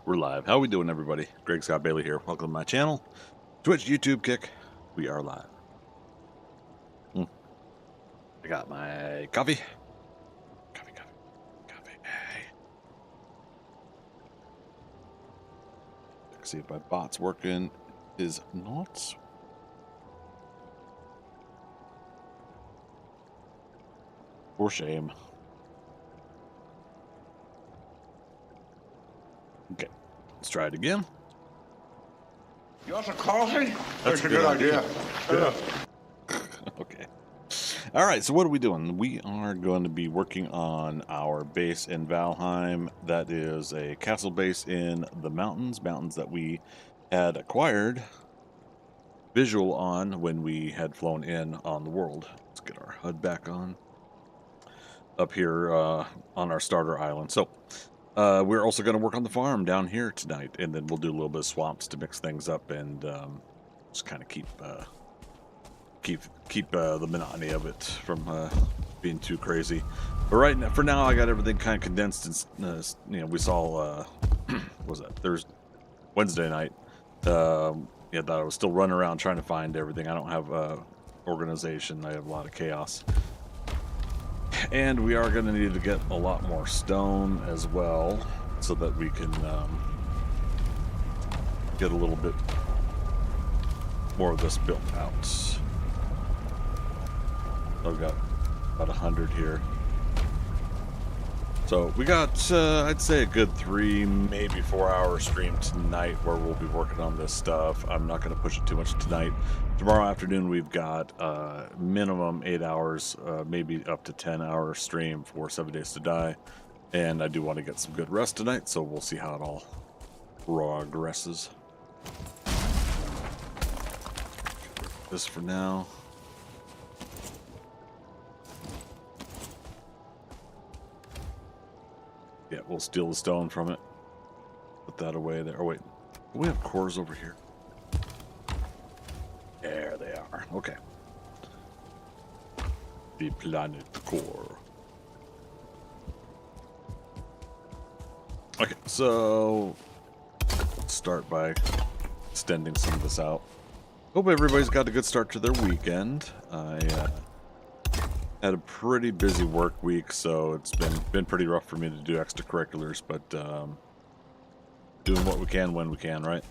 We're live. How we doing, everybody? Greg Scott Bailey here. Welcome to my channel. Twitch, YouTube, Kick. We are live. I got my coffee. Coffee. Hey. Let's see if my bot's working. It is not. For shame. Okay. Let's try it again. You want some coffee? That's a good idea. Yeah. Okay. All right, so what are we doing? We are going to be working on our base in Valheim. That is a castle base in the mountains that we had acquired visual on when we had flown in on the world. Let's get our HUD back on up here on our starter island. So we're also going to work on the farm down here tonight, and then we'll do a little bit of swamps to mix things up and just kind of keep the monotony of it from being too crazy. But right now, for now, I got everything kind of condensed. And we saw what was that Wednesday night? Yeah, that I was still running around trying to find everything. I don't have organization. I have a lot of chaos. And we are going to need to get a lot more stone as well, so that we can get a little bit more of this built out. I've got about 100 here. So we got, I'd say, a good 3, maybe 4 hour stream tonight where we'll be working on this stuff. I'm not going to push it too much tonight. Tomorrow afternoon we've got minimum 8 hours, maybe up to 10 hour stream for 7 Days to Die. And I do want to get some good rest tonight, so we'll see how it all progresses. This for now. Yeah, we'll steal the stone from it. Put that away there. Oh, wait. We have cores over here. There they are. Okay. The planet core. Okay, so let's start by extending some of this out. Hope everybody's got a good start to their weekend. I had a pretty busy work week, so it's been pretty rough for me to do extracurriculars, but doing what we can when we can, right?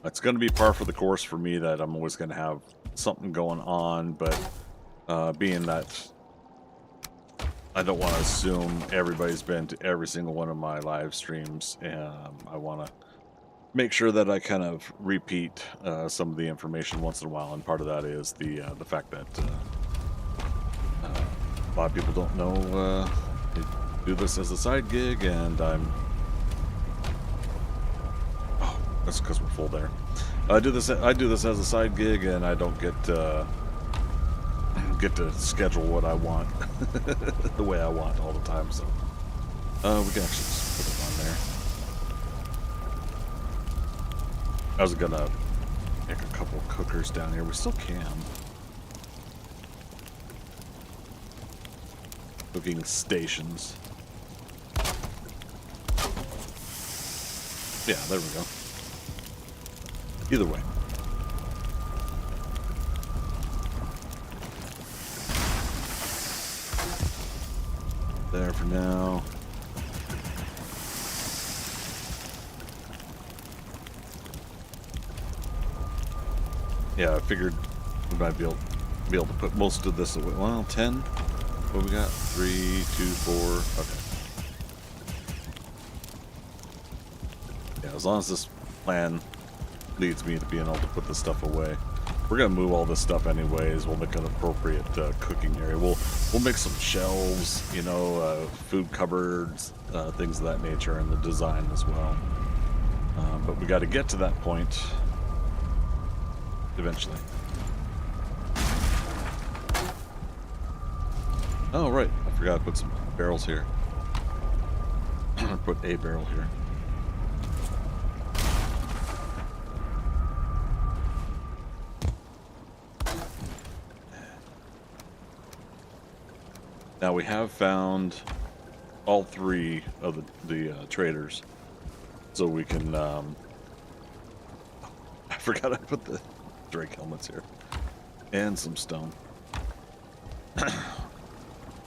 It's going to be par for the course for me that I'm always going to have something going on, but being that I don't want to assume everybody's been to every single one of my live streams, I want to make sure that I kind of repeat some of the information once in a while, and part of that is the fact that a lot of people don't know I do this as a side gig, and that's because we're full there. I do this as a side gig, and I don't get to schedule what I want the way I want all the time. So we can actually just put it on there. I was gonna make a couple cookers down here. We still can. Cooking stations. Yeah, there we go. Either way. There for now. Yeah, I figured we might be able to put most of this away. Well, 10. What we got? 3, 2, 4. Okay. Yeah, as long as this plan leads me to being able to put this stuff away. We're gonna move all this stuff anyways. We'll make an appropriate cooking area. We'll make some shelves, food cupboards, things of that nature, and the design as well. But we got to get to that point eventually. Oh, right. I forgot to put some barrels here. Put a barrel here. Now we have found all three of the traders, so we can. I forgot I put the Drake helmets here and some stone.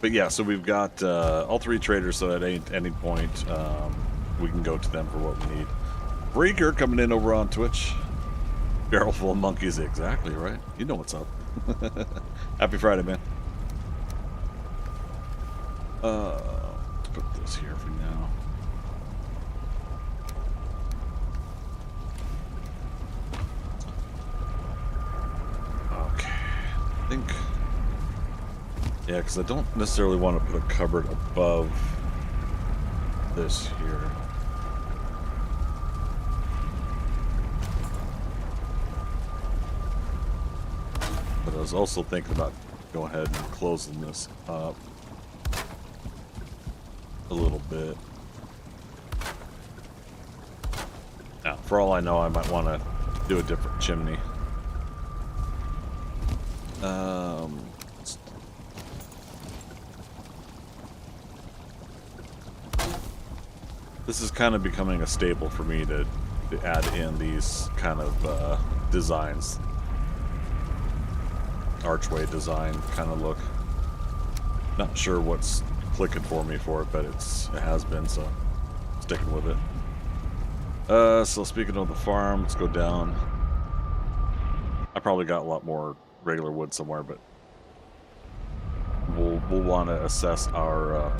But yeah, so we've got all three traders, so at any point we can go to them for what we need. Breaker coming in over on Twitch. Barrel full of monkeys, exactly right. You know what's up. Happy Friday, man. Let's put this here for now. Okay, I think. Yeah, because I don't necessarily want to put a cupboard above this here. But I was also thinking about going ahead and closing this up a little bit. Now, for all I know, I might want to do a different chimney. This is kind of becoming a staple for me to add in these kind of designs. Archway design kind of look. Not sure what's clicking for me for it, but it has been, so sticking with it. So speaking of the farm, let's go down. I probably got a lot more regular wood somewhere, but we'll want to assess our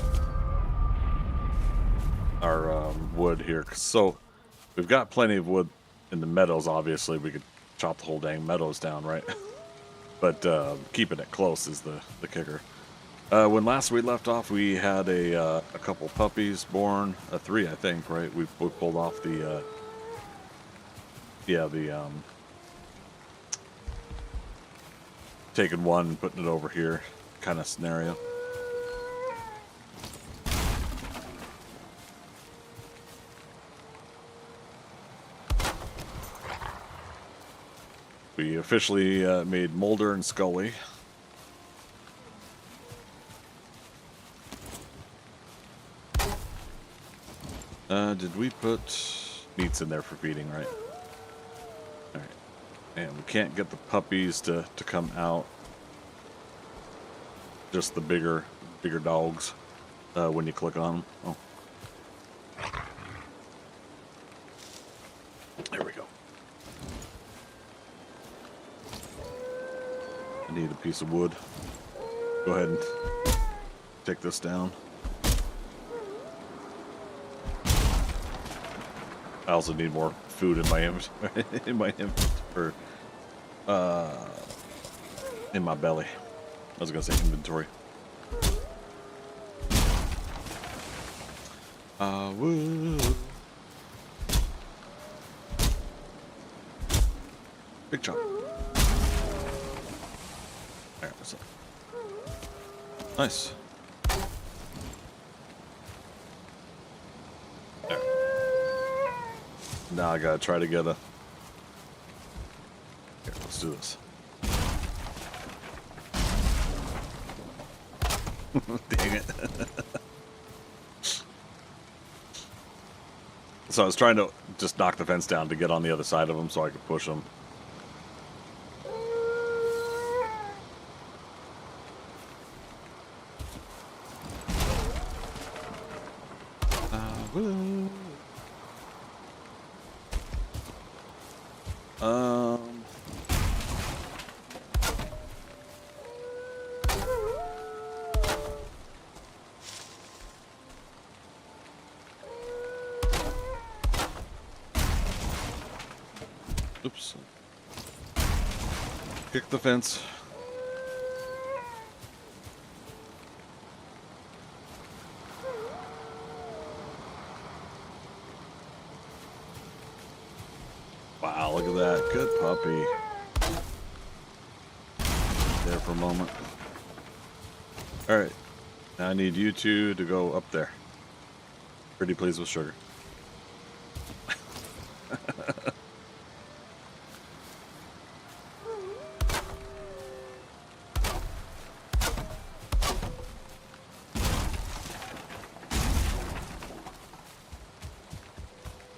wood here. So we've got plenty of wood in the meadows. Obviously, we could chop the whole dang meadows down, right? But keeping it close is the kicker. When last we left off, we had a couple puppies born, 3 I think, right? We pulled off the taking one and putting it over here kind of scenario. We officially made Mulder and Scully. Did we put meats in there for feeding, right? Alright. And we can't get the puppies to come out. Just the bigger dogs when you click on them. Oh. There we go. I need a piece of wood. Go ahead and take this down. I also need more food in my inventory, in my belly. I was gonna say inventory. Woo. Big chop. Alright, what's up? Nice. Alright. Now I gotta try to get a... Here, let's do this. Dang it. So I was trying to just knock the fence down to get on the other side of them so I could push them. Woo. Oops. Kick the fence. Wow, look at that. Good puppy. There for a moment. Alright. Now I need you two to go up there. Pretty pleased with sugar.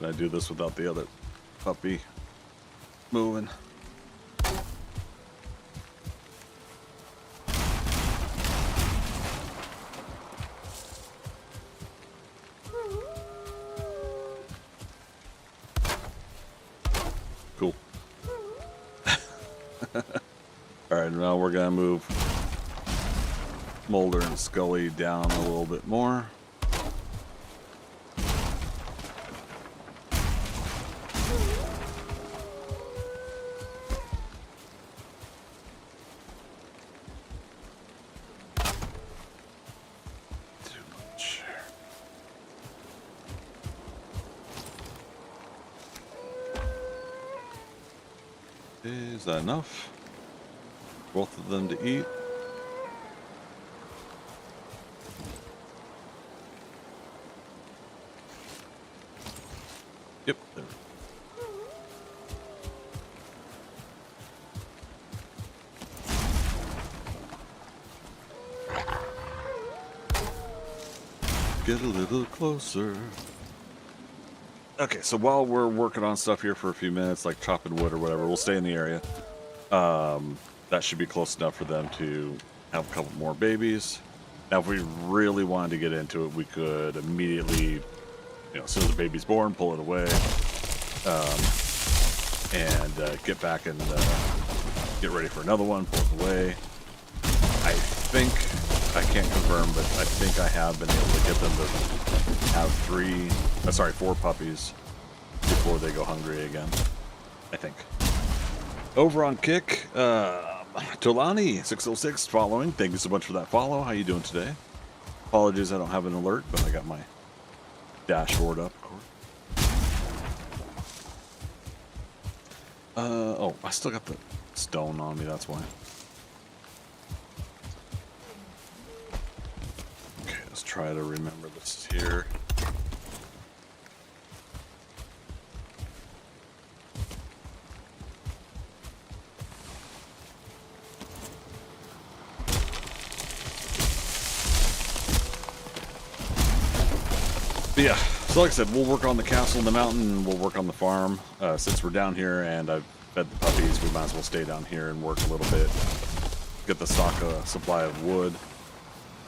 Can I do this without the other puppy moving? Cool. Alright, now we're gonna move Mulder and Scully down a little bit more. Too much. Is that enough? Both of them to eat. Yep. There. Get a little closer. Okay, so while we're working on stuff here for a few minutes, like chopping wood or whatever, we'll stay in the area. That should be close enough for them to have a couple more babies. Now, if we really wanted to get into it, we could immediately, as soon as the baby's born, pull it away, and get back and get ready for another one, pull it away. I think, I can't confirm, but I think I have been able to get them to have 4 puppies before they go hungry again. I think. Over on Kick, Tolani606 following. Thank you so much for that follow. How you doing today? Apologies, I don't have an alert, but I got my dashboard up, of course. Oh, I still got the stone on me, that's why. Okay, let's try to remember this here. But yeah, so like I said, we'll work on the castle in the mountain, and we'll work on the farm. Since we're down here and I've fed the puppies, we might as well stay down here and work a little bit. Get the stock supply of wood.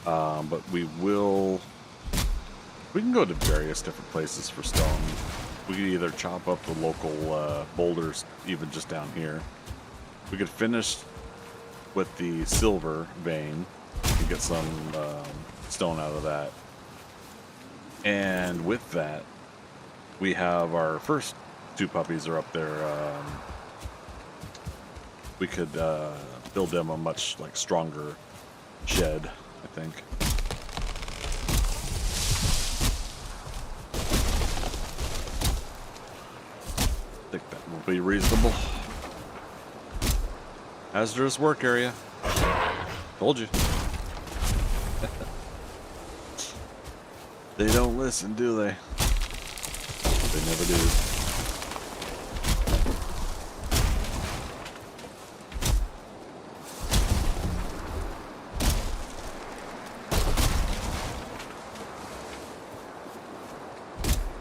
But we can go to various different places for stone. We could either chop up the local boulders, even just down here. We could finish with the silver vein and get some stone out of that. And with that, we have our first 2 puppies are up there. We could build them a much stronger shed, I think. I think that will be reasonable. Hazardous work area. Told you. They don't listen, do they? They never do.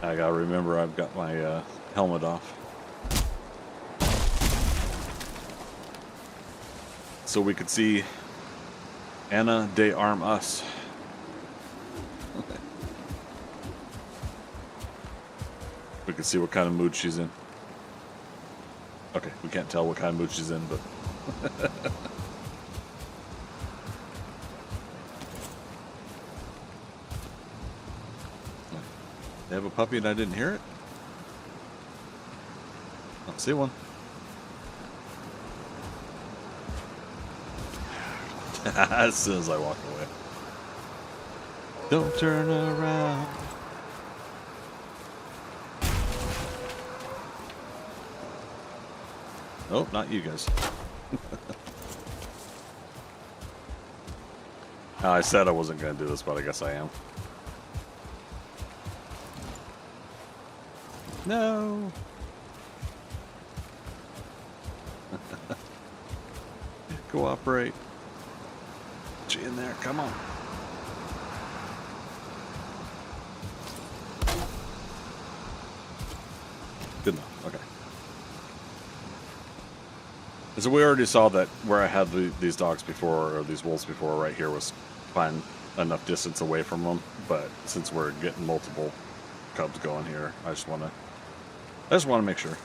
I gotta remember I've got my helmet off. So we could see Ana de Armas. We can see what kind of mood she's in. Okay, we can't tell what kind of mood she's in, but... They have a puppy and I didn't hear it? I don't see one. As soon as I walk away. Don't turn around. Oh, not you guys. I said I wasn't going to do this, but I guess I am. No. Cooperate. Get you in there. Come on. So we already saw that where I had these dogs before, or these wolves before, right here was fine enough distance away from them. But since we're getting multiple cubs going here, I just want to make sure.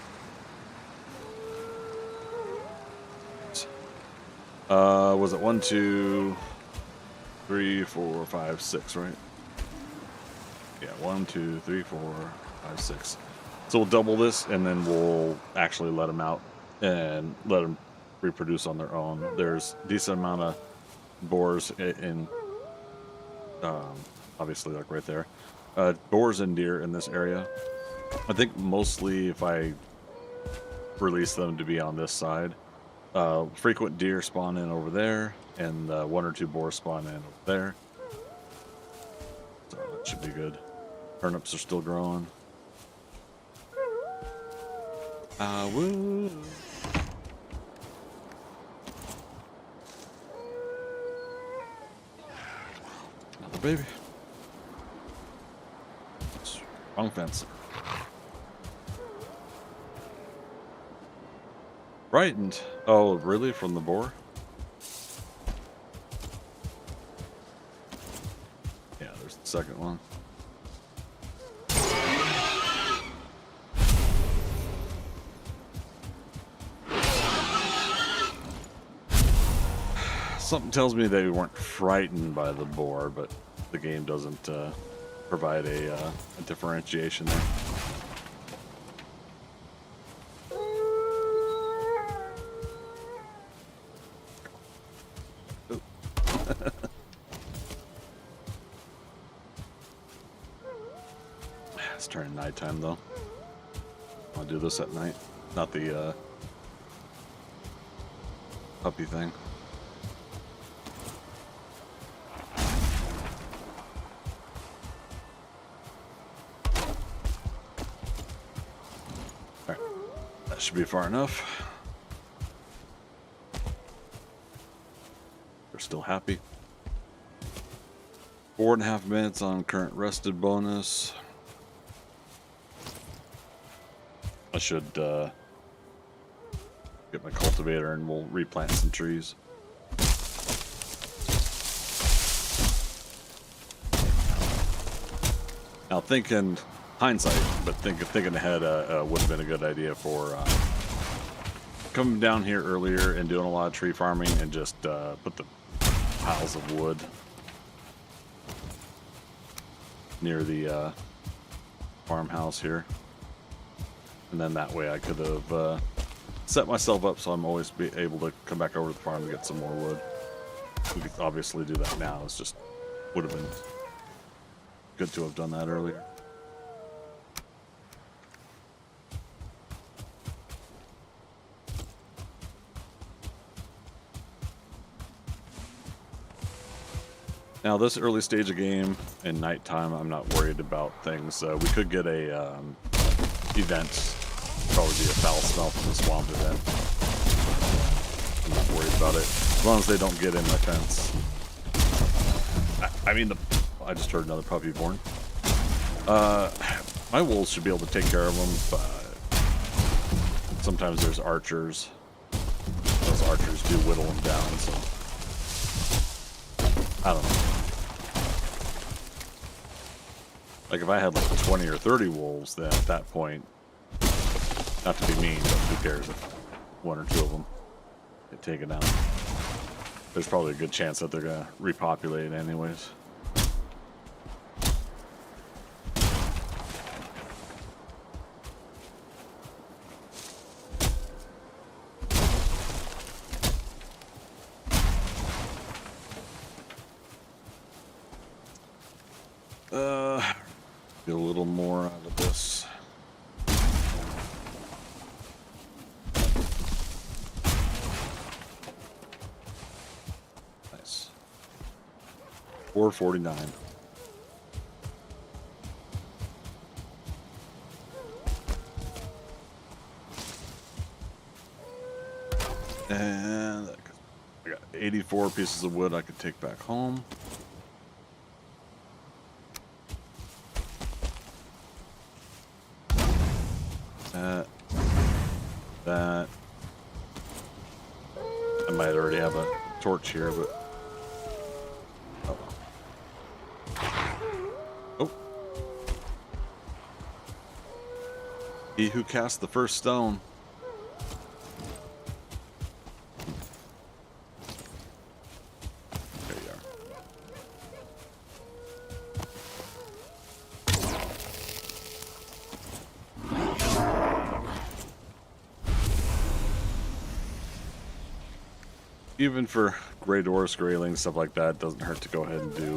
Was it 1, 2, 3, 4, 5, 6, right? Yeah, 1, 2, 3, 4, 5, 6. So we'll double this, and then we'll actually let them out and let them reproduce on their own. There's a decent amount of boars in, obviously, like right there. Boars and deer in this area. I think mostly if I release them to be on this side. Frequent deer spawn in over there, and 1 or 2 boars spawn in over there. So that should be good. Turnips are still growing. Woo! Another baby. Wrong fence. Frightened. Oh, really? From the boar? Yeah, there's the second one. Something tells me they weren't frightened by the boar, but the game doesn't provide a differentiation there. It's turning nighttime though. I'll do this at night, not the puppy thing. Alright, that should be far enough. They're still happy. 4.5 minutes on current rested bonus. I should get my cultivator and we'll replant some trees. Now, thinking hindsight, but thinking ahead would have been a good idea for coming down here earlier and doing a lot of tree farming and just put the piles of wood near the farmhouse here. And then that way I could have set myself up so I'm always be able to come back over to the farm and get some more wood. We could obviously do that now. It's just would have been good to have done that earlier. Now, this early stage of game and nighttime, I'm not worried about things. We could get a event. Probably be a foul smell from the swamp event. I'm not worried about it. As long as they don't get in my fence. I mean, I just heard another puppy born. My wolves should be able to take care of them, but sometimes there's archers. Those archers do whittle them down, so I don't know. Like if I had like 20 or 30 wolves, then at that point, not to be mean, but who cares if 1 or 2 of them get taken out? There's probably a good chance that they're gonna repopulate anyways. Get a little more out of this. Nice. 449. And I got 84 pieces of wood I could take back home. might already have a torch here, but... Oh. Oh. He who cast the first stone. There you are. Even for Great Orus Grayling, stuff like that, doesn't hurt to go ahead and do,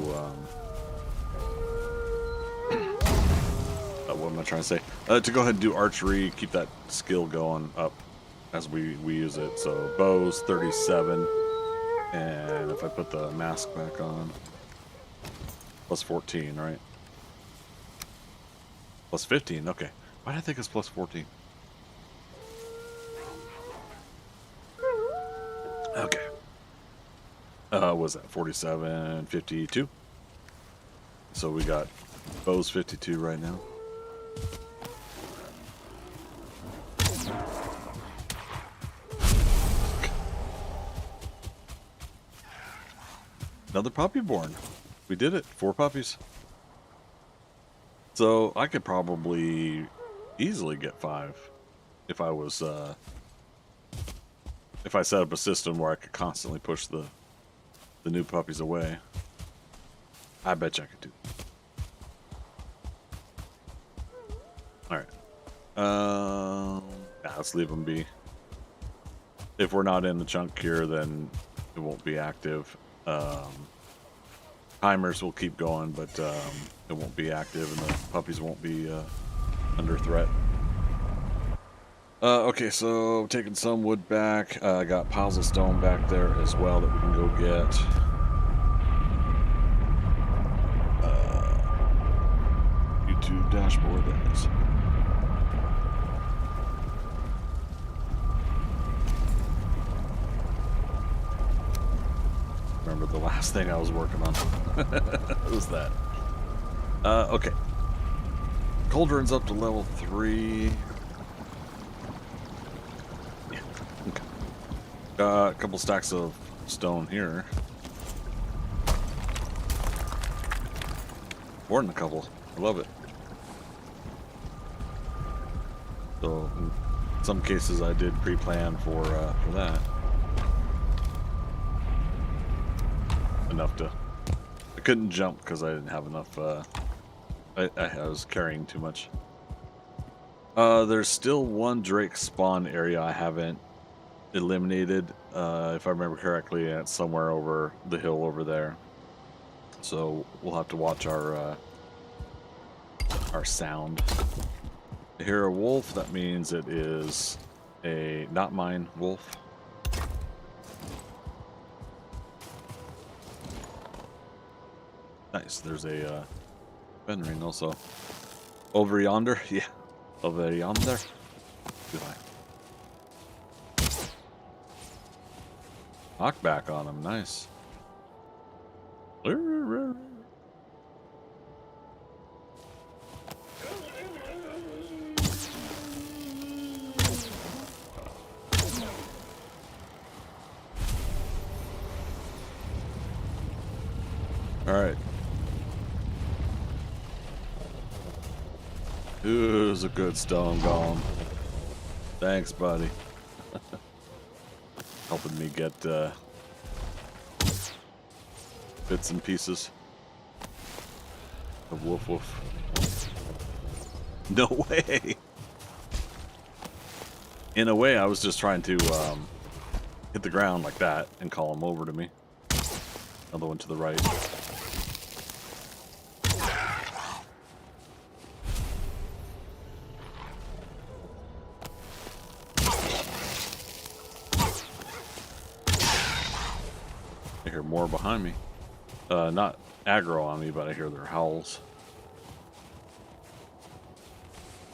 what am I trying to say? To go ahead and do archery, keep that skill going up as we use it. So bows, 37, and if I put the mask back on, plus 14, right? Plus 15, okay. Why did I think it's plus 14? Okay. Was that 47, 52? So we got bows 52 right now. Another puppy born. We did it. 4 puppies. So I could probably easily get 5 if I was if I set up a system where I could constantly push the new puppies away. I bet you I could do. All right. Let's leave them be. If we're not in the chunk here, then it won't be active. Timers will keep going, but it won't be active, and the puppies won't be under threat. Okay, so taking some wood back. I got piles of stone back there as well that we can go get. YouTube dashboard, there it is. Remember the last thing I was working on. What was that? Okay. Cauldron's up to level 3. Yeah, okay. Got a couple stacks of stone here. More than a couple. I love it. So, in some cases I did pre-plan for that. Enough to... I couldn't jump because I didn't have enough... I was carrying too much. There's still one Drake spawn area I haven't eliminated. If I remember correctly, it's somewhere over the hill over there. So we'll have to watch our sound. I hear a wolf. That means it is a not mine wolf. Nice. There's a fen ring also. Over yonder? Yeah. Over yonder. Goodbye. Knockback on him. Nice. Alright. Who's a good stone golem? Thanks, buddy. Helping me get bits and pieces of woof woof. No way! In a way, I was just trying to hit the ground like that and call him over to me. Another one to the right. I hear more behind me. Not aggro on me, but I hear their howls.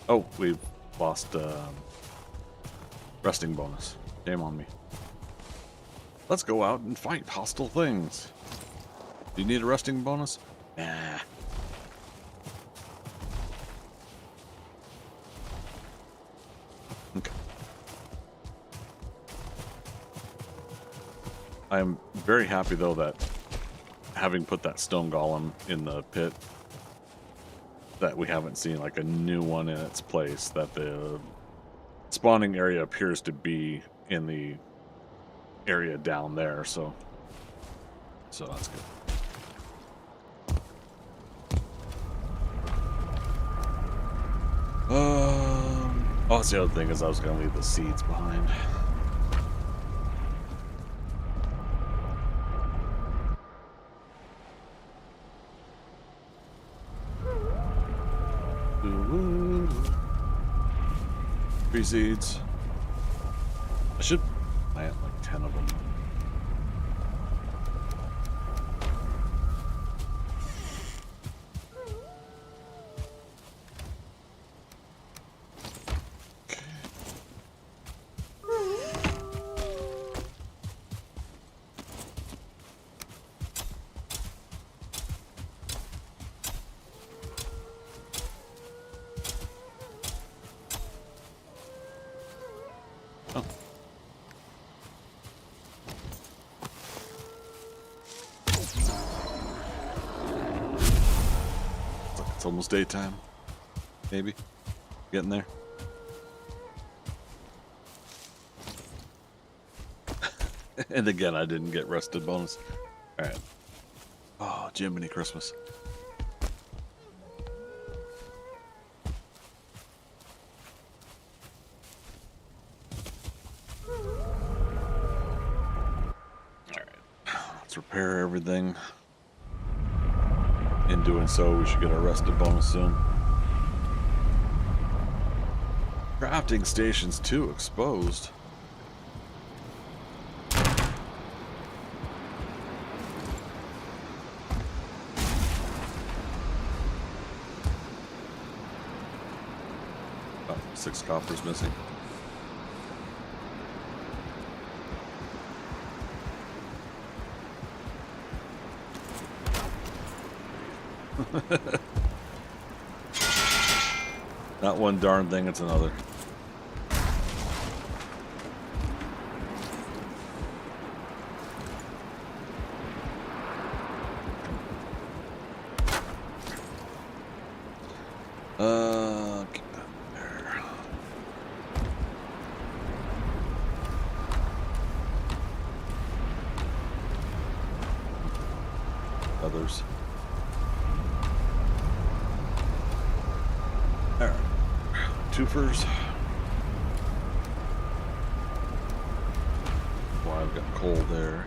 Oh, we've lost resting bonus. Shame on me. Let's go out and fight hostile things. Do you need a resting bonus? Nah. Okay. I'm very happy though that having put that stone golem in the pit, that we haven't seen like a new one in its place, that the spawning area appears to be in the area down there, so that's good. Oh, that's the other thing, is I was going to leave the seeds behind. Ooh. 3 seeds. I should plant like 10 of them. Oh. It's almost daytime. Maybe. Getting there. And again, I didn't get rested bonus. Alright. Oh, Jiminy Christmas. Let's repair everything. In doing so, we should get our rested bonus soon. Crafting stations 2 exposed. Oh, 6 coppers missing. Not one darn thing, it's another. Keep that there. Others. Alright. Twofers. Well, I've got coal there.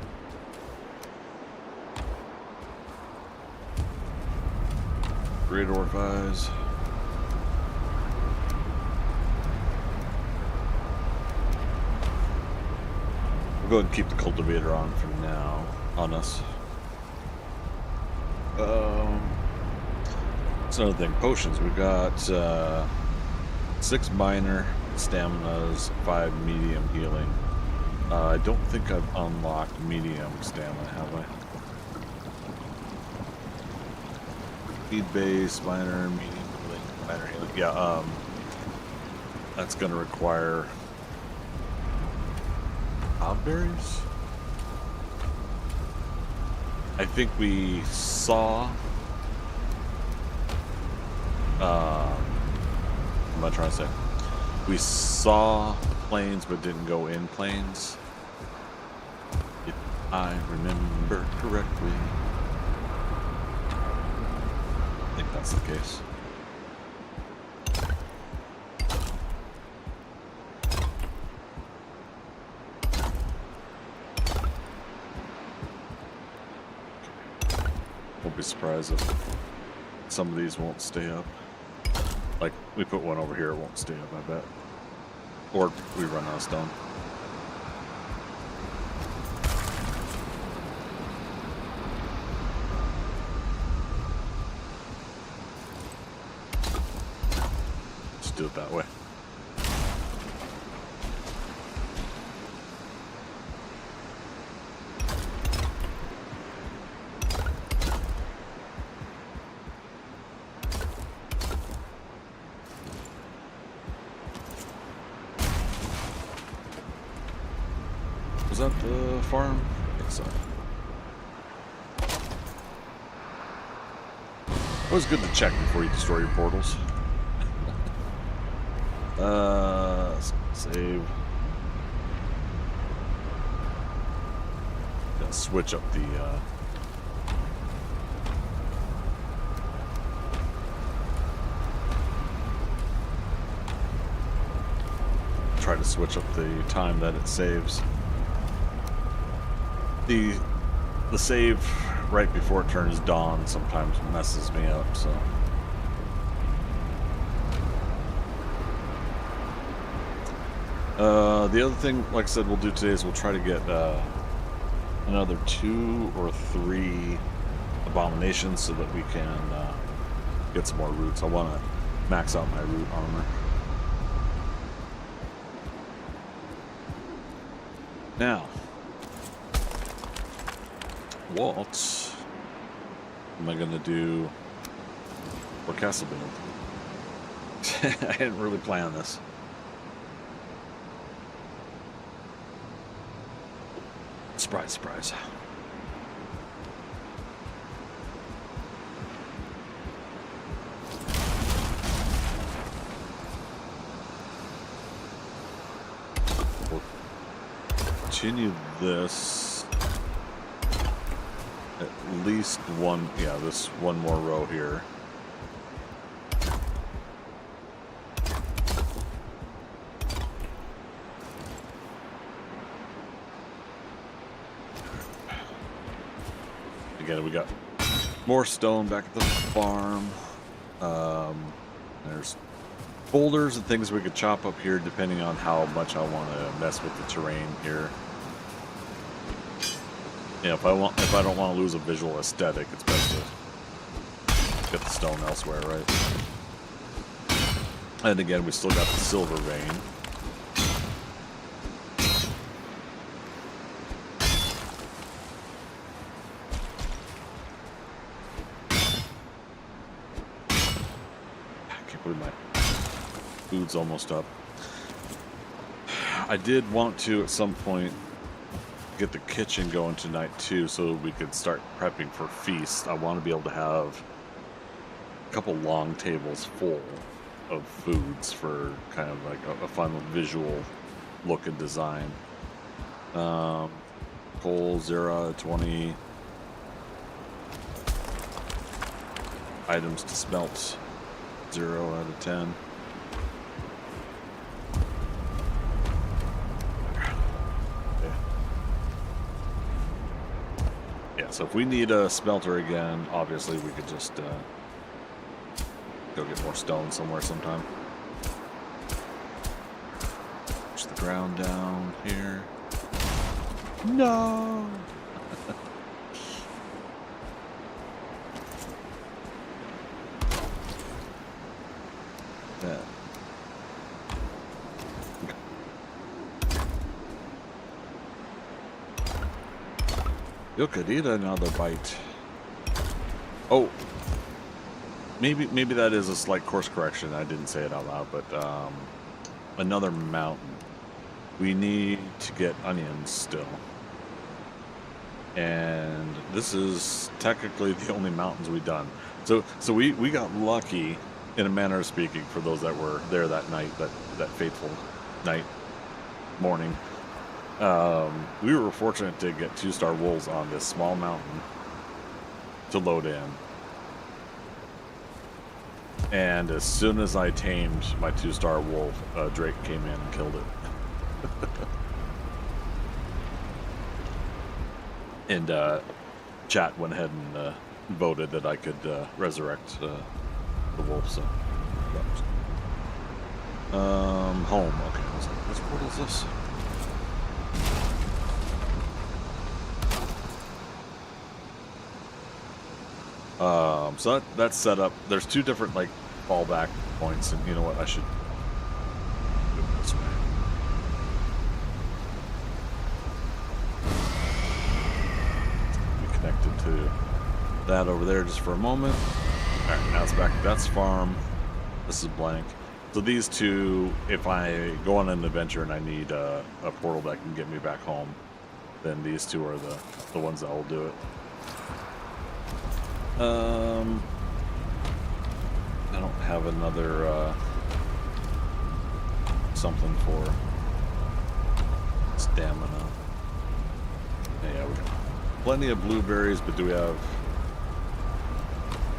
Great orifice. We'll go ahead and keep the cultivator on for now. On us. That's another thing. Potions. We've got 6 minor staminas, 5 medium healing. I don't think I've unlocked medium stamina, have I? Speed base, minor, medium healing, minor healing. Yeah, that's going to require berries. I think we saw. What am I trying to say? We saw planes but didn't go in planes. If I remember correctly. I think that's the case. Won't be surprised if some of these won't stay up. Like, we put one over here, it won't stay up, I bet. Or we run out of stone. Just do it that way. Was that the farm? Yes. so. Always good to check before you destroy your portals. Save. Gotta switch up the, try to switch up the time that it saves. The save right before it turns dawn sometimes messes me up, so. The other thing, like I said, we'll do today is we'll try to get another 2 or 3 abominations so that we can get some more roots. I want to max out my root armor. Now, what am I going to do for castle build? I didn't really plan this. Surprise, surprise. We'll continue this. At least one, yeah, this one more row here. Again, we got more stone back at the farm. There's boulders and things we could chop up here depending on how much I want to mess with the terrain here. Yeah, if I don't want to lose a visual aesthetic, it's best to get the stone elsewhere, right? And again, we still got the silver vein. My food's almost up. I did want to at some point get the kitchen going tonight too, so we could start prepping for feast. I want to be able to have a couple long tables full of foods for kind of like a fun visual look and design. Coal 0 out of 20 items to smelt. 0 out of 10. Yeah, so if we need a smelter again, obviously we could just go get more stone somewhere sometime. Push the ground down here. No! Yeah. You could eat another bite. Oh, maybe that is a slight course correction. I didn't say it out loud, but another mountain. We need to get onions still, and this is technically the only mountains we've done. So we got lucky, in a manner of speaking, for those that were there that night, that fateful night, morning. We were fortunate to get 2-star wolves on this small mountain to load in. And as soon as I tamed my 2-star wolf, Drake came in and killed it. And chat went ahead and voted that I could resurrect the wolf, so home. Okay, I was like, which portal is this? So that's set up. There's 2 different like fallback points, and you know what? I should do it this way. Be connected to that over there just for a moment. All right, now it's back. That's farm. This is blank. So these 2, if I go on an adventure and I need a portal that can get me back home, then these two are the ones that will do it. I don't have another something for stamina. Yeah, we got plenty of blueberries, but do we have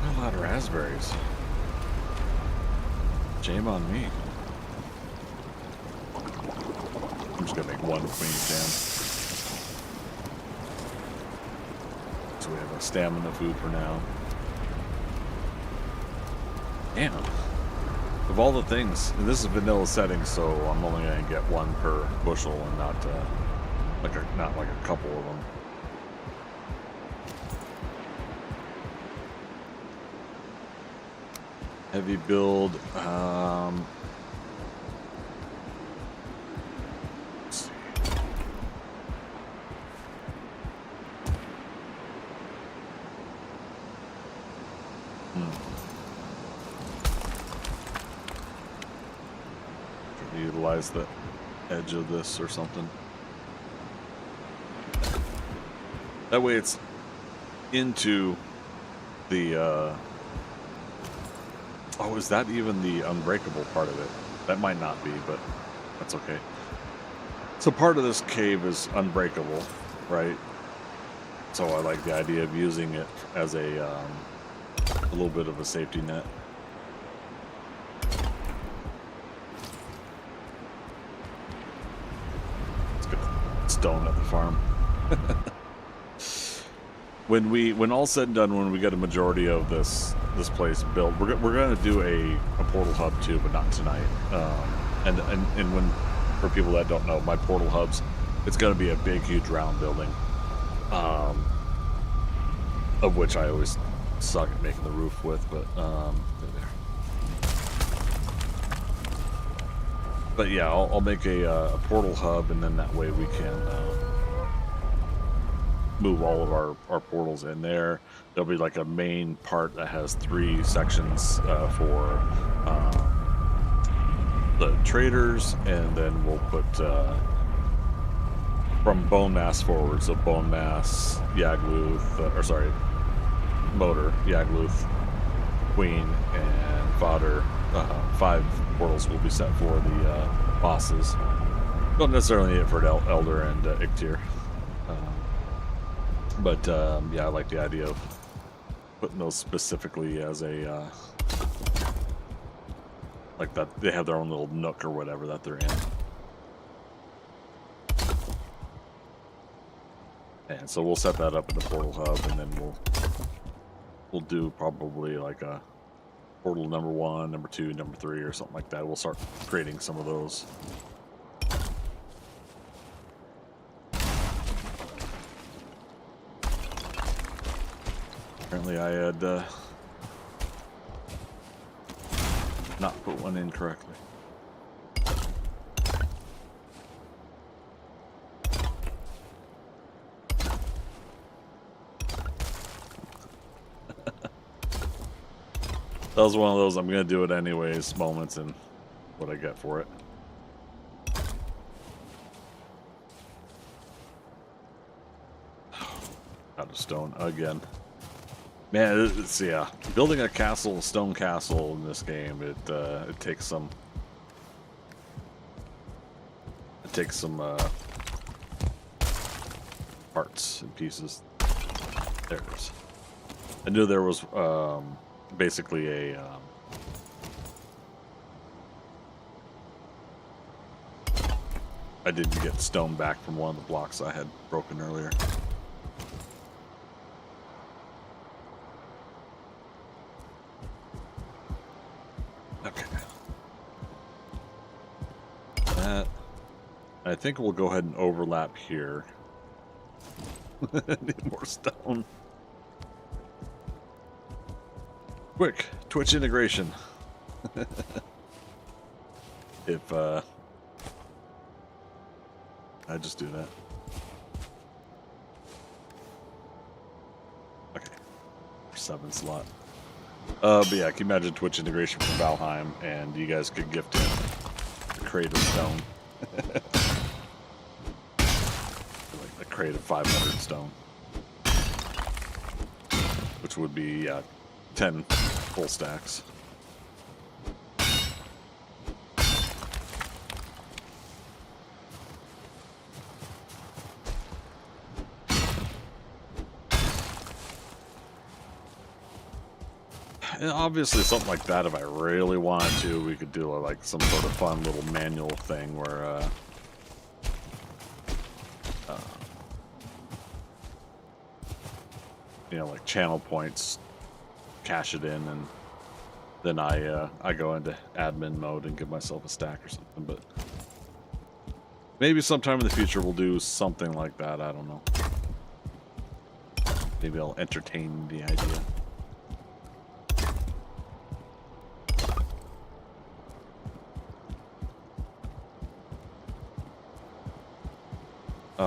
not a lot of raspberries? Shame on me. I'm just gonna make one queen jam. So we have a stamina food for now. Damn. Of all the things, and this is vanilla setting, so I'm only gonna get one per bushel and not not like a couple of them. Heavy build. Let's see. Try to utilize the edge of this or something. That way it's into the oh, is that even the unbreakable part of it? That might not be, but that's okay. So part of this cave is unbreakable, right? So I like the idea of using it as a little bit of a safety net. Let's get stone at the farm. When all's said and done, when we get a majority of this place built, we're going to do a portal hub too, but not tonight. And when, for people that don't know, my portal hubs, it's going to be a big, huge round building, of which I always suck at making the roof with, but but yeah, I'll make a portal hub, and then that way we can move all of our portals in there. There'll be like a main part that has 3 sections for the traders, and then we'll put from bone mass forward, so bone mass, Yagluth, or sorry, motor, Yagluth, queen, and fodder. 5 portals will be set for the bosses. Don't necessarily need it for Elder and Iktir. But yeah, I like the idea of putting those specifically as a like that they have their own little nook or whatever that they're in. And so we'll set that up in the portal hub, and then we'll do probably like a portal number 1, number 2, number 3, or something like that. We'll start creating some of those. Apparently I had not put one in correctly. That was one of those I'm gonna do it anyways moments, and what I get for it. Out of stone again. Man, it's yeah. Building a castle, stone castle in this game, it takes some. It takes some parts and pieces. There it is. I knew there was basically a. I didn't get stone back from one of the blocks I had broken earlier. Okay. That. I think we'll go ahead and overlap here. Need more stone. Quick, Twitch integration. If I just do that. Okay. 7 slot. But yeah, can you imagine Twitch integration from Valheim, and you guys could gift him a crate of stone. a crate of 500 stone, which would be 10 full stacks. And obviously, something like that, if I really wanted to, we could do like some sort of fun little manual thing where you know, like channel points, cash it in, and then I go into admin mode and give myself a stack or something. But maybe sometime in the future we'll do something like that. I don't know. Maybe I'll entertain the idea.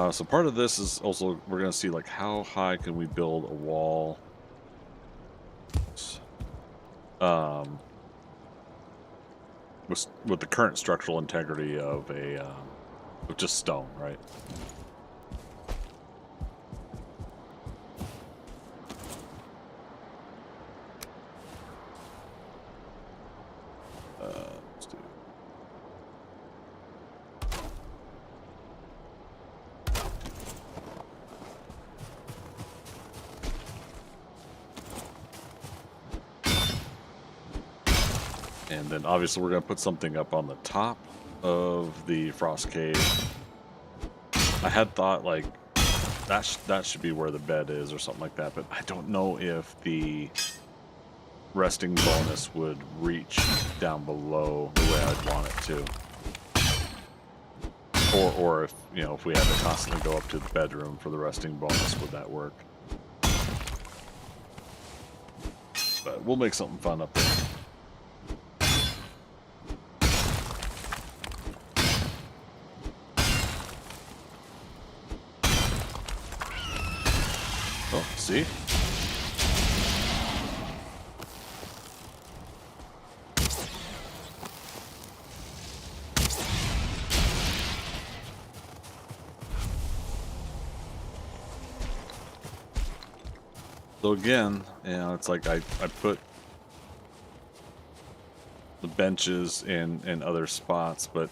So part of this is also, we're going to see like how high can we build a wall with the current structural integrity of a of just stone, right? Let's do. And then obviously we're going to put something up on the top of the frost cave. I had thought like that should be where the bed is or something like that, but I don't know if the resting bonus would reach down below the way I'd want it to. Or if, you know, if we had to constantly go up to the bedroom for the resting bonus, would that work? But we'll make something fun up there. Oh, see? So again, you know, it's like I put the benches in other spots, but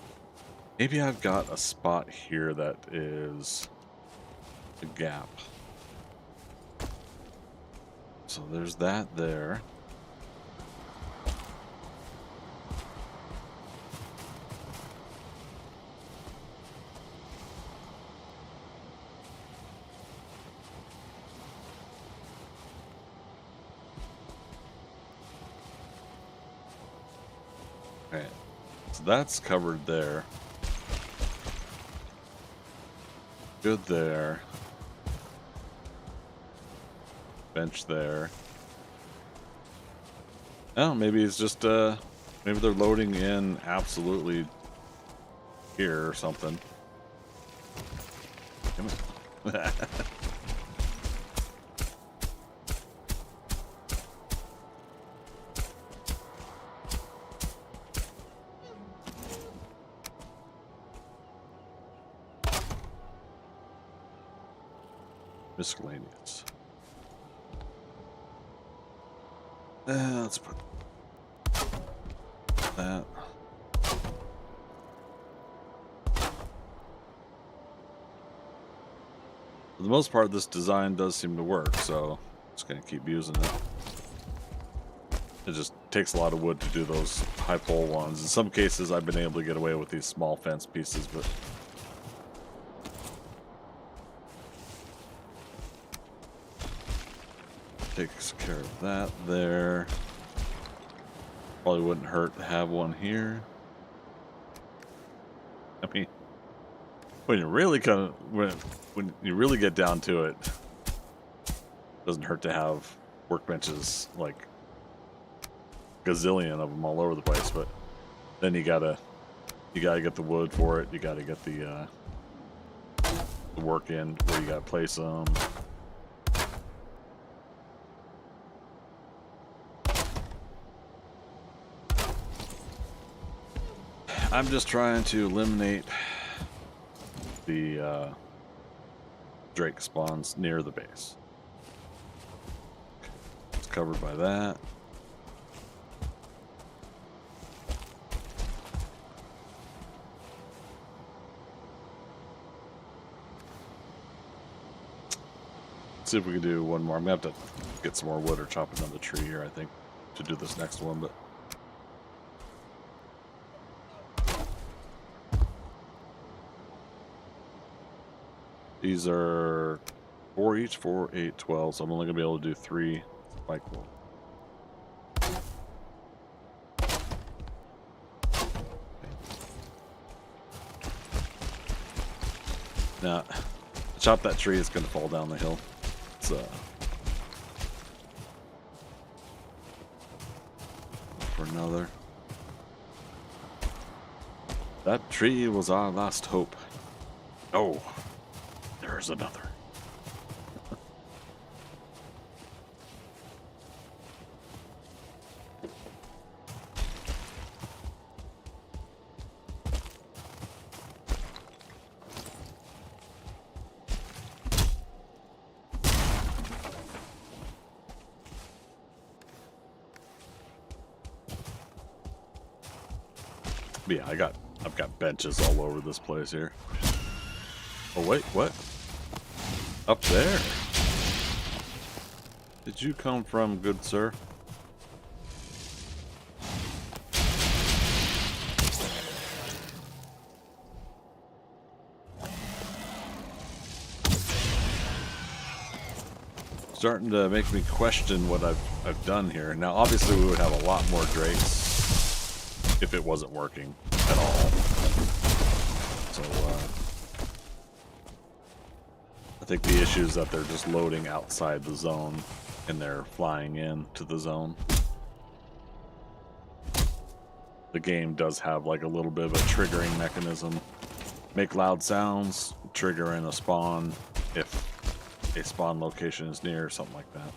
maybe I've got a spot here that is a gap. So there's that there. Okay, so that's covered there. Good there. Bench there. Oh, maybe it's just maybe they're loading in absolutely here or something. Damn it. Miscellaneous. Let's put that. For the most part, this design does seem to work, so I'm just going to keep using it. It just takes a lot of wood to do those high pole ones. In some cases, I've been able to get away with these small fence pieces, but takes care of that there. Probably wouldn't hurt to have one here. I mean, when you really when you really get down to it, doesn't hurt to have workbenches, like gazillion of them all over the place. But then you gotta get the wood for it. You gotta get the work in where you gotta place them. I'm just trying to eliminate the Drake spawns near the base. It's covered by that. Let's see if we can do one more. I'm gonna have to get some more wood or chop another tree here, I think, to do this next one, but these are 4 each, 4, 8, 12, so I'm only gonna be able to do 3 spike wool. Now, to chop that tree, it's gonna fall down the hill. It's for another. That tree was our last hope. Oh, there's another. But yeah, I've got benches all over this place here. Oh wait, what? Up there? Did you come from, good sir? Starting to make me question what I've done here. Now, obviously, we would have a lot more drakes if it wasn't working at all. So, I think the issue is that they're just loading outside the zone and they're flying in to the zone. The game does have like a little bit of a triggering mechanism. Make loud sounds, trigger in a spawn if a spawn location is near, or something like that.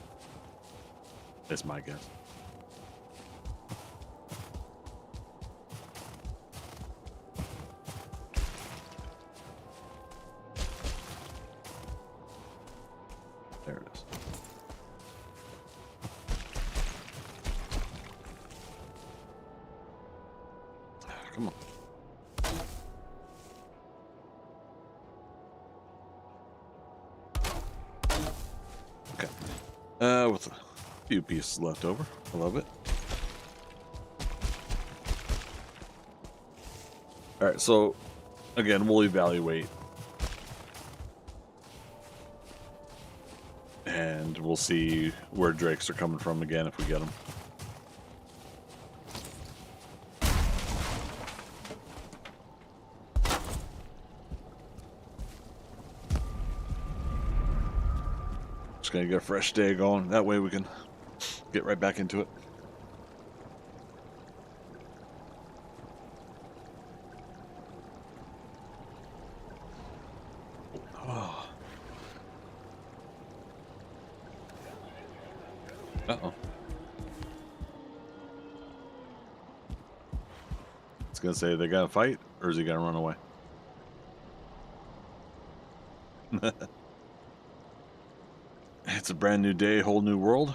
Is my guess. There it is. Come on. Okay. With a few pieces left over. I love it. Alright, so again, we'll evaluate. And we'll see where drakes are coming from again if we get them. Just gonna get a fresh day going. That way we can get right back into it. Oh. Uh-oh. It's gonna say they gotta fight, or is he gonna run away? It's a brand new day, whole new world.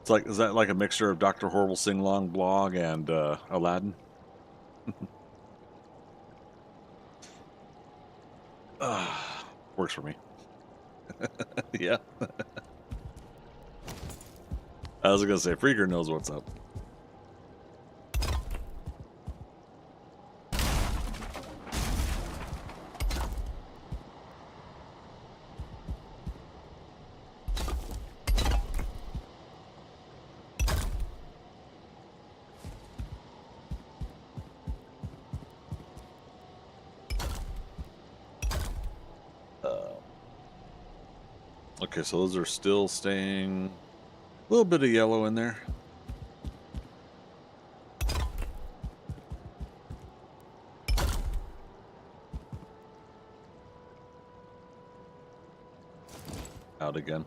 It's like, is that like a mixture of Dr. Horrible Sing Long blog and Aladdin? Works for me. Yeah. I was gonna say, Freaker knows what's up. Okay, so those are still staying. A little bit of yellow in there. Out again.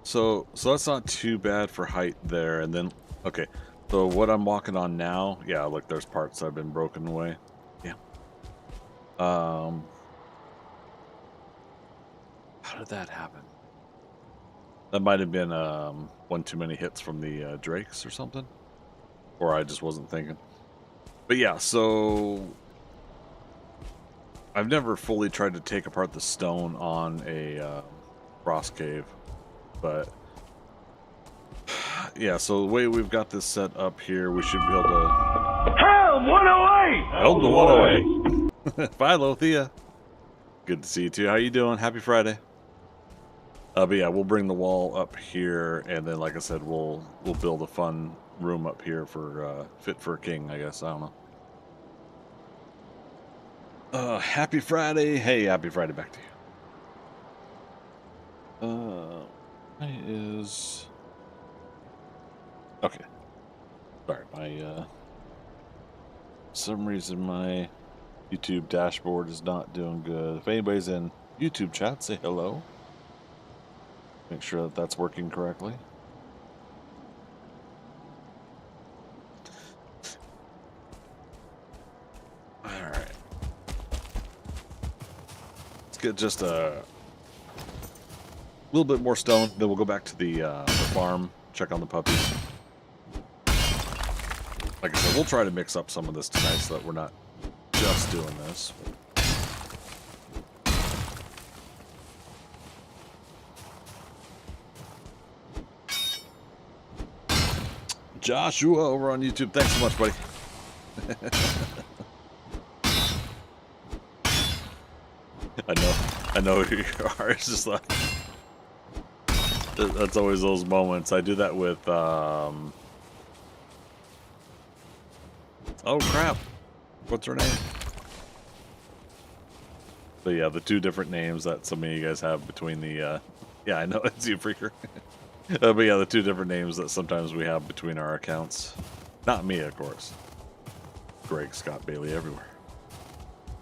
So that's not too bad for height there. And then, okay, so what I'm walking on now, yeah, look, there's parts that have been broken away. Yeah. how did that happen? That might have been one too many hits from the drakes or something. Or I just wasn't thinking. But yeah, so I've never fully tried to take apart the stone on a frost cave, but yeah, so the way we've got this set up here, we should be able to... Helm 108! Helm to 108! Bye, Lothia. Good to see you too. How you doing? Happy Friday. But yeah, we'll bring the wall up here, and then, like I said, we'll build a fun room up here for fit for a king, I guess. I don't know. Happy Friday. Hey, happy Friday back to you. Is... Okay. Sorry, for some reason my YouTube dashboard is not doing good. If anybody's in YouTube chat, say hello. Make sure that that's working correctly. All right. Let's get just a little bit more stone. Then we'll go back to the farm, check on the puppies. Like I said, we'll try to mix up some of this tonight so that we're not just doing this. Joshua over on YouTube, thanks so much, buddy. I know who you are. It's just like that's always those moments. I do that with oh crap, what's her name? But yeah, the two different names that some of you guys have between the yeah, I know it's you, freaker. But yeah, the two different names that sometimes we have between our accounts. Not me, of course. Greg Scott Bailey everywhere.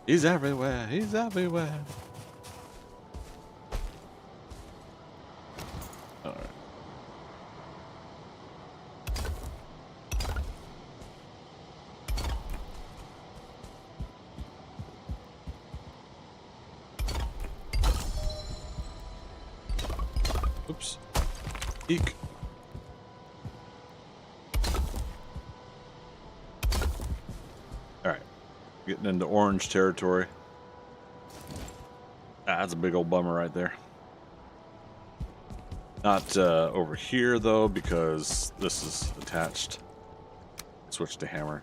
He's everywhere. He's everywhere. All right. Oops. Eek. Alright. Getting into orange territory. Ah, that's a big old bummer right there. Not over here, though, because this is attached. Switch to hammer.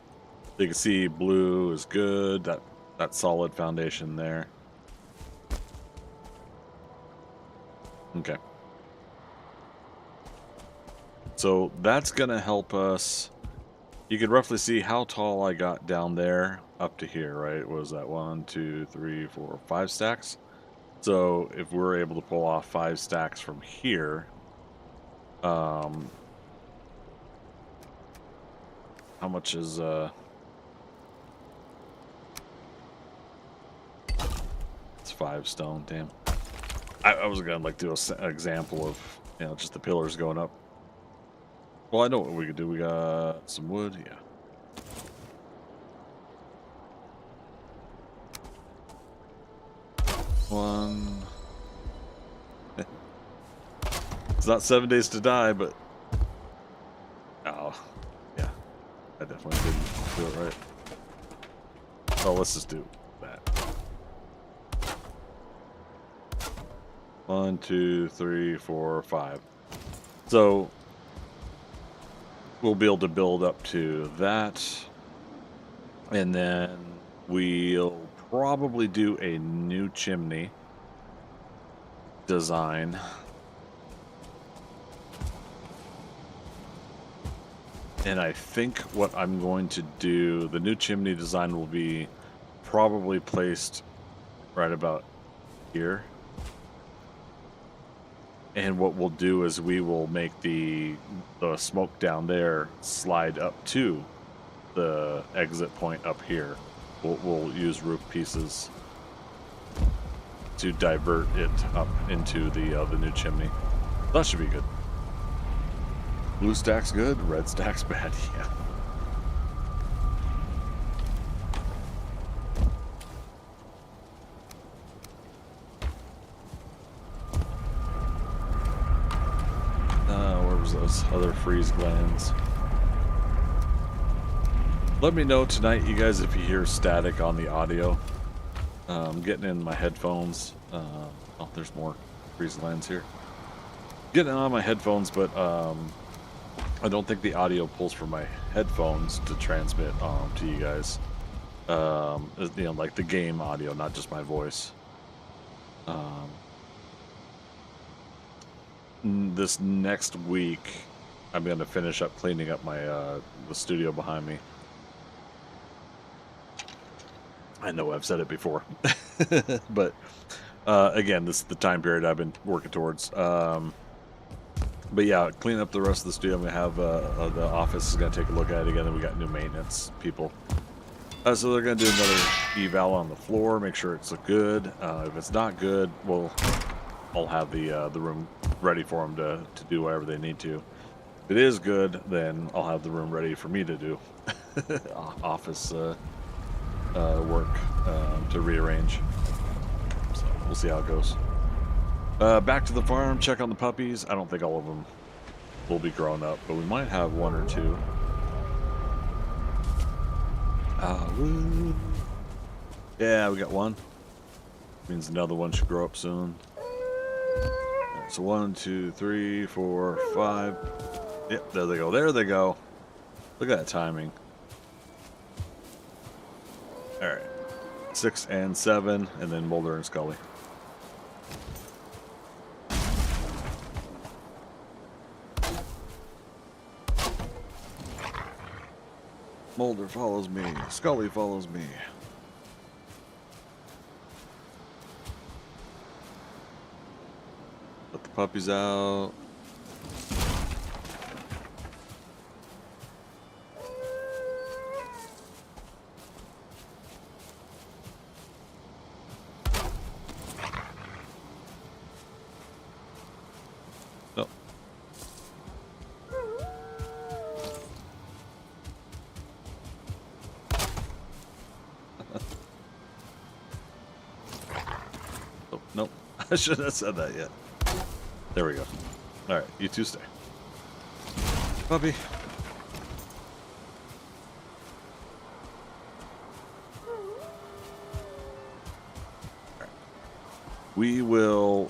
You can see blue is good. That solid foundation there. Okay. So that's going to help us. You can roughly see how tall I got down there up to here, right? What was that? 1, 2, 3, 4, 5 stacks. So if we're able to pull off 5 stacks from here, how much is it's 5 stone, damn. I was gonna like do an example of, you know, just the pillars going up. Well, I know what we could do. We got some wood, yeah. One. It's not 7 days to die, but oh, yeah, I definitely didn't do it right. Oh, let's just do that. 1, 2, 3, 4, 5. So we'll be able to build up to that, and then we'll probably do a new chimney design. And I think what I'm going to do, the new chimney design will be probably placed right about here. And what we'll do is we will make the smoke down there slide up to the exit point up here. We'll use roof pieces to divert it up into the new chimney. That should be good. Blue stack's good, red stack's bad, yeah. those other freeze glands. Let me know tonight, you guys, if you hear static on the audio. I'm getting in my headphones. Oh, there's more freeze glands here. Getting on my headphones, but I don't think the audio pulls from my headphones to transmit to you guys. You know, like the game audio, not just my voice. This next week, I'm going to finish up cleaning up my the studio behind me. I know I've said it before, but again, this is the time period I've been working towards. But yeah, clean up the rest of the studio. I'm going to have the office is going to take a look at it again, and we got new maintenance people. So they're going to do another eval on the floor, make sure it's good. If it's not good, I'll have the room ready for them to do whatever they need to. If it is good, then I'll have the room ready for me to do office work to rearrange. So we'll see how it goes. Back to the farm, check on the puppies. I don't think all of them will be grown up, but we might have one or two. Yeah, we got one. Means another one should grow up soon. Right, so 1, 2, 3, 4, 5. Yep, there they go. There they go. Look at that timing. All right, 6 and 7, and then Mulder and Scully. Mulder follows me. Scully follows me. Let the puppies out. Oh. Oh, nope. I shouldn't have said that yet. There we go. All right, you two stay. Puppy. Right. We will,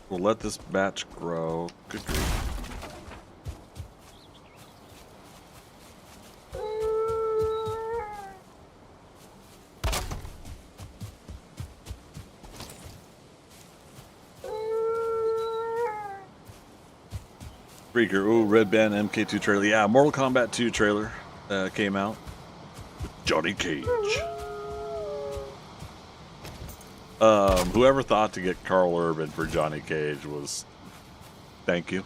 we'll let this batch grow. Good grief. Freaker, ooh, Red Band MK2 trailer. Yeah, Mortal Kombat 2 trailer came out. Johnny Cage. Whoever thought to get Carl Urban for Johnny Cage was... Thank you.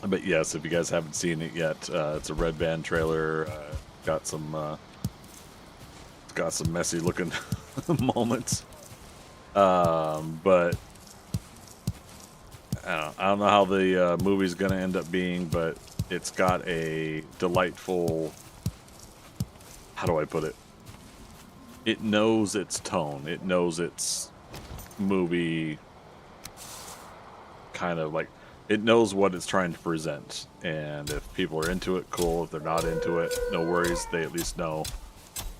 But yes, if you guys haven't seen it yet, it's a Red Band trailer. Got some messy looking moments. But... I don't know how the movie's going to end up being, but it's got a delightful... How do I put it? It knows its tone. It knows its movie kind of like... It knows what it's trying to present. And if people are into it, cool. If they're not into it, no worries. They at least know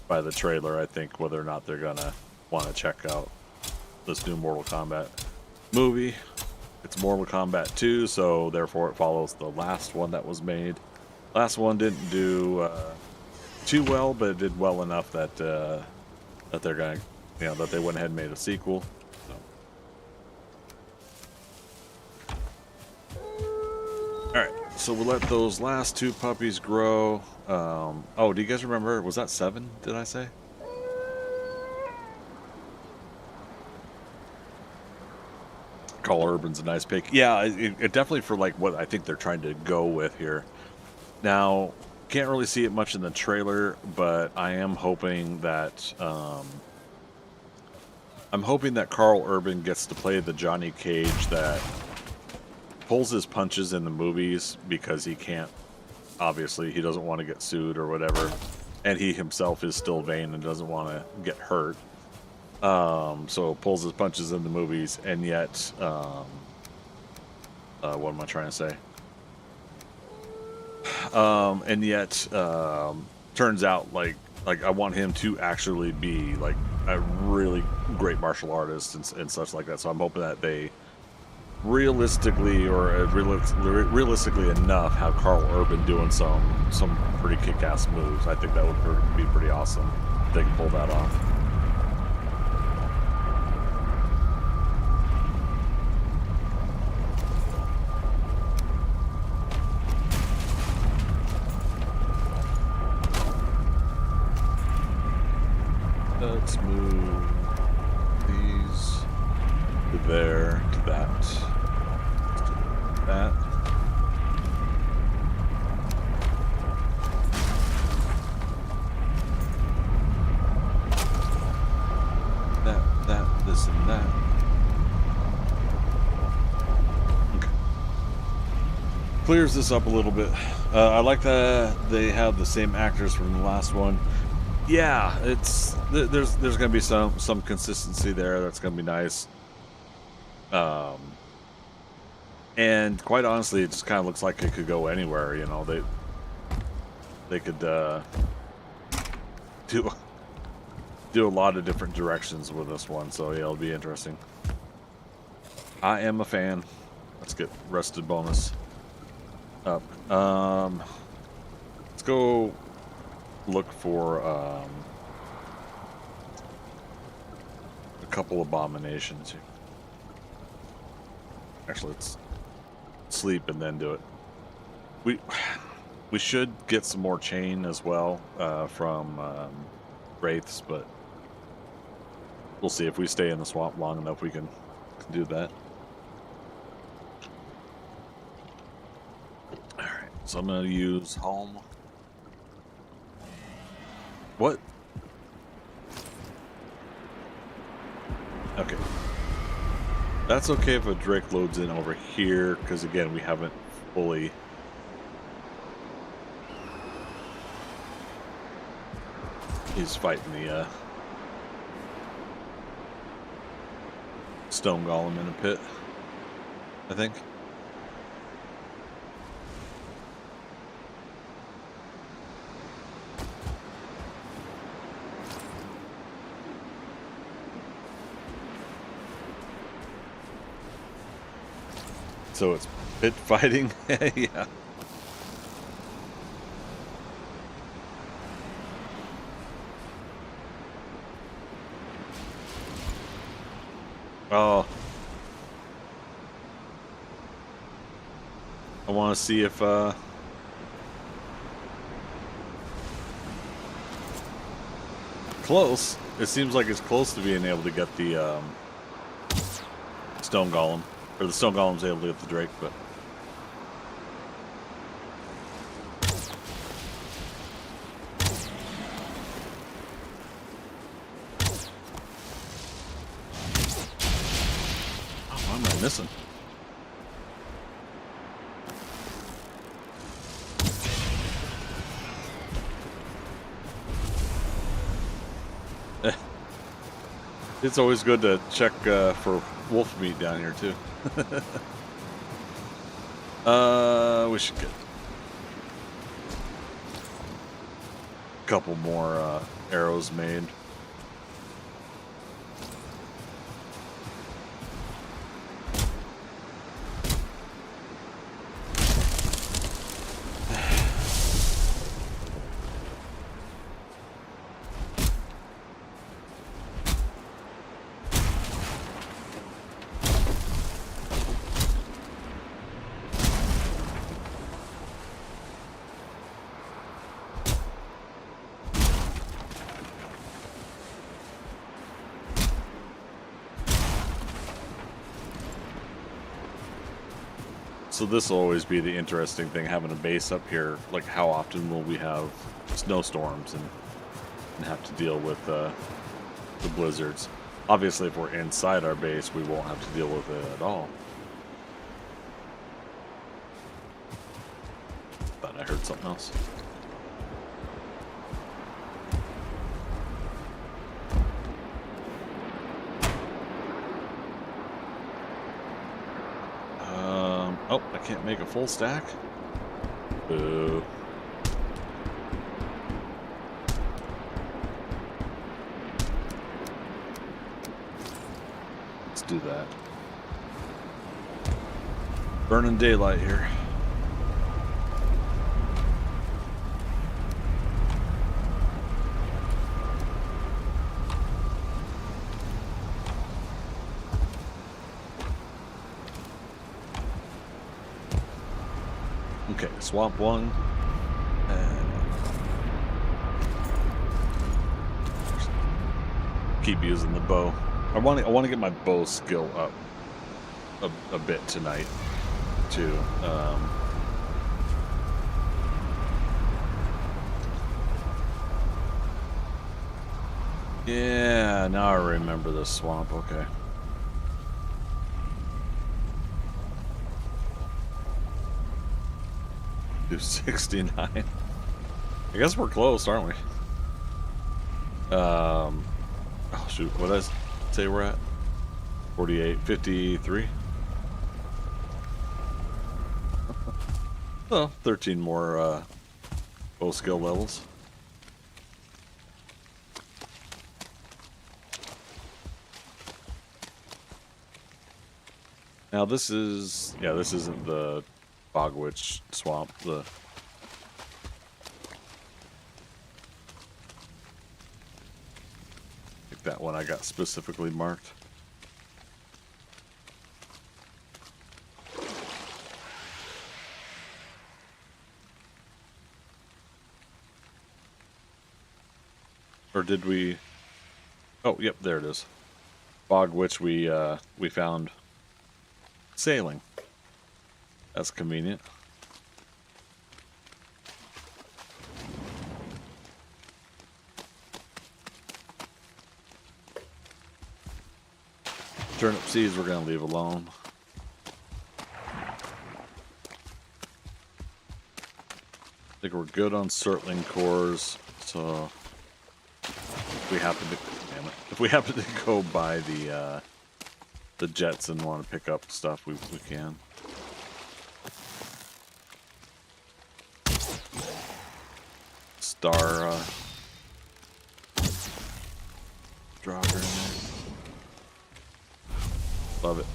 by the trailer, I think, whether or not they're going to want to check out this new Mortal Kombat movie. It's Mortal Kombat 2, so therefore it follows the last one that was made. Last one didn't do too well, but it did well enough that that they're gonna, you know, that they went ahead and made a sequel. So. All right, so we'll let those last two puppies grow. Oh, do you guys remember? Was that 7? Did I say? Carl Urban's a nice pick. Yeah, it definitely for like what I think they're trying to go with here. Now, can't really see it much in the trailer, but I am hoping that Carl Urban gets to play the Johnny Cage that pulls his punches in the movies because he can't. Obviously, he doesn't want to get sued or whatever. and he himself is still vain and doesn't want to get hurt. So pulls his punches in the movies, and yet, what am I trying to say? And yet, turns out like I want him to actually be like a really great martial artist and such like that. So I'm hoping that they realistically realistically enough have Carl Urban doing some pretty kick-ass moves. I think that would be pretty awesome if they can pull that off. Let's move these to there, to that, that. That, this, and that. Okay. Clears this up a little bit. I like that they have the same actors from the last one. Yeah, there's gonna be some consistency there. That's gonna be nice. And quite honestly, it just kind of looks like it could go anywhere. You know, they could do a lot of different directions with this one. So yeah, it'll be interesting. I am a fan. Let's get rested bonus up. Let's go look for a couple abominations here. Actually, let's sleep and then do it. We should get some more chain as well from wraiths, but we'll see if we stay in the swamp long enough. We can do that. All right, so I'm gonna use home. What? Okay. That's okay if a Drake loads in over here, because again, we haven't fully... He's fighting the stone golem in a pit, I think. So it's pit fighting? Yeah. Oh. I want to see if close. It seems like it's close to being able to get the stone golem. Or the stone golem's able to get the Drake, but... Oh, why am I missing? It's always good to check for wolf meat down here, too. We should get a couple more arrows made. So this will always be the interesting thing, having a base up here. Like, how often will we have snowstorms and have to deal with the blizzards? Obviously, if we're inside our base, we won't have to deal with it at all. Thought I heard something else. I can't make a full stack? Boo. Let's do that. Burning daylight here. Okay, swamp one. Keep using the bow. I want to get my bow skill up a bit tonight too. Yeah, now I remember the swamp. Okay. Do 69. I guess we're close, aren't we? Oh shoot, what did I say we're at? 48, 53. Well, 13 more bow skill levels. Now this is, yeah, this isn't the Bogwitch swamp. I think that one I got specifically marked. Or did we? Oh, yep, there it is. Bogwitch we found sailing. That's convenient. Turnip seeds we're gonna leave alone. I think we're good on Surtling cores, so if we happen to, damn it, if we happen to go by the jets and want to pick up stuff, we can. Star dropper in there. Love it.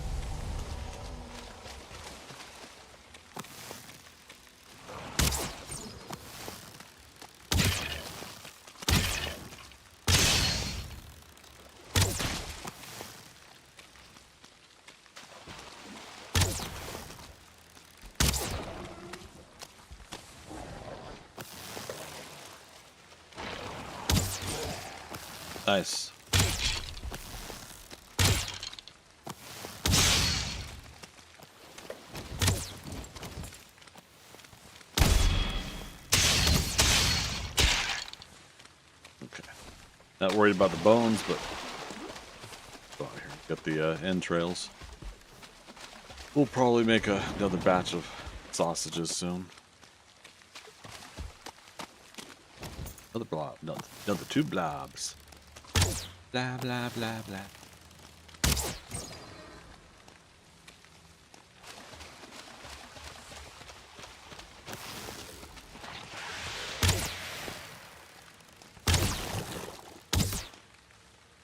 Nice. Okay. Not worried about the bones, but oh, here, got the entrails. We'll probably make another batch of sausages soon. Another blob. Another 2 blobs. Blah, blah, blah, blah.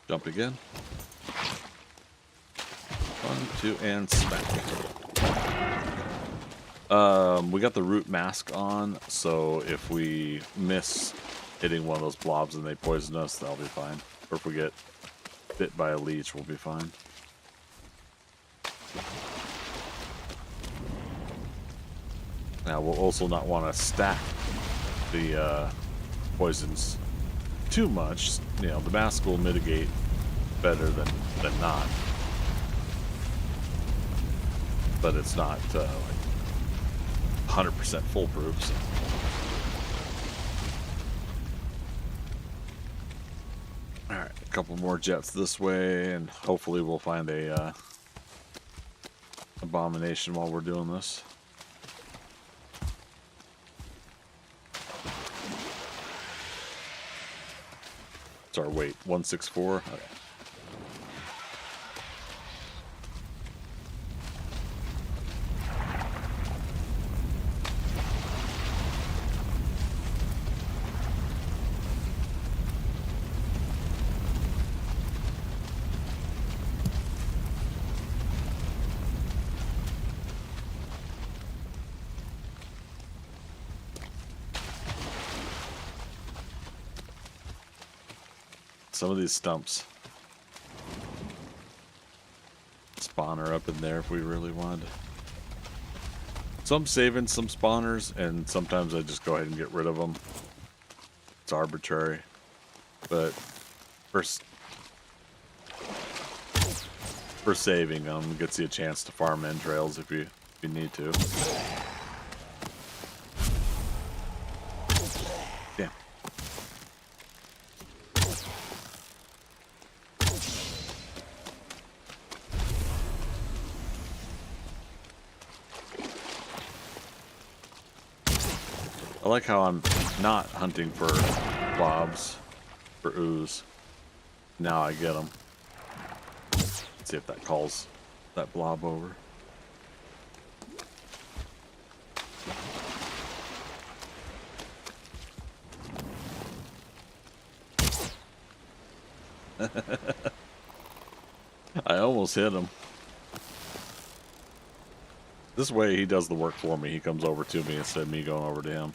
Jump again. 1, 2, and smack. We got the root mask on, so if we miss hitting one of those blobs and they poison us, that'll be fine. Or if we get bit by a leech, we'll be fine. Now, we'll also not want to stack the poisons too much. You know, the mask will mitigate better than not. But it's not like 100% foolproof. So. Alright, a couple more jets this way, and hopefully we'll find a abomination while we're doing this. What's our weight? 164? Okay. some of these stumps. Spawner up in there if we really wanted. So I'm saving some spawners, and sometimes I just go ahead and get rid of them. It's arbitrary. But for saving them, gets you a chance to farm entrails if you need to. Damn. I like how I'm not hunting for blobs, for ooze. Now I get them. Let's see if that calls that blob over. I almost hit him. This way he does the work for me. He comes over to me instead of me going over to him.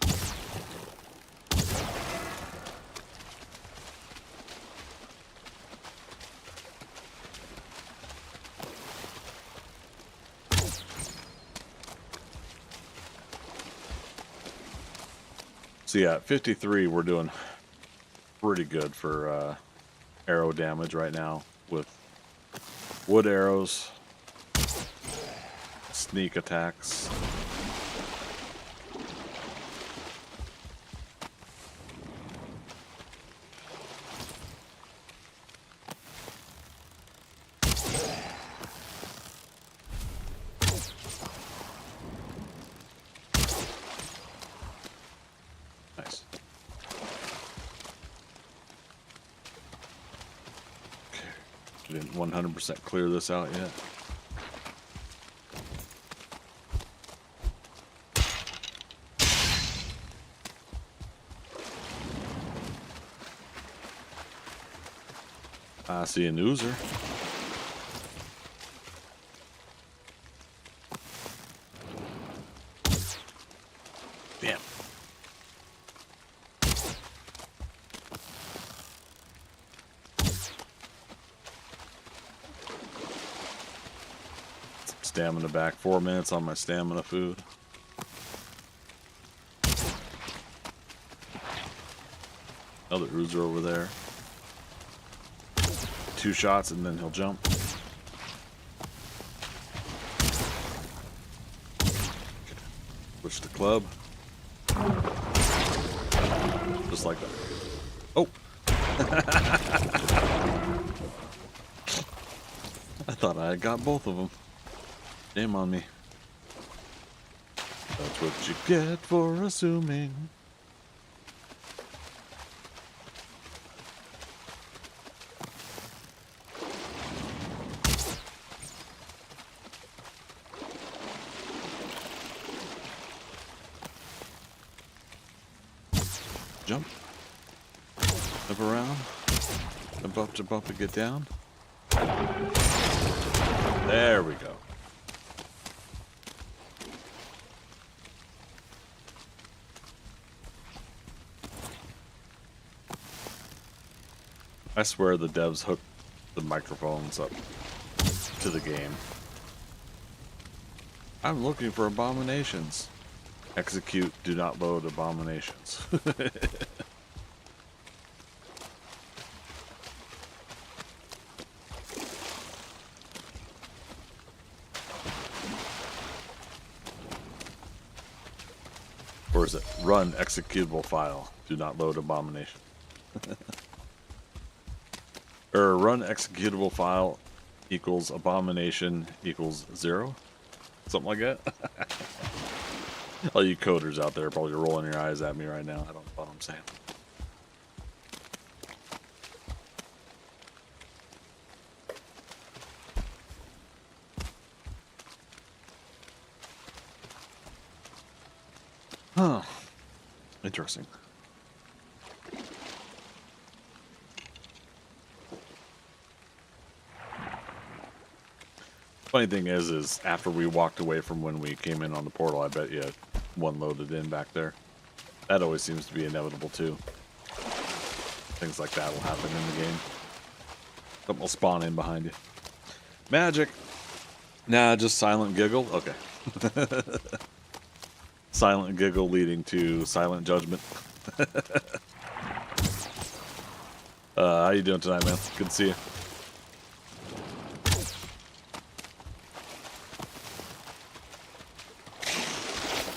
So yeah, at 53 we're doing pretty good for arrow damage right now with wood arrows, sneak attacks. Nice. Okay, didn't 100% clear this out yet. I see an oozer. Damn. Stamina back. 4 minutes on my stamina food. Another oozer over there. 2 shots and then he'll jump. Switch the club. Just like that. Oh! I thought I had got both of them. Shame on me. That's what you get for assuming. Jump. Jump around. Jump up and get down. There we go. I swear the devs hooked the microphones up to the game. I'm looking for abominations. Execute, do not load abominations. Or is it run executable file, do not load abomination? Or run executable file equals abomination equals 0? Something like that? All you coders out there are probably rolling your eyes at me right now. I don't know what I'm saying. Huh. Interesting. Funny thing is after we walked away from when we came in on the portal, I bet you had one loaded in back there. That always seems to be inevitable too. things like that will happen in the game. Something will spawn in behind you. Magic. Nah, just silent giggle. Okay. Silent giggle leading to silent judgment. How you doing tonight, man? Good to see you.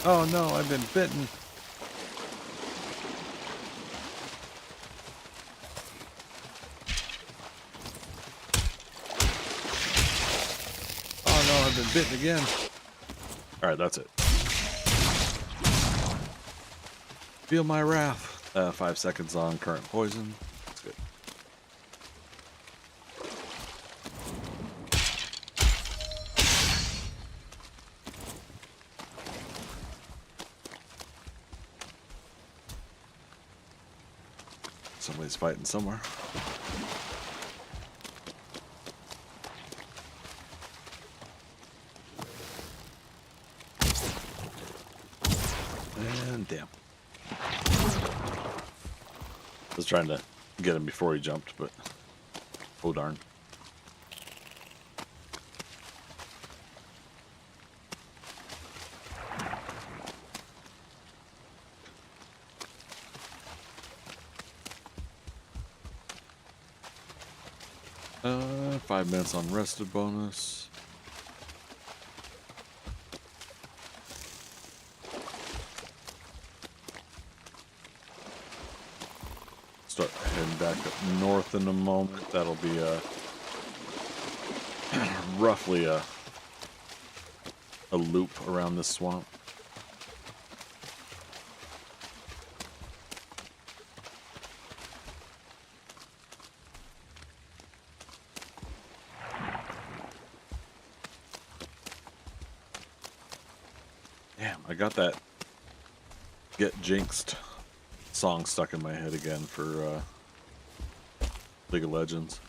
Oh no, I've been bitten. Oh no, I've been bitten again. Alright, that's it. Feel my wrath. 5 seconds on current poison. That's good. Somebody's fighting somewhere. And damn. I was trying to get him before he jumped, but oh darn. Uh, 5 minutes on rested bonus. Start heading back up north in a moment. That'll be roughly a loop around this swamp. Damn, I got that Get Jinxed song stuck in my head again for League of Legends.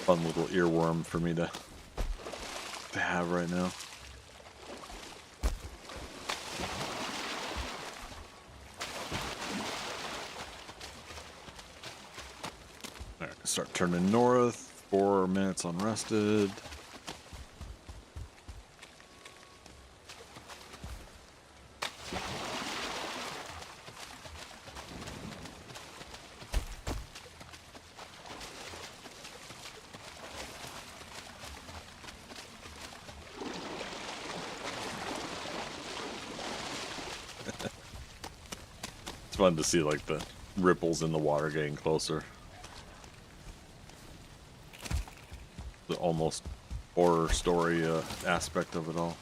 Fun little earworm for me to have right now. Alright, start turning north. 4 minutes unrested. It's fun to see like the ripples in the water getting closer. The almost horror story aspect of it all.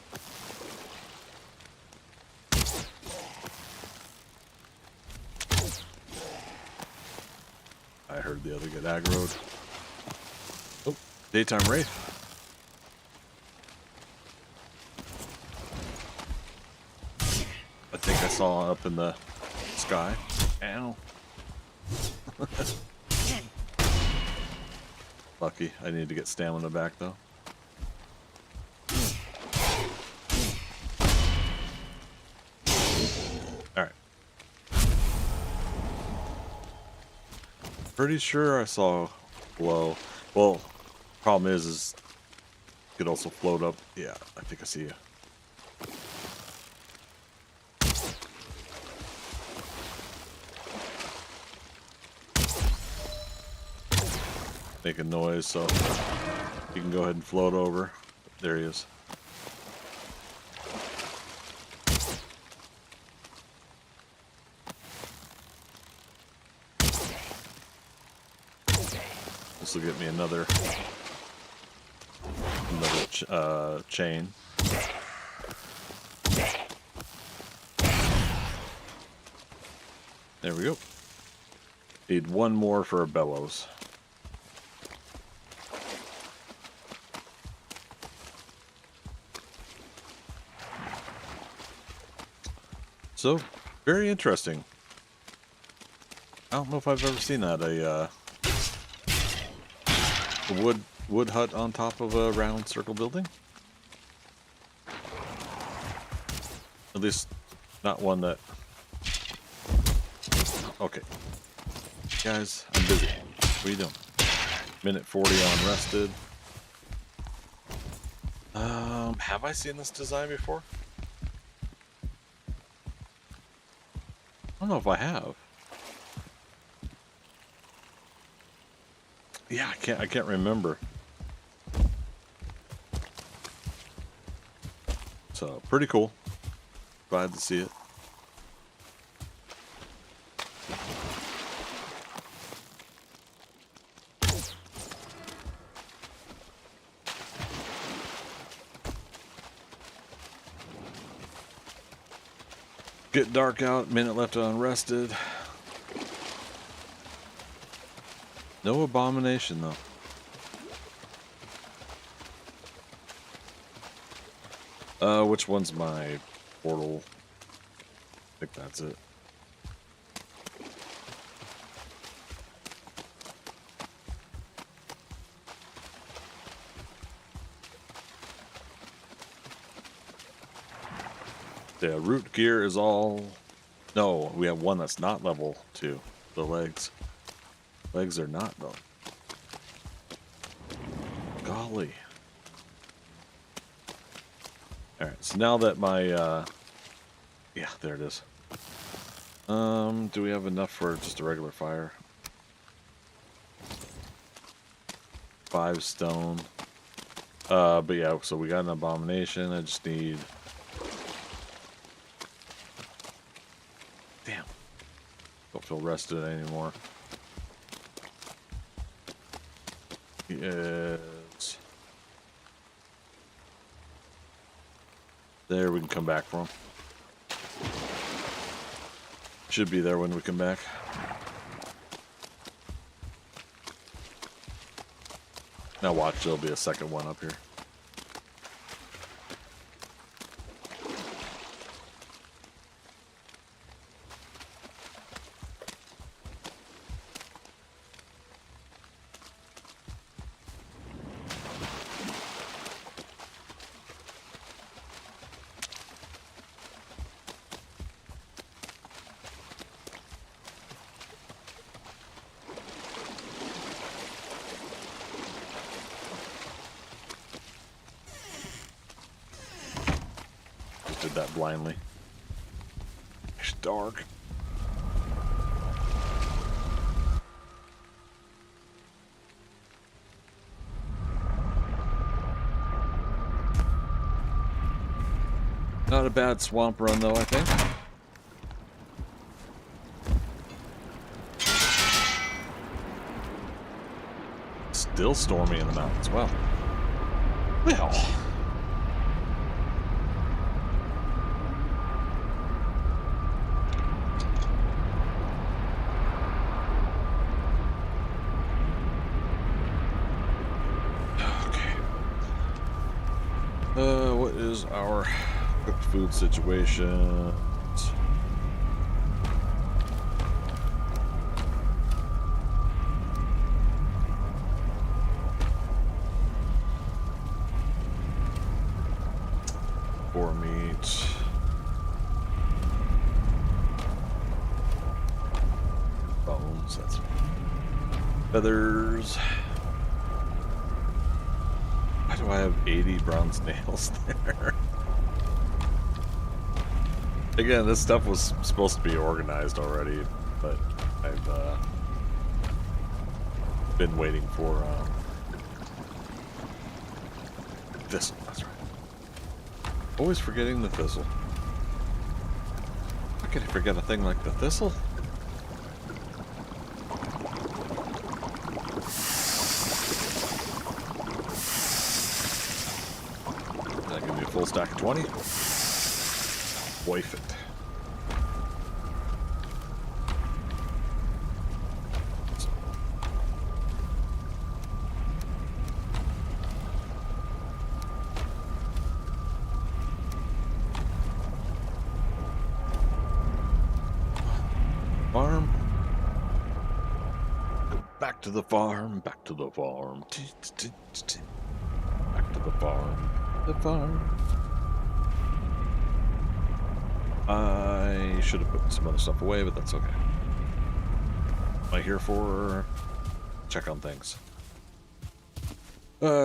I heard the other get aggroed. Oh, daytime wraith. I think I saw up in the sky. Ow. Lucky. I need to get stamina back though. Alright. Pretty sure I saw glow. Well, problem is you could also float up. Yeah, I think I see you. Making noise, so you can go ahead and float over. There he is. This will get me another chain. There we go. Need one more for a bellows. So, very interesting. I don't know if I've ever seen that. A wood wood hut on top of a round circle building. At least not one that... Okay. Guys, I'm busy. What are you doing? Minute 40 on rested. Have I seen this design before? I don't know if I have. Yeah, I can't remember. So, pretty cool. Glad to see it. Get dark out, minute left unrested. No abomination though. Which one's my portal? I think that's it. Yeah, root gear is all... No, we have one that's not level 2. The legs. Legs are not, though. Golly. Alright, so now that my... Yeah, there it is. Do we have enough for just a regular fire? 5 stone. But yeah, so we got an abomination. I just need... Damn. Don't feel rested anymore. Yes. There, we can come back for him. Should be there when we come back. Now watch, there'll be a second one up here. Did that blindly. It's dark. Not a bad swamp run though, I think. Still stormy in the mountains. Wow. Well. What is our cooked food situation? 4 meat. Bones, that's feathers. Why do I have 80 bronze nails there? Again, this stuff was supposed to be organized already, but I've been waiting for thistle. That's right. Always forgetting the thistle. How can I forget a thing like the thistle? That give me a full stack of 20. Wife it. Farm. Go back Back to the farm, back to the farm. Back to the farm, the farm. I should have put some other stuff away, but that's okay. Am I here for check on things?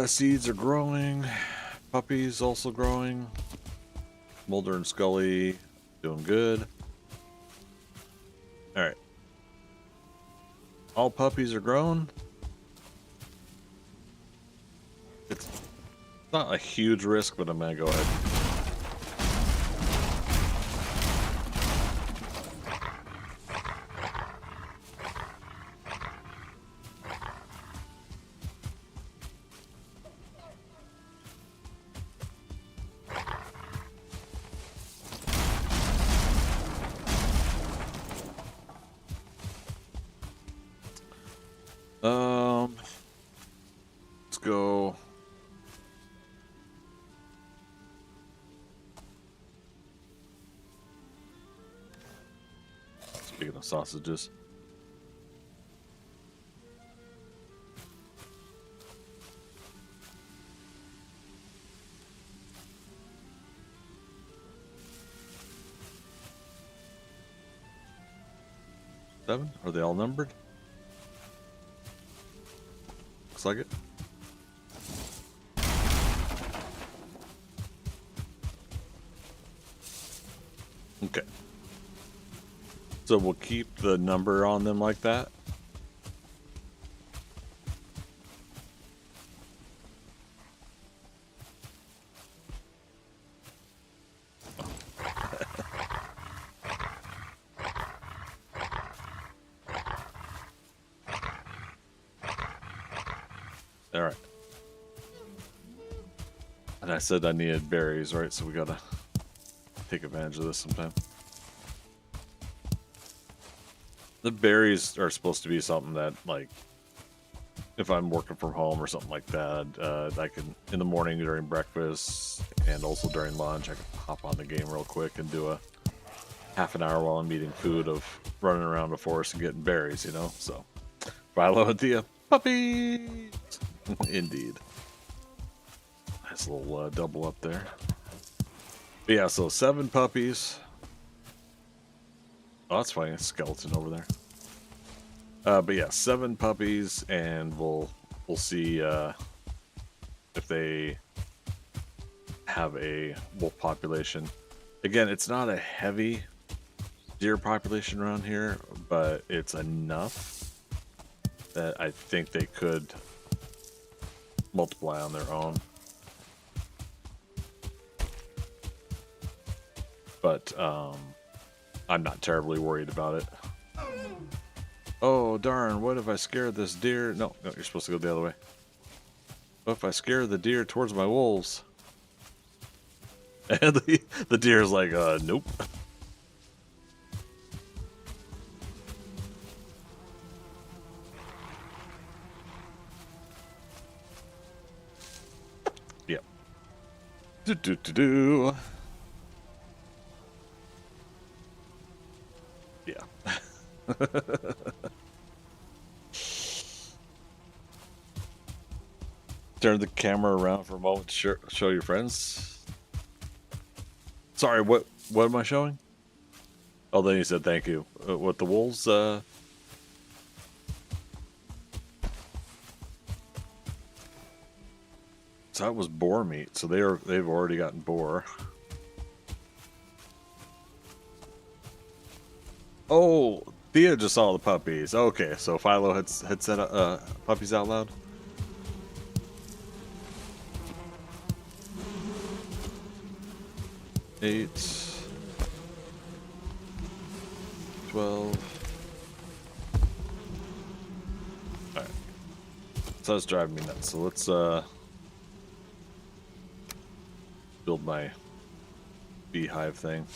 Seeds are growing. Puppies also growing. Mulder and Scully doing good. All right. All puppies are grown. It's not a huge risk, but I'm gonna go ahead. Let's go. Speaking of sausages. Seven? Are they all numbered? Looks like it. Okay. So we'll keep the number on them like that. All right. And I said I needed berries, right? So we gotta take advantage of this sometime. The berries are supposed to be something that, like, if I'm working from home or something like that, I can, in the morning during breakfast and also during lunch, I can hop on the game real quick and do a half an hour while I'm eating food of running around the forest and getting berries, you know? So, Philo and Thea, puppies! Indeed. Nice little double up there. But yeah, so 7 puppies. Oh, that's fine. A skeleton over there. But yeah, 7 puppies, and we'll see if they have a wolf population. Again, it's not a heavy deer population around here, but it's enough that I think they could multiply on their own. But I'm not terribly worried about it. Oh, darn, what if I scare this deer? No, you're supposed to go the other way. What if I scare the deer towards my wolves? And the deer's like, nope. Yep. Do. Yeah. Turn the camera around for a moment to show your friends. Sorry, what am I showing? Oh, then he said thank you. What, the wolves? So that was boar meat. So they've already gotten boar. Oh, Thea just saw the puppies. Okay, so Philo had said puppies out loud. Eight, 12. Alright. So that's driving me nuts. So let's build my beehive thing.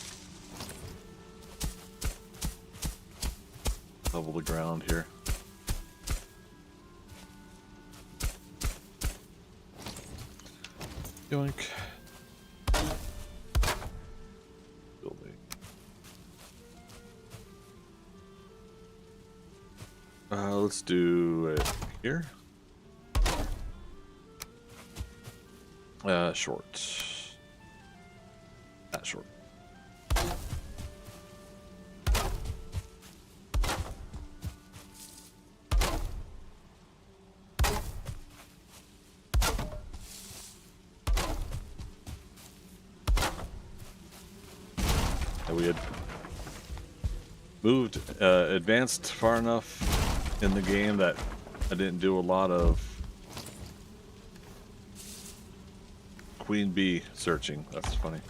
Level the ground here. Yoink. let's do it here. Short. Not short. And we had moved, advanced far enough in the game that I didn't do a lot of queen bee searching. That's funny.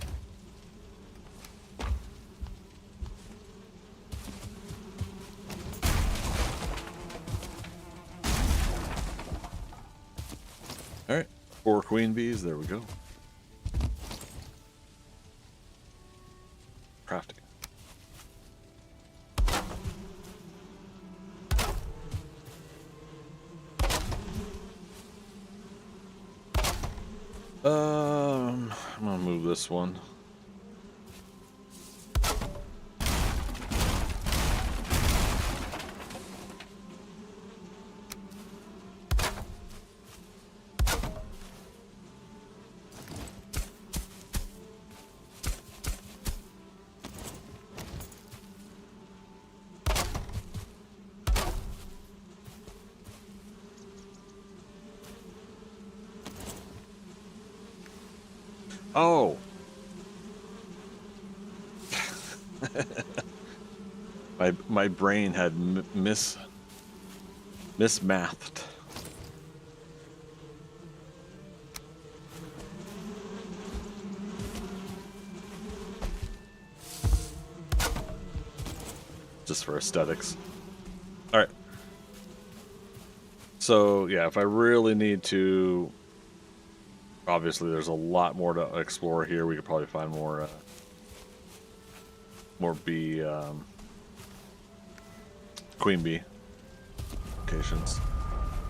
All right, 4 queen bees. There we go. Crafting. I'm gonna move this one. Oh. my brain had mismathed. Just for aesthetics. All right. So yeah, if I really need to, obviously there's a lot more to explore here. We could probably find more bee, queen bee locations.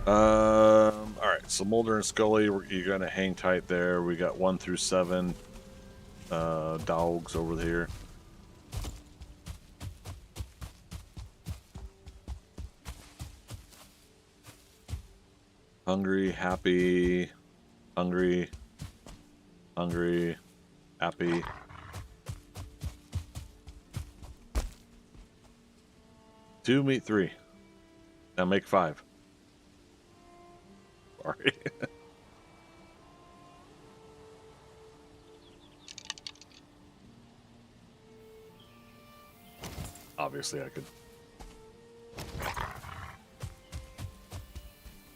All right, so Mulder and Scully, you're gonna hang tight there. We got 1 through 7 dogs over here. Hungry, happy, hungry, hungry, happy. Two meet 3. Now make 5. Sorry. Obviously, I could.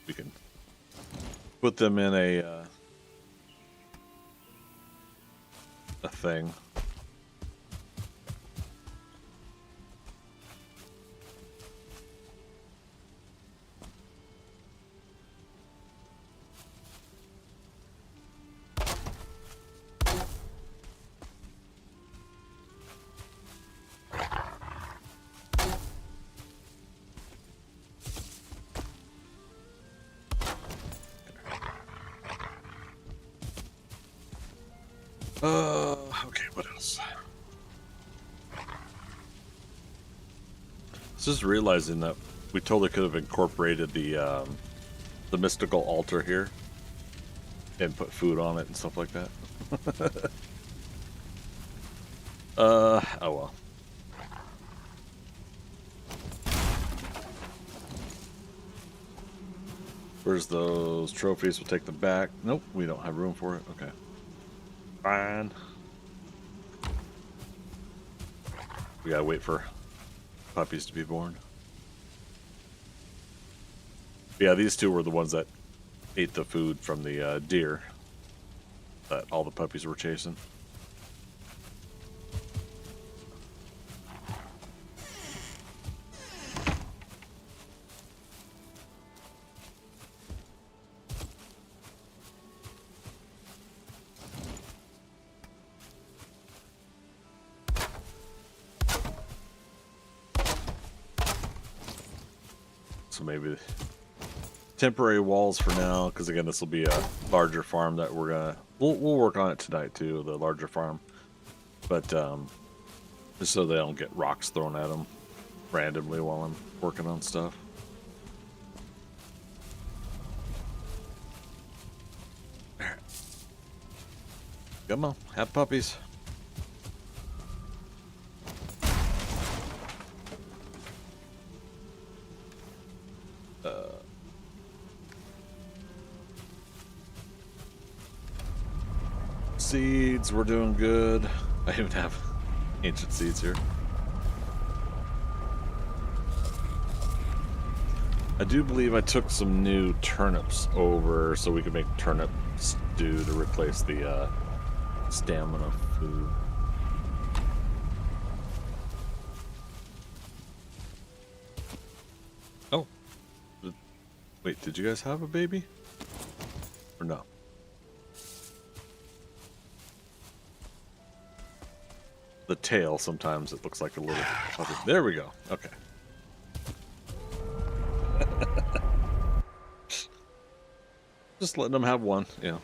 We can put them in a thing. Okay, what else? Just realizing that we totally could have incorporated the mystical altar here and put food on it and stuff like that. Oh well. Where's those trophies? We'll take them back. Nope, we don't have room for it. Okay. Fine. We gotta wait for puppies to be born. Yeah, these two were the ones that ate the food from the deer that all the puppies were chasing. So maybe temporary walls for now, because again, this will be a larger farm that we'll work on it tonight too, the larger farm. But just so they don't get rocks thrown at them randomly while I'm working on stuff. Come on, have puppies. Seeds, we're doing good. I even have ancient seeds here. I do believe I took some new turnips over so we could make turnip stew to replace the stamina food. Oh. Wait, did you guys have a baby? Or no? The tail, sometimes it looks like a little puppy. There we go. Okay. Just letting them have one, yeah.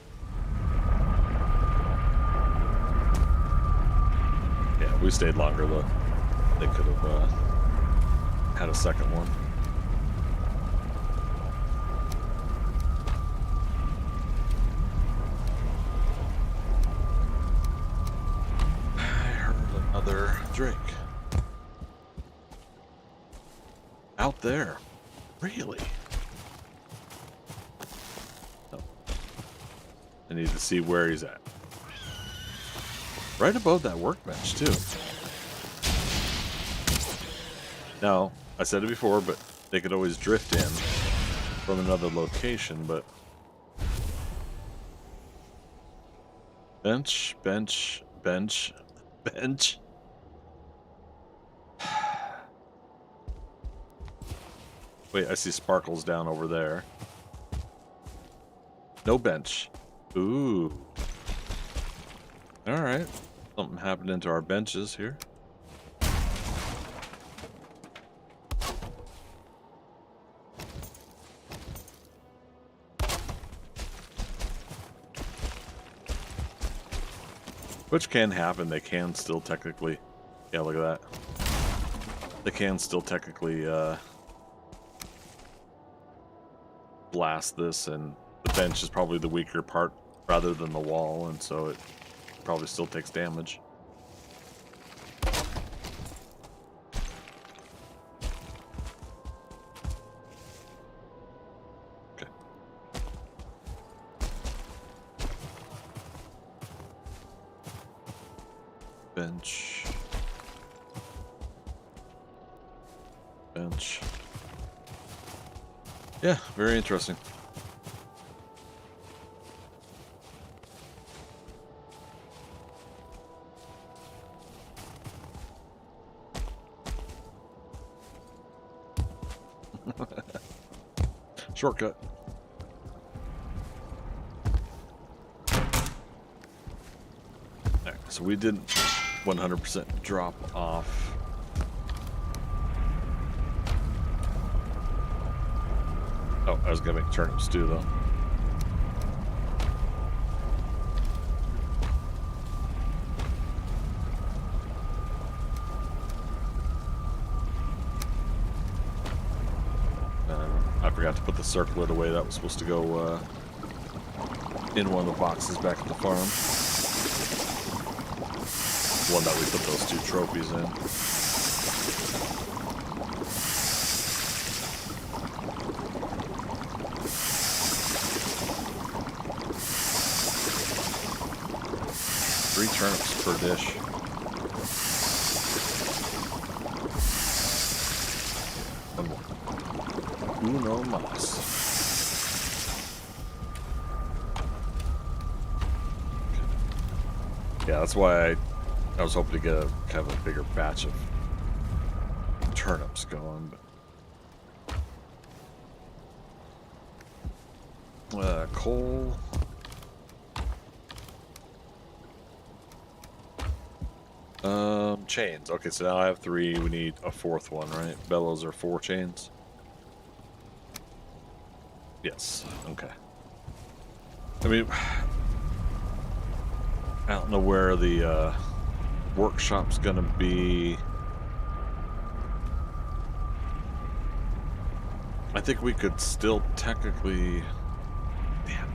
Yeah, we stayed longer though. They could have had a second one. I heard another drake. Out there. Really? Oh. I need to see where he's at. Right above that workbench, too. Now, I said it before, but they could always drift in from another location, but... Bench, bench, bench, bench. Wait, I see sparkles down over there. No bench. Ooh. Alright. Something happened to our benches here. Which can happen. They can still technically... Yeah, look at that. They can still technically blast this, and the bench is probably the weaker part rather than the wall, and so it probably still takes damage. Okay. Bench. Bench. Yeah, very interesting. Shortcut. Alright, so we didn't 100% drop off. Oh, I was gonna make turnip stew though. I forgot to put the circlet away. That was supposed to go in one of the boxes back at the farm. The one that we put those 2 trophies in. 3 turnips per dish. One more. Uno mas. Yeah, that's why I was hoping to get a kind of a bigger batch of turnips going, but coal. Chains. Okay, so now I have 3. We need a 4th one, right? Bellows are 4 chains. Yes. Okay. I mean, I don't know where the workshop's gonna be. I think we could still technically... Damn.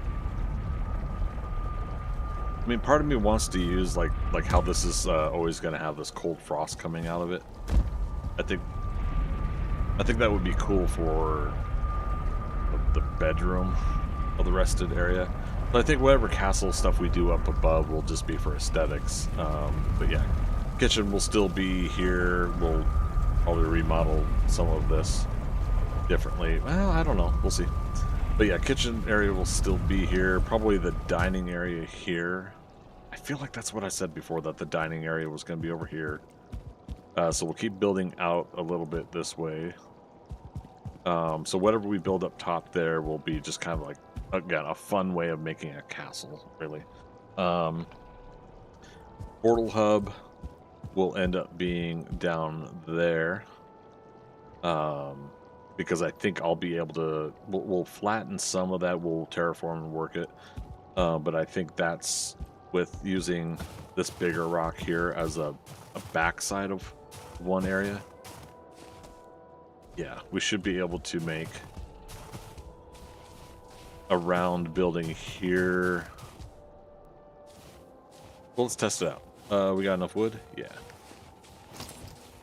I mean, part of me wants to use like how this is always going to have this cold frost coming out of it. I think that would be cool for the bedroom of the rested area. But I think whatever castle stuff we do up above will just be for aesthetics. But yeah, kitchen will still be here. We'll probably remodel some of this differently. Well, I don't know. We'll see. But yeah, kitchen area will still be here. Probably the dining area here. I feel like that's what I said before, that the dining area was going to be over here. So we'll keep building out a little bit this way. So whatever we build up top there will be just kind of like, again, a fun way of making a castle, really. Portal hub will end up being down there. Because I think I'll be able to, we'll flatten some of that, we'll terraform and work it. But I think that's with using this bigger rock here as a backside of one area. Yeah, we should be able to make a round building here. Well, let's test it out. We got enough wood? Yeah.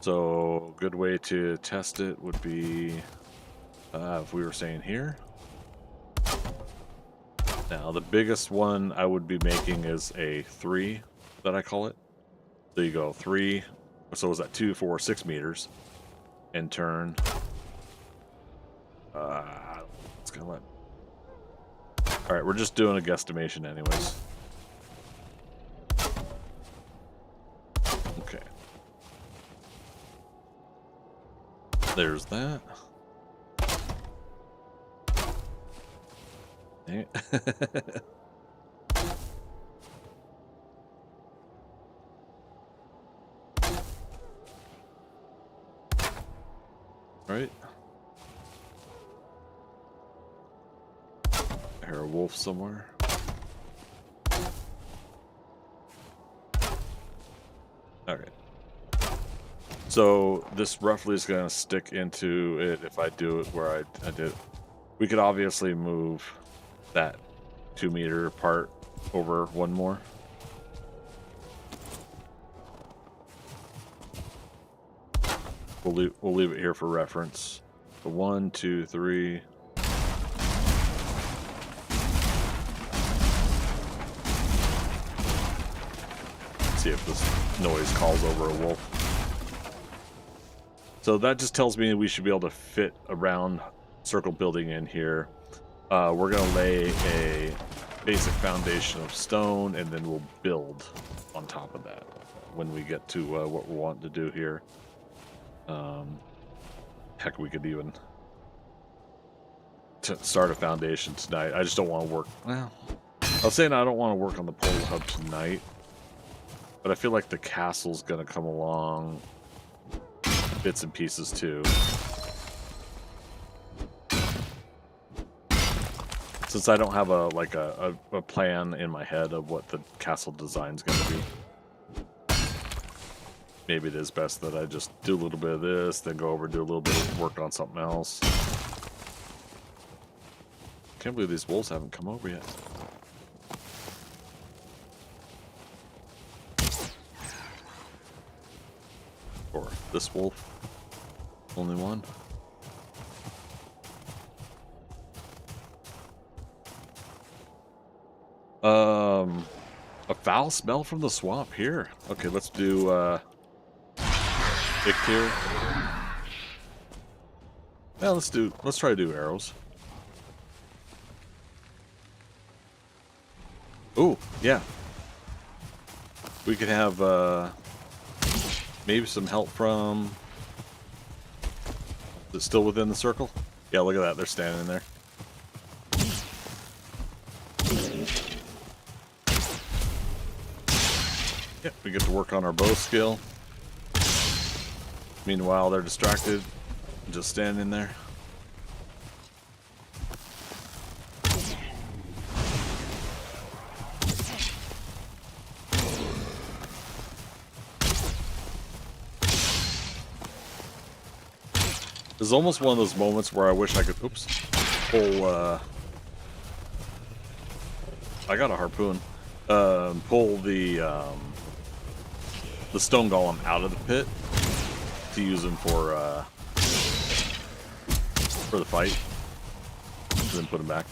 So, good way to test it would be if we were saying here. Now, the biggest one I would be making is a 3, that I call it. So you go 3, so is that 2, 4, 6 meters, and turn. It's gonna let. All right, we're just doing a guesstimation, anyways. Okay. There's that. Dang it. Right. I hear a wolf somewhere. Okay. So this roughly is going to stick into it if I do it where I did. We could obviously move that 2 meter part over one more. We'll leave it here for reference. So 1, 2, 3. See if this noise calls over a wolf. So that just tells me we should be able to fit a round circle building in here. We're going to lay a basic foundation of stone, and then we'll build on top of that when we get to what we want to do here. Heck, we could even start a foundation tonight. I just don't want to work. Well, I was saying I don't want to work on the portal hub tonight, but I feel like the castle's going to come along bits and pieces too. Since I don't have a plan in my head of what the castle design's going to be. Maybe it is best that I just do a little bit of this, then go over and do a little bit of work on something else. Can't believe these wolves haven't come over yet. Or this wolf. Only one. A foul smell from the swamp here. Okay, let's do here. Yeah, let's try to do arrows. Ooh, yeah. We could have maybe some help from. Is it still within the circle? Yeah, look at that. They're standing there. Yep, we get to work on our bow skill. Meanwhile, they're distracted, just standing there. It's almost one of those moments where I wish I could, pull, I got a harpoon. pull the stone golem out of the pit to use him for the fight, and then put him back.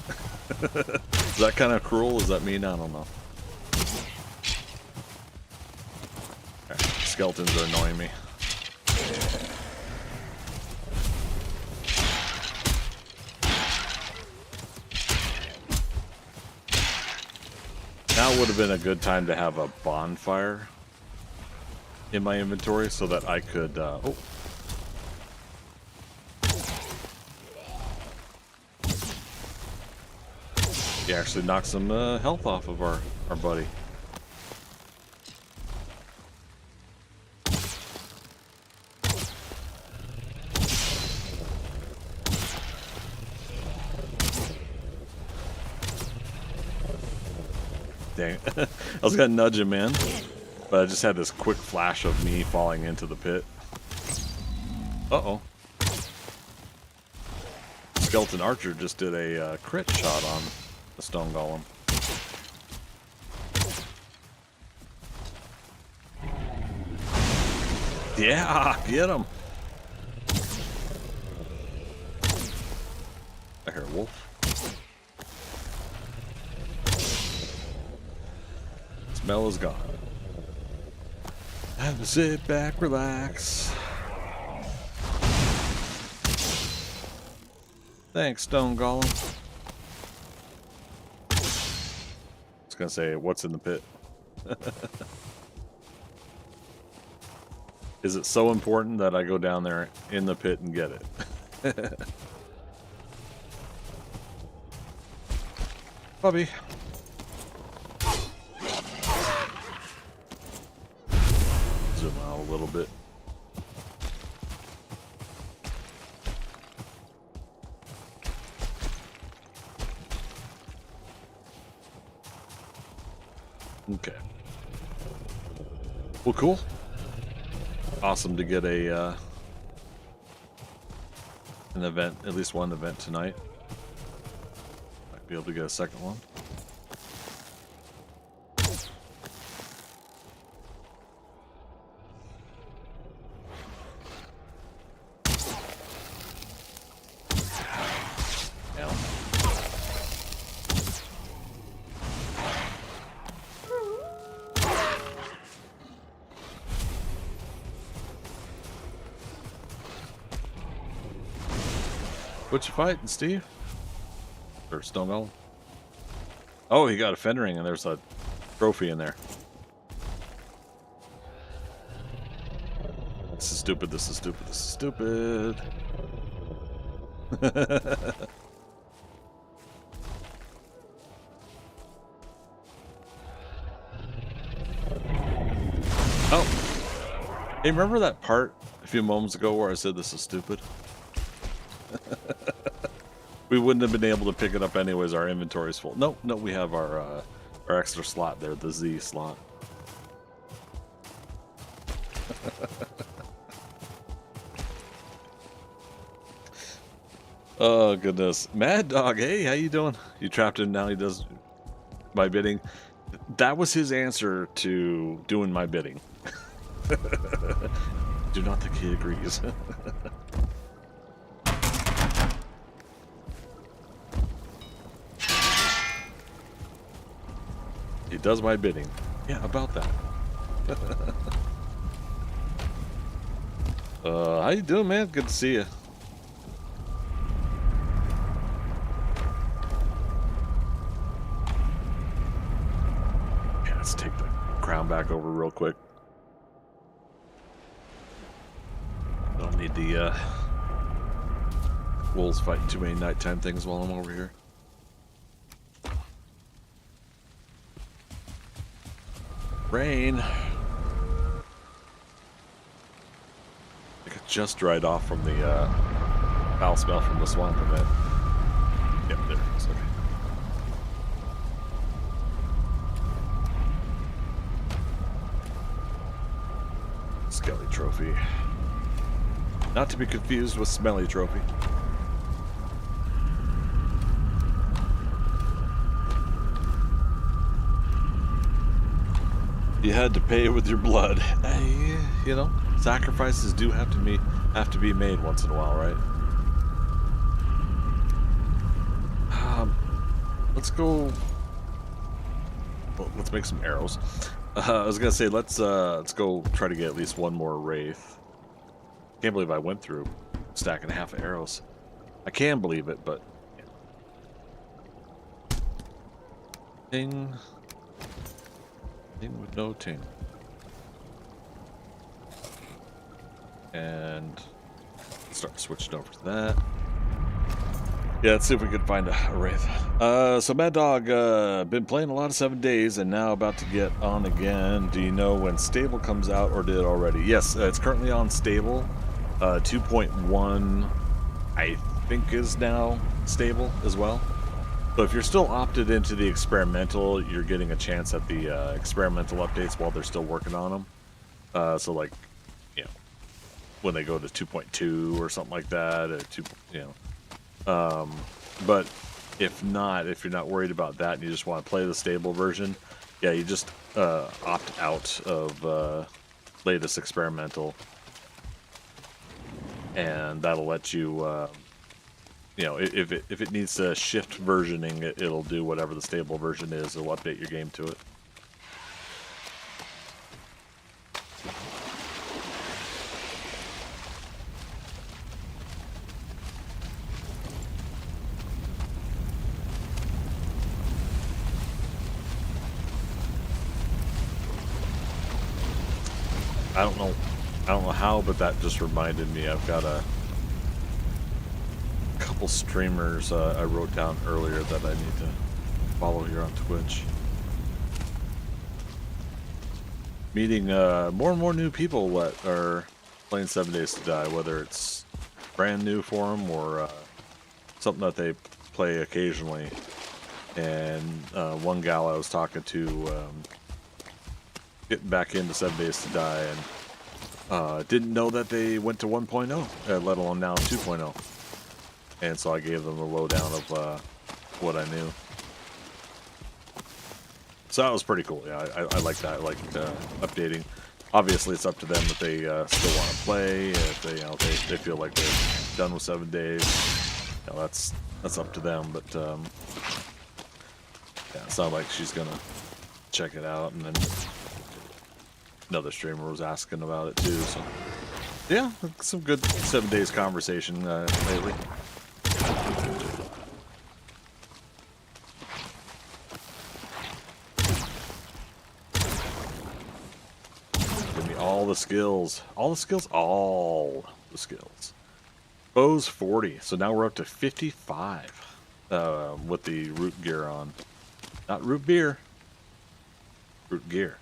Is that kind of cruel? Is that mean? I don't know. Right, skeletons are annoying me. Now would have been a good time to have a bonfire in my inventory so that I could, oh. He actually knocked some health off of our buddy. Dang it. I was gonna nudge him in, but I just had this quick flash of me falling into the pit. Uh-oh. Skeleton Archer just did a crit shot on the stone golem. Yeah, get him. I hear a wolf. Smell is gone. Have to sit back, relax. Thanks, stone golem. I was gonna say, what's in the pit? Is it so important that I go down there in the pit and get it? Puppy. Zoom out a little bit. Okay. Well, cool. Awesome to get a an event, at least one event tonight. Might be able to get a second one. What you fighting, Steve? Or Stone Golem? Oh, he got a fender ring and there's a trophy in there. This is stupid, this is stupid, this is stupid. Oh. Hey, remember that part a few moments ago where I said this is stupid? We wouldn't have been able to pick it up anyways. Our inventory's full. No, we have our extra slot there, the Z slot. Oh goodness, Mad Dog. Hey, how you doing? You trapped him now. He does my bidding. That was his answer to doing my bidding. Do not think he agrees. He does my bidding. Yeah, about that. How you doing, man? Good to see you. Yeah, let's take the crown back over real quick. Don't need the wolves fighting too many nighttime things while I'm over here. Rain. I think it just dried off from the foul smell from the swamp event. Yep, there it is. Okay. Skelly trophy. Not to be confused with smelly trophy. You had to pay with your blood. You know, sacrifices do have to be made once in a while, right? Let's go. Well, let's make some arrows. I was gonna say let's go try to get at least one more wraith. Can't believe I went through a stack and a half of arrows. I can believe it, but yeah. Ting with no ting. And start switching over to that. Yeah, let's see if we could find a wraith. So Mad Dog, been playing a lot of 7 days and now about to get on again. Do you know when Stable comes out or did it already? Yes, it's currently on Stable. 2.1, I think, is now stable as well. So if you're still opted into the experimental, you're getting a chance at the experimental updates while they're still working on them. So like, you know, when they go to 2.2 or something like that, or but if not, if you're not worried about that and you just want to play the stable version, yeah, you just opt out of latest experimental, and that'll let you, you know, if it needs to shift versioning, it'll do whatever the stable version is. It'll update your game to it. I don't know how, but that just reminded me. I've got a couple streamers I wrote down earlier that I need to follow here on Twitch. Meeting more and more new people that are playing 7 Days to Die, whether it's brand new for them or something that they play occasionally. And one gal I was talking to, getting back into 7 Days to Die, and didn't know that they went to 1.0, let alone now 2.0. And so I gave them the lowdown of what I knew. So that was pretty cool. Yeah, I like that. I like updating. Obviously, it's up to them if they still want to play. If they, they feel like they're done with 7 days, that's up to them. But yeah, it sounds like she's gonna check it out, and then another streamer was asking about it too. So yeah, some good 7 days conversation lately. Give me all the skills. All the skills? All the skills. Bows 40. So now we're up to 55 with the root gear on. Not root beer. Root gear.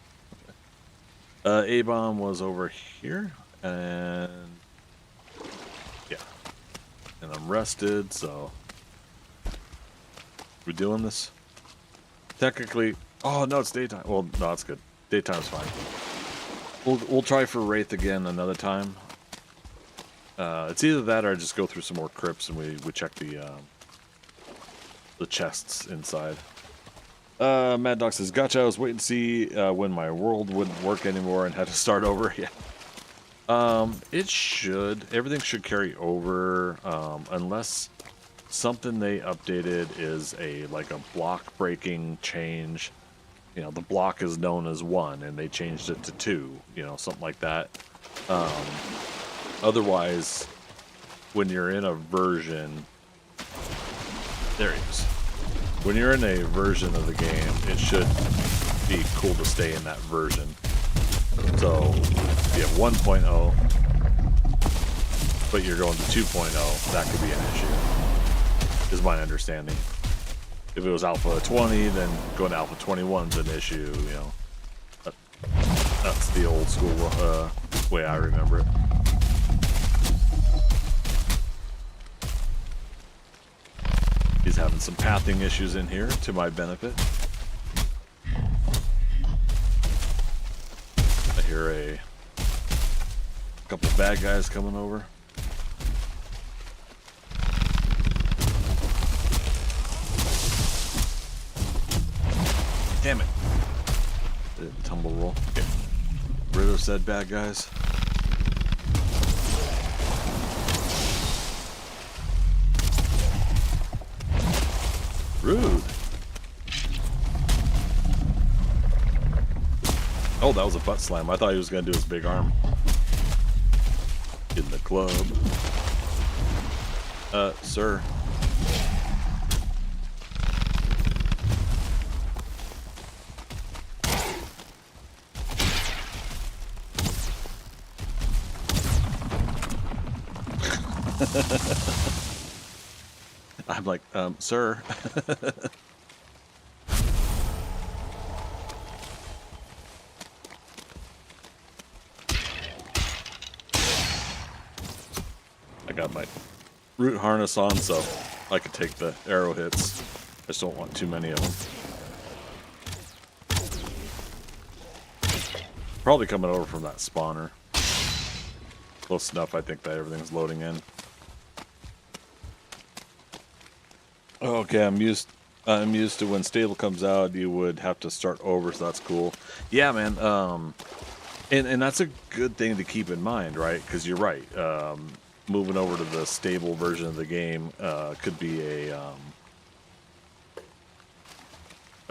A-bomb was over here, and yeah, and I'm rested, so we're doing this. Technically, oh no, it's daytime. Well, no, it's good. Daytime's fine. We'll try for Wraith again another time. It's either that or I just go through some more crypts and we check the chests inside. Mad Dog says, gotcha, I was waiting to see when my world wouldn't work anymore and had to start over. Yeah. It should. Everything should carry over, unless something they updated is like a block breaking change. You know, the block is known as 1 and they changed it to 2, something like that. Otherwise, when you're in a version, there it is. When you're in a version of the game, it should be cool to stay in that version. So, if you have 1.0, but you're going to 2.0, that could be an issue, is my understanding. If it was Alpha 20, then going to Alpha 21 is an issue, That's the old school way I remember it. He's having some pathing issues in here to my benefit. I hear a couple of bad guys coming over. Damn it. Tumble roll. Okay. Rid of said bad guys. Rude. Oh, that was a butt slam. I thought he was going to do his big arm. In the club. Sir. I'm like, sir. I got my root harness on, so I could take the arrow hits. I just don't want too many of them. Probably coming over from that spawner. Close enough, I think, that everything's loading in. Okay, I'm used to when stable comes out, you would have to start over, so that's cool. Yeah, man. And that's a good thing to keep in mind, right? Because you're right. Moving over to the stable version of the game could be a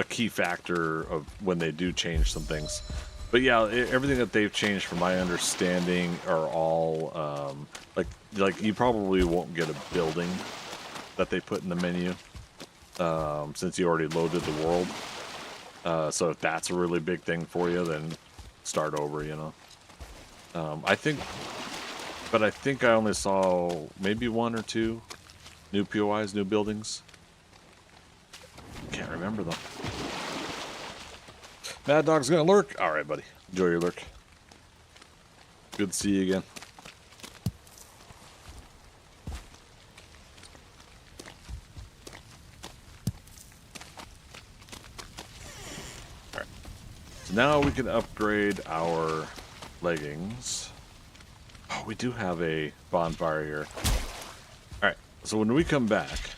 key factor of when they do change some things. But yeah, everything that they've changed, from my understanding, are all like you probably won't get a building that they put in the menu since you already loaded the world. So if that's a really big thing for you, then start over. You know, I think I only saw maybe 1 or 2 new POIs, new buildings. Can't remember though. Mad Dog's gonna lurk. All right, buddy. Enjoy your lurk. Good to see you again. All right. So now we can upgrade our leggings. Oh, we do have a bonfire here. All right. So when we come back,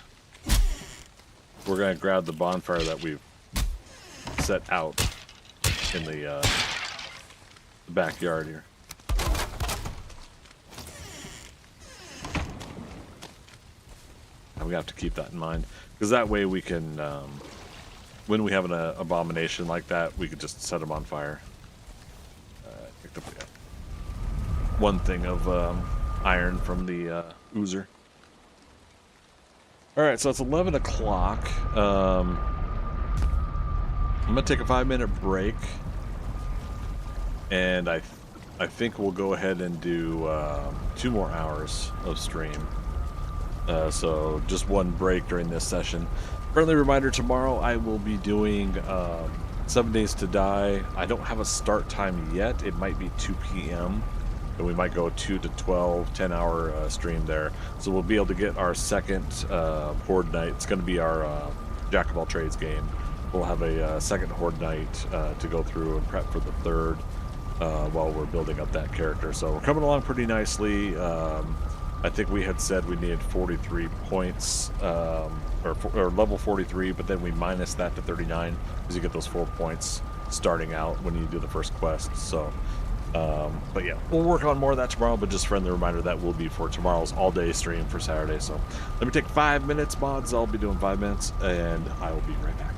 we're gonna grab the bonfire that we've set out in the backyard here. And we have to keep that in mind, because that way we can, when we have an abomination like that, we could just set them on fire. Picked up 1 thing of iron from the oozer. All right, so it's 11 o'clock. I'm gonna take a 5-minute break, and I think we'll go ahead and do 2 more hours of stream. So just 1 break during this session. Friendly reminder: tomorrow I will be doing 7 Days to Die. I don't have a start time yet. It might be 2 p.m. and we might go 2 to 12, 10-hour stream there. So we'll be able to get our second Horde night. It's going to be our Jack of all trades game. We'll have a second Horde night to go through and prep for the third while we're building up that character. So we're coming along pretty nicely. I think we had said we needed 43 points, or level 43, but then we minus that to 39 because you get those 4 points starting out when you do the first quest. So, but yeah, we'll work on more of that tomorrow, but just friendly reminder that will be for tomorrow's all-day stream for Saturday. So let me take 5 minutes, mods. I'll be doing 5 minutes, and I will be right back.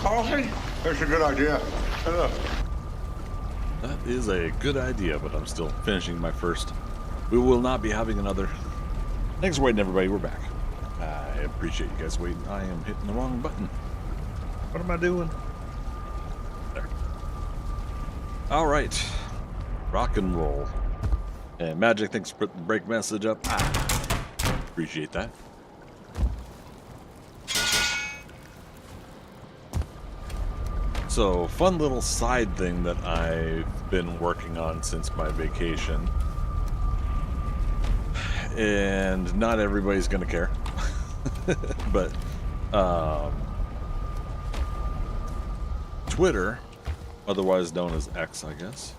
coffee? That's a good idea. That is a good idea, but I'm still finishing my first. We will not be having another. Thanks for waiting, everybody. We're back. I appreciate you guys waiting. I am hitting the wrong button. What am I doing? There. All right. Rock and roll. And Magic, thanks for putting the break message up. Appreciate that. So, fun little side thing that I've been working on since my vacation. And not everybody's going to care. But Twitter, otherwise known as X, I guess.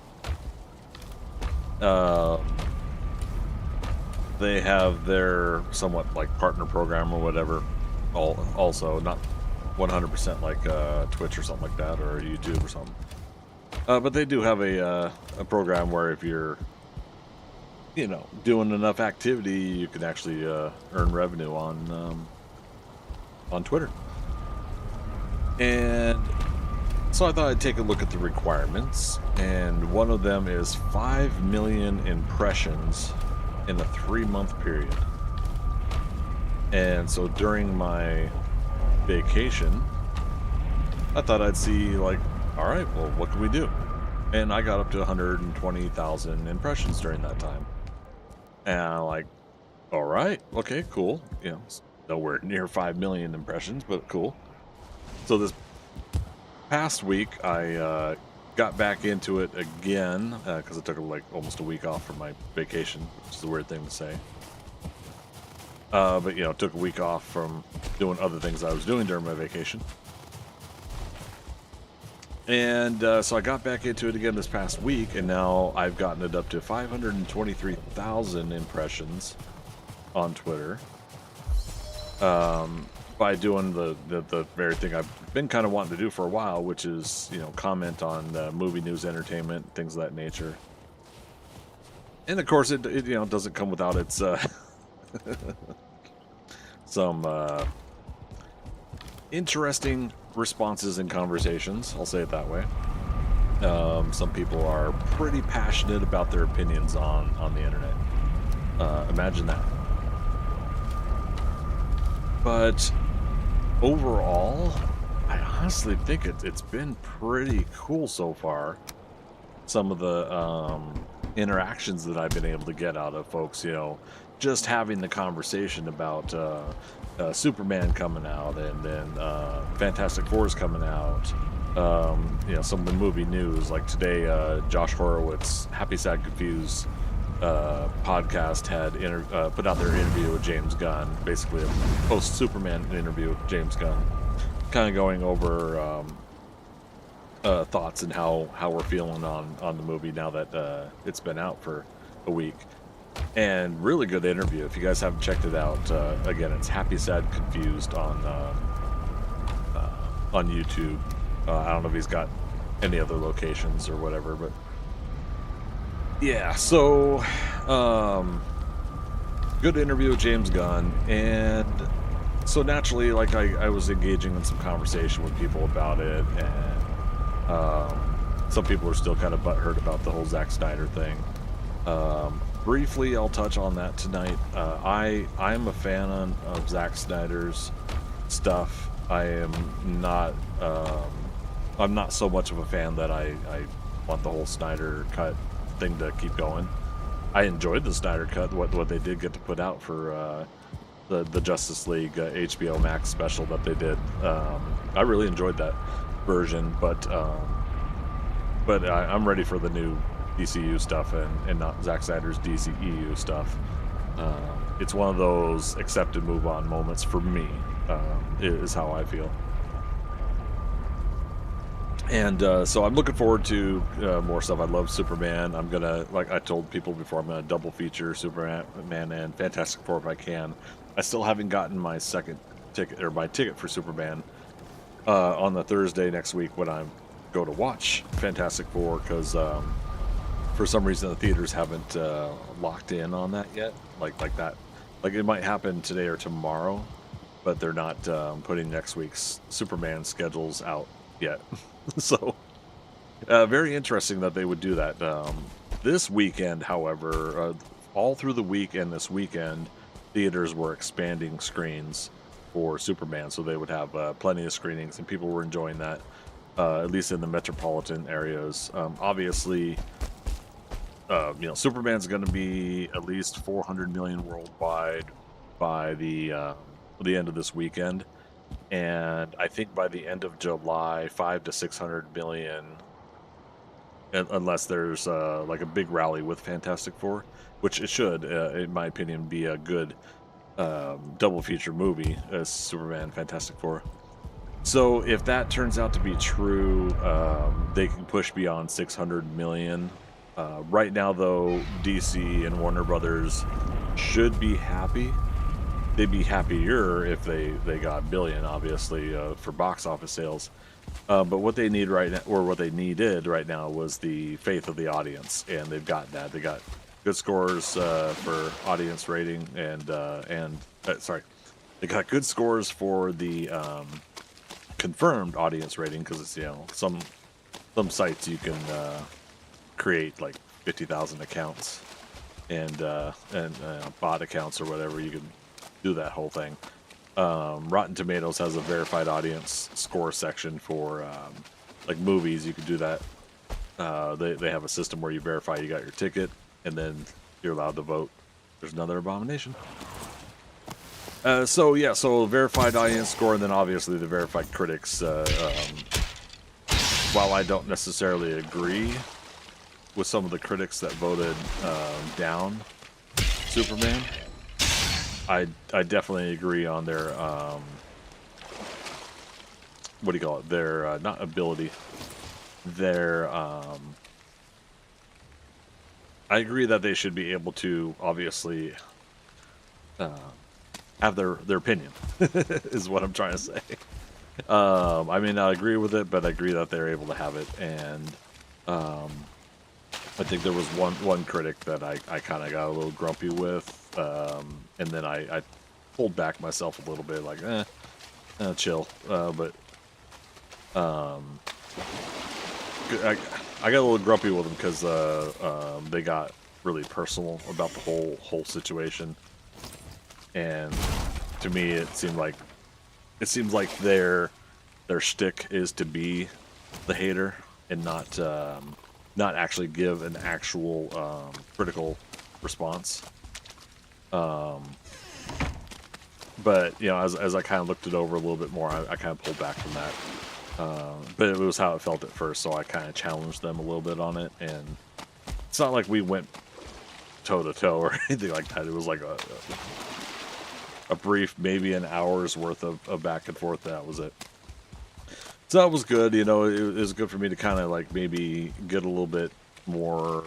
They have their somewhat like partner program or whatever. Also, not 100% like Twitch or something like that, or YouTube or something. But they do have a program where if you're, doing enough activity, you can actually earn revenue on Twitter. And so I thought I'd take a look at the requirements, and one of them is 5 million impressions in a 3-month period. And so during my vacation, I thought I'd see, like, all right, well, what can we do? And I got up to 120,000 impressions during that time. And I'm like, all right, okay, cool. It's nowhere near 5 million impressions, but cool. So this past week, I got back into it again because I took like almost a week off from my vacation, which is a weird thing to say. But took a week off from doing other things I was doing during my vacation. And so I got back into it again this past week, and now I've gotten it up to 523,000 impressions on Twitter. By doing the very thing I've been kind of wanting to do for a while, which is, comment on movie news, entertainment, things of that nature. And of course, it doesn't come without its some interesting responses and conversations. I'll say it that way. Some people are pretty passionate about their opinions on the internet. Imagine that. But overall, I honestly think it's been pretty cool so far. Some of the interactions that I've been able to get out of folks, just having the conversation about Superman coming out, and then Fantastic Four's coming out. Some of the movie news, like today, Josh Horowitz, Happy, Sad, Confused podcast had put out their interview with James Gunn, basically a post-Superman interview with James Gunn, kind of going over thoughts and how we're feeling on the movie now that it's been out for a week. And really good interview. If you guys haven't checked it out, again, it's Happy, Sad, Confused on YouTube. I don't know if he's got any other locations or whatever, but yeah, so good interview with James Gunn. And so naturally, like, I was engaging in some conversation with people about it, and some people are still kind of butthurt about the whole Zack Snyder thing. Briefly, I'll touch on that tonight. I'm a fan of Zack Snyder's stuff. I'm not so much of a fan that I want the whole Snyder cut thing to keep going. I enjoyed the Snyder cut, what they did get to put out for the Justice League HBO Max special that they did. I really enjoyed that version, but I'm ready for the new DCU stuff and not Zack Snyder's DCEU stuff. It's one of those accept and move on moments for me, is how I feel. And so I'm looking forward to more stuff. I love Superman. I'm gonna, like I told people before, I'm gonna double feature Superman and Fantastic Four if I can. I still haven't gotten my second ticket, or my ticket for Superman on the Thursday next week when I go to watch Fantastic Four, because for some reason the theaters haven't locked in on that yet. Like that, like it might happen today or tomorrow, but they're not putting next week's Superman schedules out yet. So very interesting that they would do that. This weekend, however, all through the week and this weekend, theaters were expanding screens for Superman, so they would have plenty of screenings, and people were enjoying that, at least in the metropolitan areas. Obviously, Superman's going to be at least 400 million worldwide by the end of this weekend, and I think by the end of July, 500 to 600 million, unless there's like a big rally with Fantastic Four, which it should, in my opinion, be a good double feature movie as Superman, Fantastic Four. So if that turns out to be true, they can push beyond 600 million. Right now, though, DC and Warner Brothers should be happy. They'd be happier if they got a billion, obviously, for box office sales. But what they need right now, or what they needed right now, was the faith of the audience, and they've got that. They got good scores for audience rating, and sorry, they got good scores for the confirmed audience rating, because it's some sites you can create like 50,000 accounts and bot accounts or whatever. You can do that whole thing. Rotten Tomatoes has a verified audience score section for like movies. You can do that. They have a system where you verify you got your ticket, and then you're allowed to vote. There's another abomination. So verified audience score, and then obviously the verified critics. While I don't necessarily agree with some of the critics that voted down Superman, I definitely agree on their what do you call it? Their not ability. Their I agree that they should be able to obviously have their opinion. Is what I'm trying to say. I may not agree with it, but I agree that they're able to have it. And I think there was one critic that I kind of got a little grumpy with, and then I pulled back myself a little bit, like, chill. But I got a little grumpy with them because they got really personal about the whole situation, and to me it seems like their shtick is to be the hater and not actually give an actual critical response. But as I kind of looked it over a little bit more, I kind of pulled back from that. But it was how it felt at first, so I kind of challenged them a little bit on it. And it's not like we went toe to toe or anything like that. It was like a brief, maybe an hour's worth of back and forth. That was it. So that was good. It was good for me to kind of like maybe get a little bit more,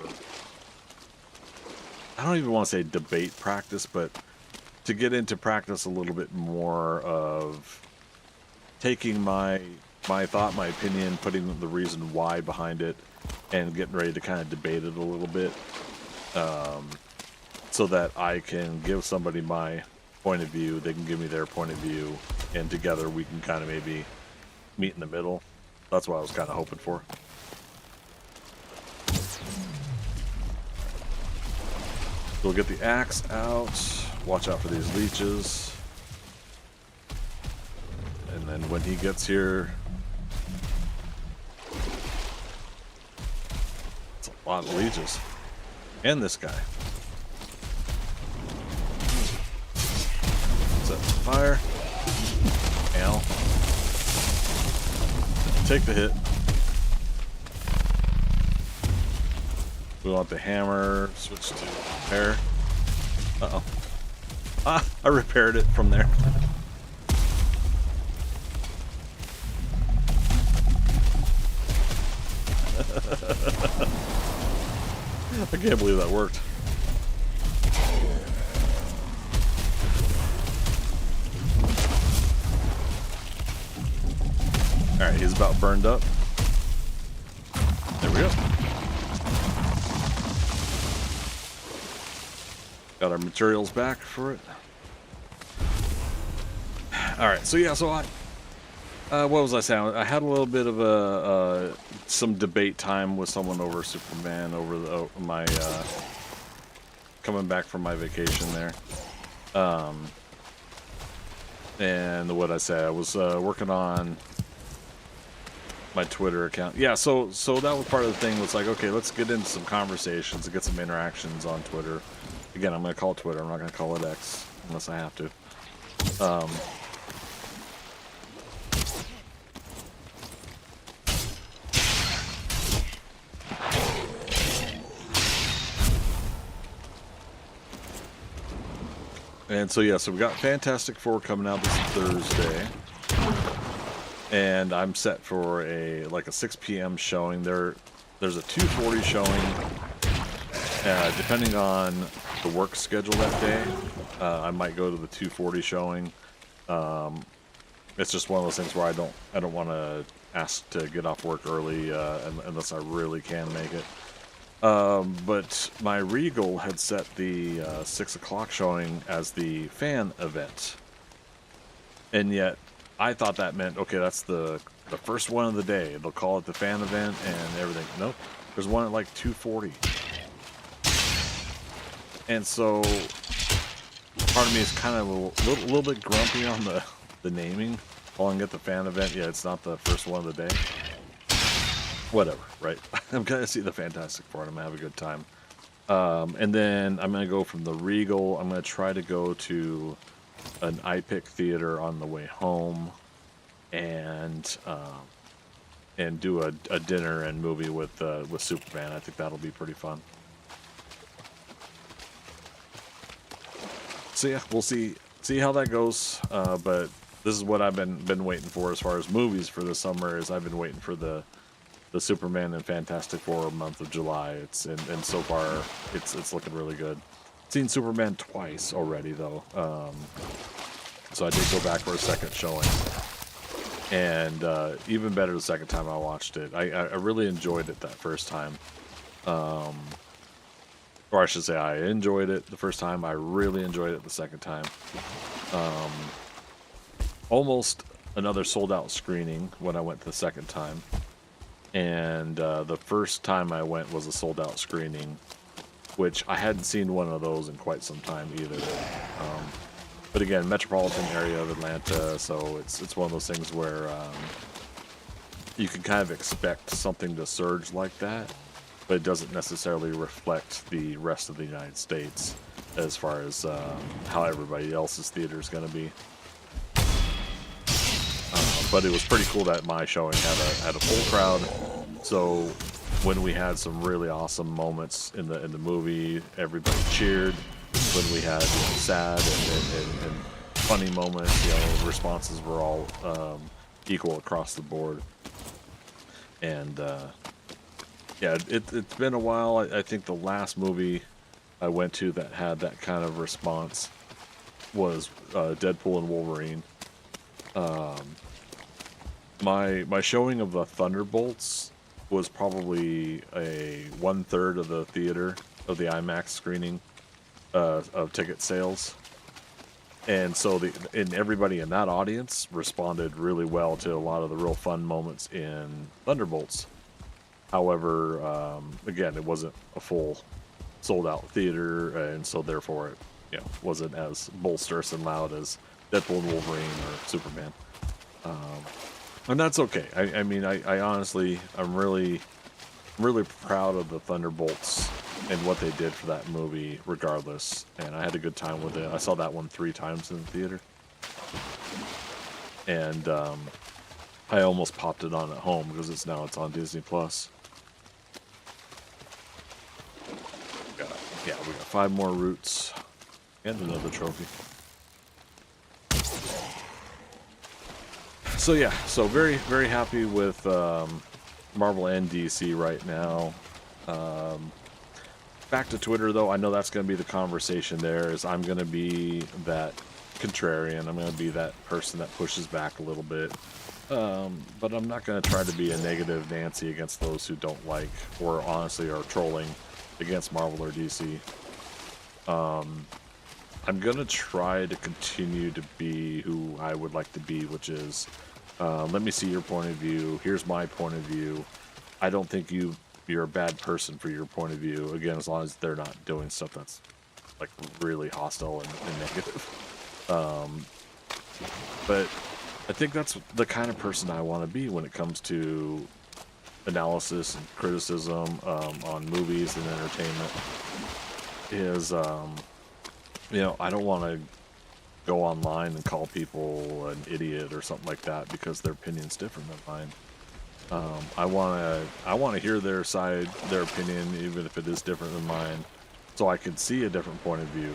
I don't even want to say debate practice, but to get into practice a little bit more of taking my thought, my opinion, putting the reason why behind it, and getting ready to kind of debate it a little bit, so that I can give somebody my point of view, they can give me their point of view, and together we can kind of maybe meet in the middle. That's what I was kind of hoping for. We'll get the axe out. Watch out for these leeches. And then when he gets here, it's a lot of leeches. And this guy. Set fire. Ow. Take the hit. We want the hammer. Switch to repair. Uh-oh. I repaired it from there. I can't believe that worked. Alright, he's about burned up. There we go. Got our materials back for it. Alright, so What was I saying? I had a little bit of a some debate time with someone over Superman over my coming back from my vacation there. And what I say, I was working on my Twitter account. Yeah, so that was part of the thing. Was like, okay, let's get into some conversations and get some interactions on Twitter. Again, I'm going to call it Twitter. I'm not going to call it X unless I have to. And so, yeah, so we got Fantastic Four coming out this Thursday. And I'm set for a 6 p.m. showing. There's a 2:40 showing. Depending on the work schedule that day, I might go to the 2:40 showing. It's just one of those things where I don't want to ask to get off work early unless I really can make it. But my Regal had set the 6 o'clock showing as the fan event, and yet I thought that meant, okay, that's the first one of the day. They'll call it the fan event and everything. Nope, there's one at like 2:40, and so part of me is kind of a little bit grumpy on the naming. Calling it the fan event, yeah, it's not the first one of the day. Whatever, right? I'm gonna see the Fantastic Four and I'm gonna have a good time. And then I'm gonna go from the Regal. I'm gonna try to go to an iPic theater on the way home, and do a dinner and movie with Superman. I think that'll be pretty fun. So yeah, we'll see how that goes. But this is what I've been waiting for as far as movies for the summer. Is I've been waiting for the Superman and Fantastic Four month of July. And so far it's looking really good. Seen Superman twice already though, so I did go back for a second showing, and even better the second time I watched it. I really enjoyed it that first time, or I should say I enjoyed it the first time. I really enjoyed it the second time. Almost another sold out screening when I went the second time. And the first time I went was a sold out screening, which I hadn't seen one of those in quite some time either. But again, metropolitan area of Atlanta, so it's one of those things where you can kind of expect something to surge like that, but it doesn't necessarily reflect the rest of the United States as far as how everybody else's theater is going to be. But it was pretty cool that my showing had a full crowd. So when we had some really awesome moments in the movie, everybody cheered. When we had sad and funny moments, responses were all equal across the board. And yeah, it's been a while. I think the last movie I went to that had that kind of response was Deadpool and Wolverine. My showing of the Thunderbolts was probably a 1/3 of the theater of the IMAX screening of ticket sales, and so everybody in that audience responded really well to a lot of the real fun moments in Thunderbolts. However, again, it wasn't a full sold out theater, and so therefore it wasn't as boisterous and loud as Deadpool and Wolverine or Superman. And that's okay. I mean, I honestly, I'm really proud of the Thunderbolts and what they did for that movie, regardless. And I had a good time with it. I saw that one 3 times in the theater, and I almost popped it on at home because it's on Disney Plus. Yeah, we got 5 more roots and another trophy. So yeah, so very, very happy with Marvel and DC right now. Back to Twitter though, I know that's going to be the conversation there, is I'm going to be that contrarian. I'm going to be that person that pushes back a little bit. But I'm not going to try to be a negative Nancy against those who don't like or honestly are trolling against Marvel or DC. I'm going to try to continue to be who I would like to be, which is Let me see your point of view. Here's my point of view. I don't think you're a bad person for your point of view. Again, as long as they're not doing stuff that's like really hostile and negative. But I think that's the kind of person I want to be when it comes to analysis and criticism on movies and entertainment. Is I don't want to go online and call people an idiot or something like that because their opinion's different than mine. I want to hear their side, their opinion, even if it is different than mine, so I can see a different point of view,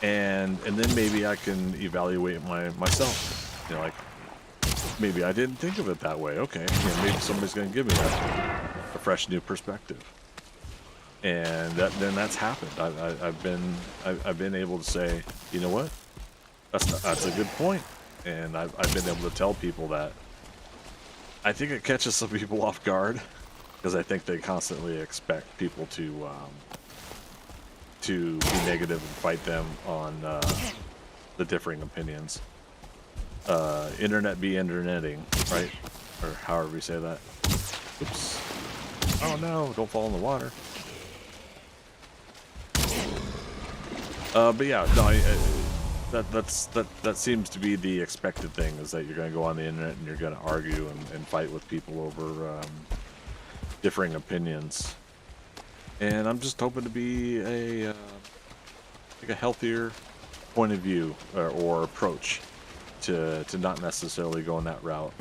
and then maybe I can evaluate myself. Like maybe I didn't think of it that way. Okay, maybe somebody's going to give me a fresh new perspective, and then that's happened. I've been able to say, you know what, that's a good point, and I've been able to tell people that. I think it catches some people off guard because I think they constantly expect people to be negative and fight them on the differing opinions. Internet be interneting, right? Or however you say that. Oops. Oh no, don't fall in the water. But yeah, no, that seems to be the expected thing, is that you're going to go on the internet and you're going to argue and fight with people over differing opinions. And I'm just hoping to be like a healthier point of view or approach to not necessarily going that route,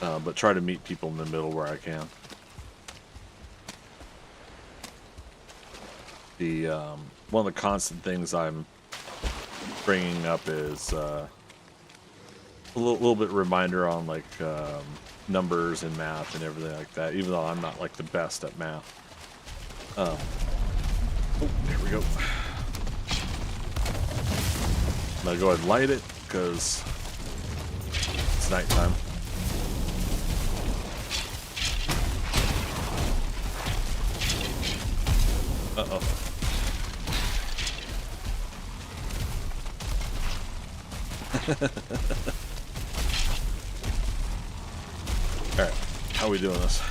but try to meet people in the middle where I can. The one of the constant things I'm bringing up is a little bit reminder on like numbers and math and everything like that, even though I'm not like the best at math. Oh, there we go. I'm gonna go ahead and light it because it's nighttime. Uh-oh. Alright, how are we doing this?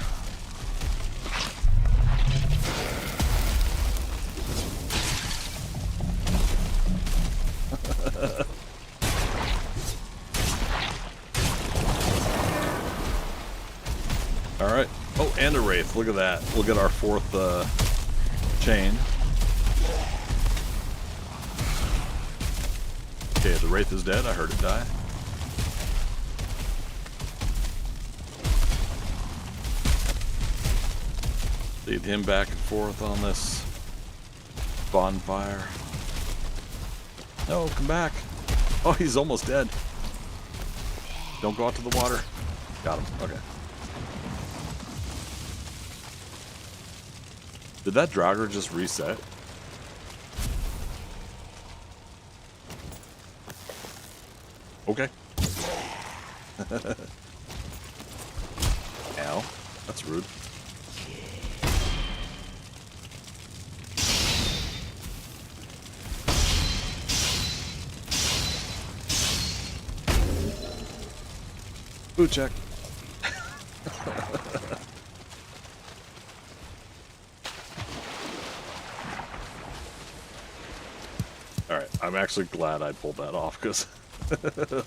Alright. Oh, and a wraith. Look at that. We'll get our fourth chain. Okay, the wraith is dead. I heard it die. Lead him back and forth on this bonfire. No, come back. Oh, he's almost dead. Don't go out to the water. Got him. Okay. Did that Draugr just reset? Okay. Ow. That's rude. Food check. Alright, I'm actually glad I pulled that off, because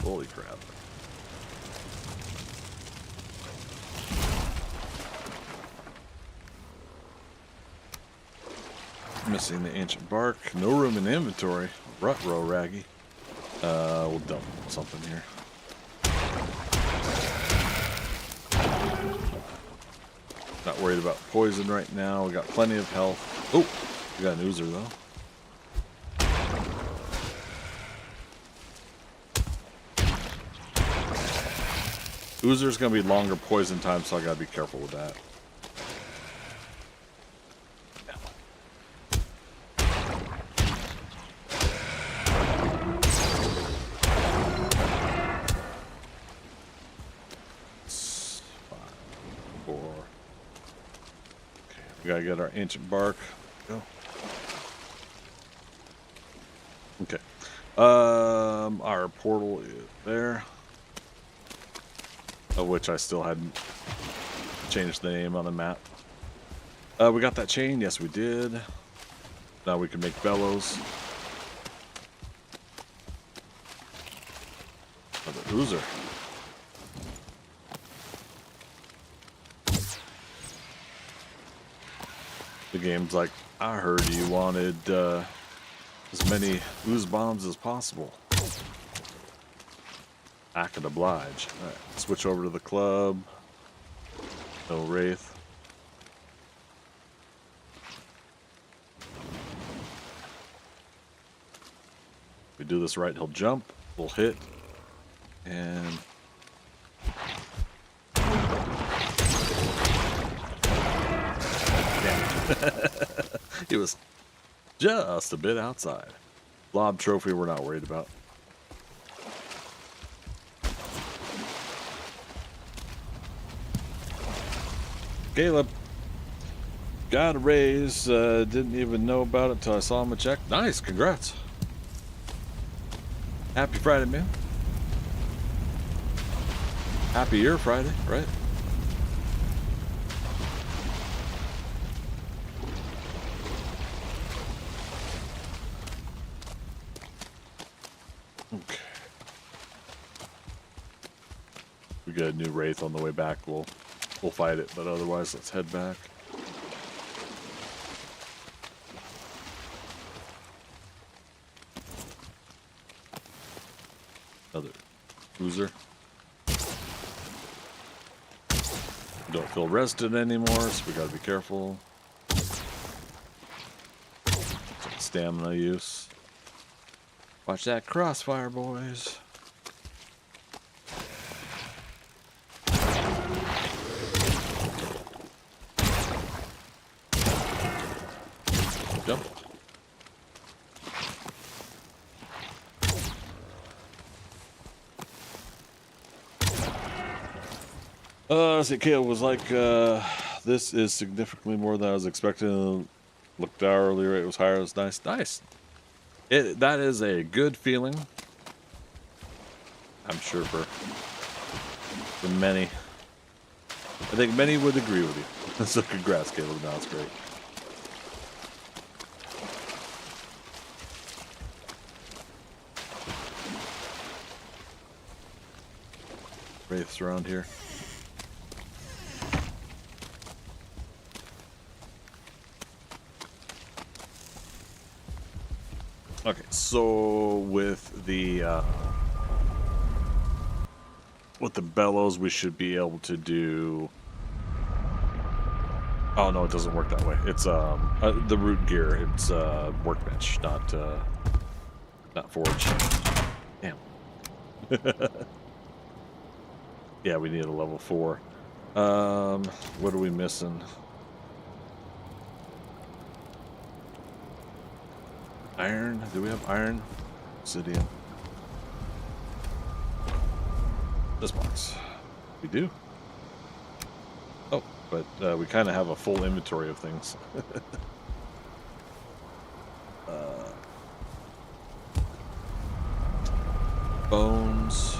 holy crap. Missing the ancient bark. No room in the inventory. Rut-row, Raggy. We'll dump something here. Not worried about poison right now. We got plenty of health. Oh, we got an oozer though. Oozer's gonna be longer poison time, so I gotta be careful with that. We gotta get our ancient bark. Go. Okay. Our portal is there, of which I still hadn't changed the name on the map. We got that chain. Yes, we did. Now we can make bellows. Another oozer. The game's like, I heard you wanted as many ooze bombs as possible. I could oblige. Alright, switch over to the club. No wraith. If we do this right, he'll jump, we'll hit, and he was just a bit outside. Blob trophy we're not worried about. Caleb got a raise. Didn't even know about it until I saw him a check. Nice, congrats. Happy Friday, man. Happy year Friday, right? Okay. We got a new wraith on the way back. We'll fight it, but otherwise let's head back. Another oozer. Don't feel rested anymore, so we gotta be careful. Some stamina use. Watch that crossfire, boys. Jump. See, Kale was like, this is significantly more than I was expecting. Looked out earlier, it was higher, it was nice. Nice. That is a good feeling. I'm sure for many. I think many would agree with you. So congrats, Caleb. No, it's great. Wraiths around here. Okay, so with the bellows, we should be able to do. Oh no, it doesn't work that way. It's the root gear. It's workbench, not forge. Damn. Yeah, we need a level 4. What are we missing? Iron? Do we have iron? Obsidian. This box. We do. Oh, but we kind of have a full inventory of things. Bones.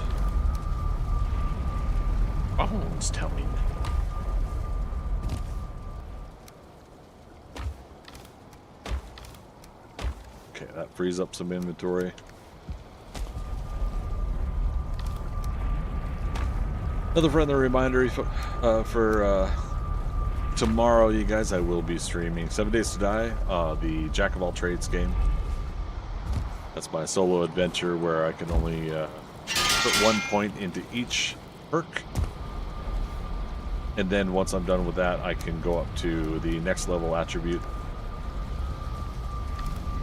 Bones, tell me. Okay, that frees up some inventory. Another friendly reminder for tomorrow, you guys, I will be streaming 7 Days to Die, the Jack of All Trades game. That's my solo adventure where I can only put 1 point into each perk. And then once I'm done with that, I can go up to the next level attribute.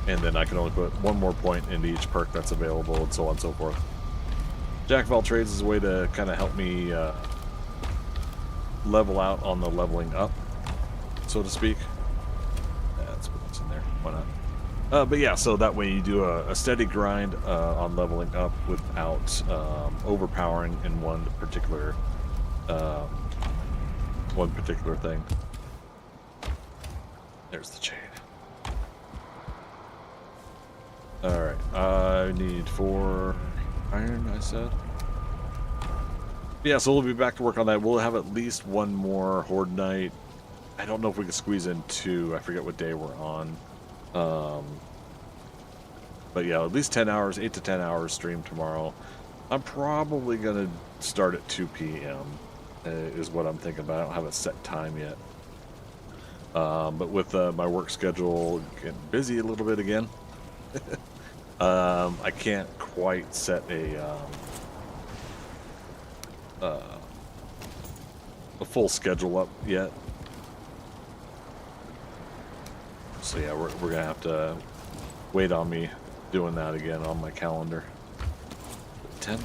And then I can only put 1 more point into each perk that's available, and so on and so forth. Jack of all trades is a way to kind of help me level out on the leveling up, so to speak. That's what's in there. Why not? But yeah, so that way you do a steady grind on leveling up without overpowering in one particular thing. There's the chain. All right, I need 4 iron, I said. Yeah, so we'll be back to work on that. We'll have at least one more horde night. I don't know if we can squeeze in 2. I forget what day we're on. But yeah, at least 10 hours, 8 to 10 hours stream tomorrow. I'm probably going to start at 2 p.m. Is what I'm thinking about. I don't have a set time yet. But with my work schedule getting busy a little bit again, I can't quite set a full schedule up yet. So yeah, we're gonna have to wait on me doing that again on my calendar. 10.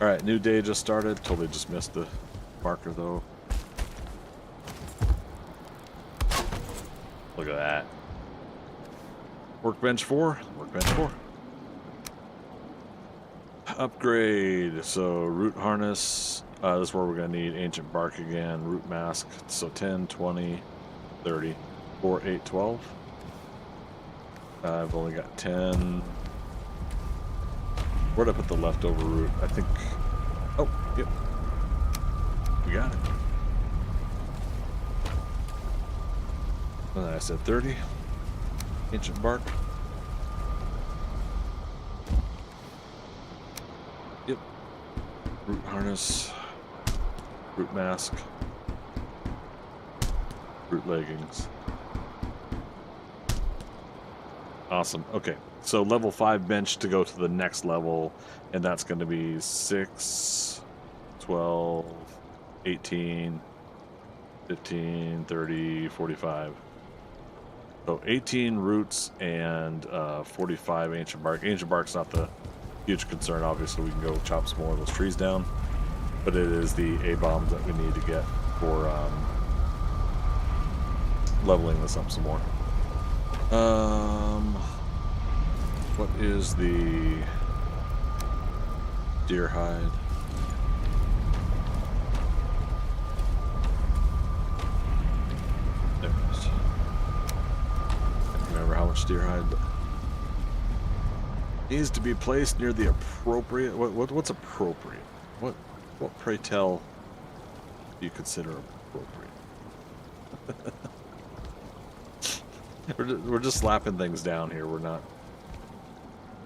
All right, new day just started. Totally just missed the marker though. Look at that. Workbench 4. Workbench 4. Upgrade. So root harness. This is where we're going to need ancient bark again. Root mask. So 10, 20, 30, 4, 8, 12. I've only got 10. Where'd I put the leftover root? I think... Oh, yep. We got it. And then I said 30. Ancient bark. Yep. Root harness. Root mask. Root leggings. Awesome. Okay. So level 5 bench to go to the next level, and that's going to be 6, 12, 18, 15, 30, 45. So 18 roots and 45 ancient bark. Ancient bark's not the huge concern. Obviously, we can go chop some more of those trees down, but it is the A-bombs that we need to get for leveling this up some more. What is the deer hide? There it is. Can't remember how much deer hide, but needs to be placed near the appropriate. What's appropriate? What pray tell do you consider appropriate? We're just slapping things down here. We're not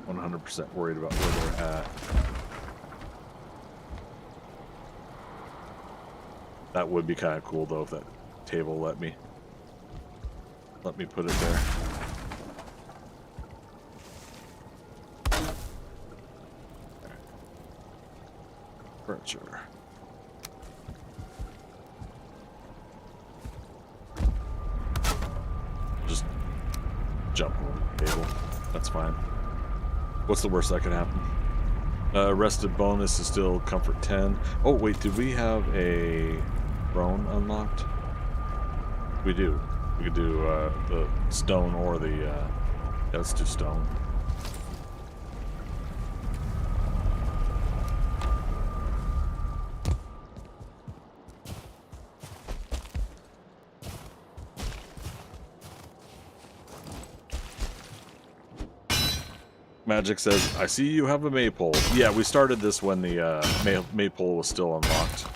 100% worried about where they're at. That would be kind of cool though if that table let me put it there. Furniture. Just jump on the table. That's fine. What's the worst that could happen? Rested bonus is still comfort 10. Oh wait, did we have a throne unlocked? We do. We could do the stone or the yeah, let's do stone. Magic says, I see you have a maypole. Yeah, we started this when the maypole was still unlocked.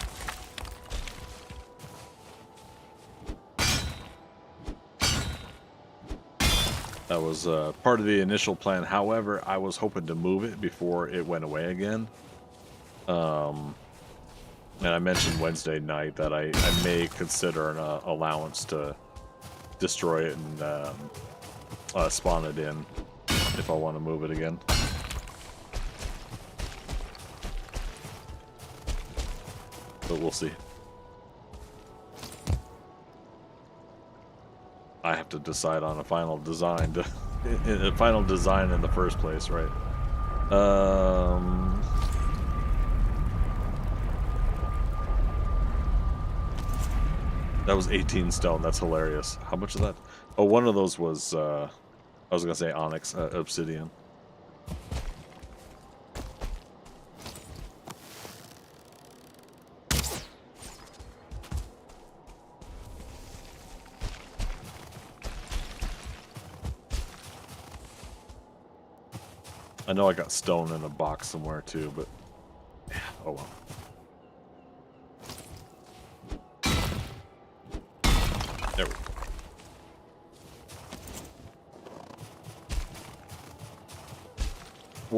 That was part of the initial plan. However, I was hoping to move it before it went away again. And I mentioned Wednesday night that I may consider an allowance to destroy it and spawn it in if I want to move it again. But we'll see. I have to decide on a final design a final design in the first place, right? That was 18 stone. That's hilarious. How much of that? Oh, one of those was I was gonna say onyx, obsidian. I know I got stone in a box somewhere too, but yeah, oh well. There we go.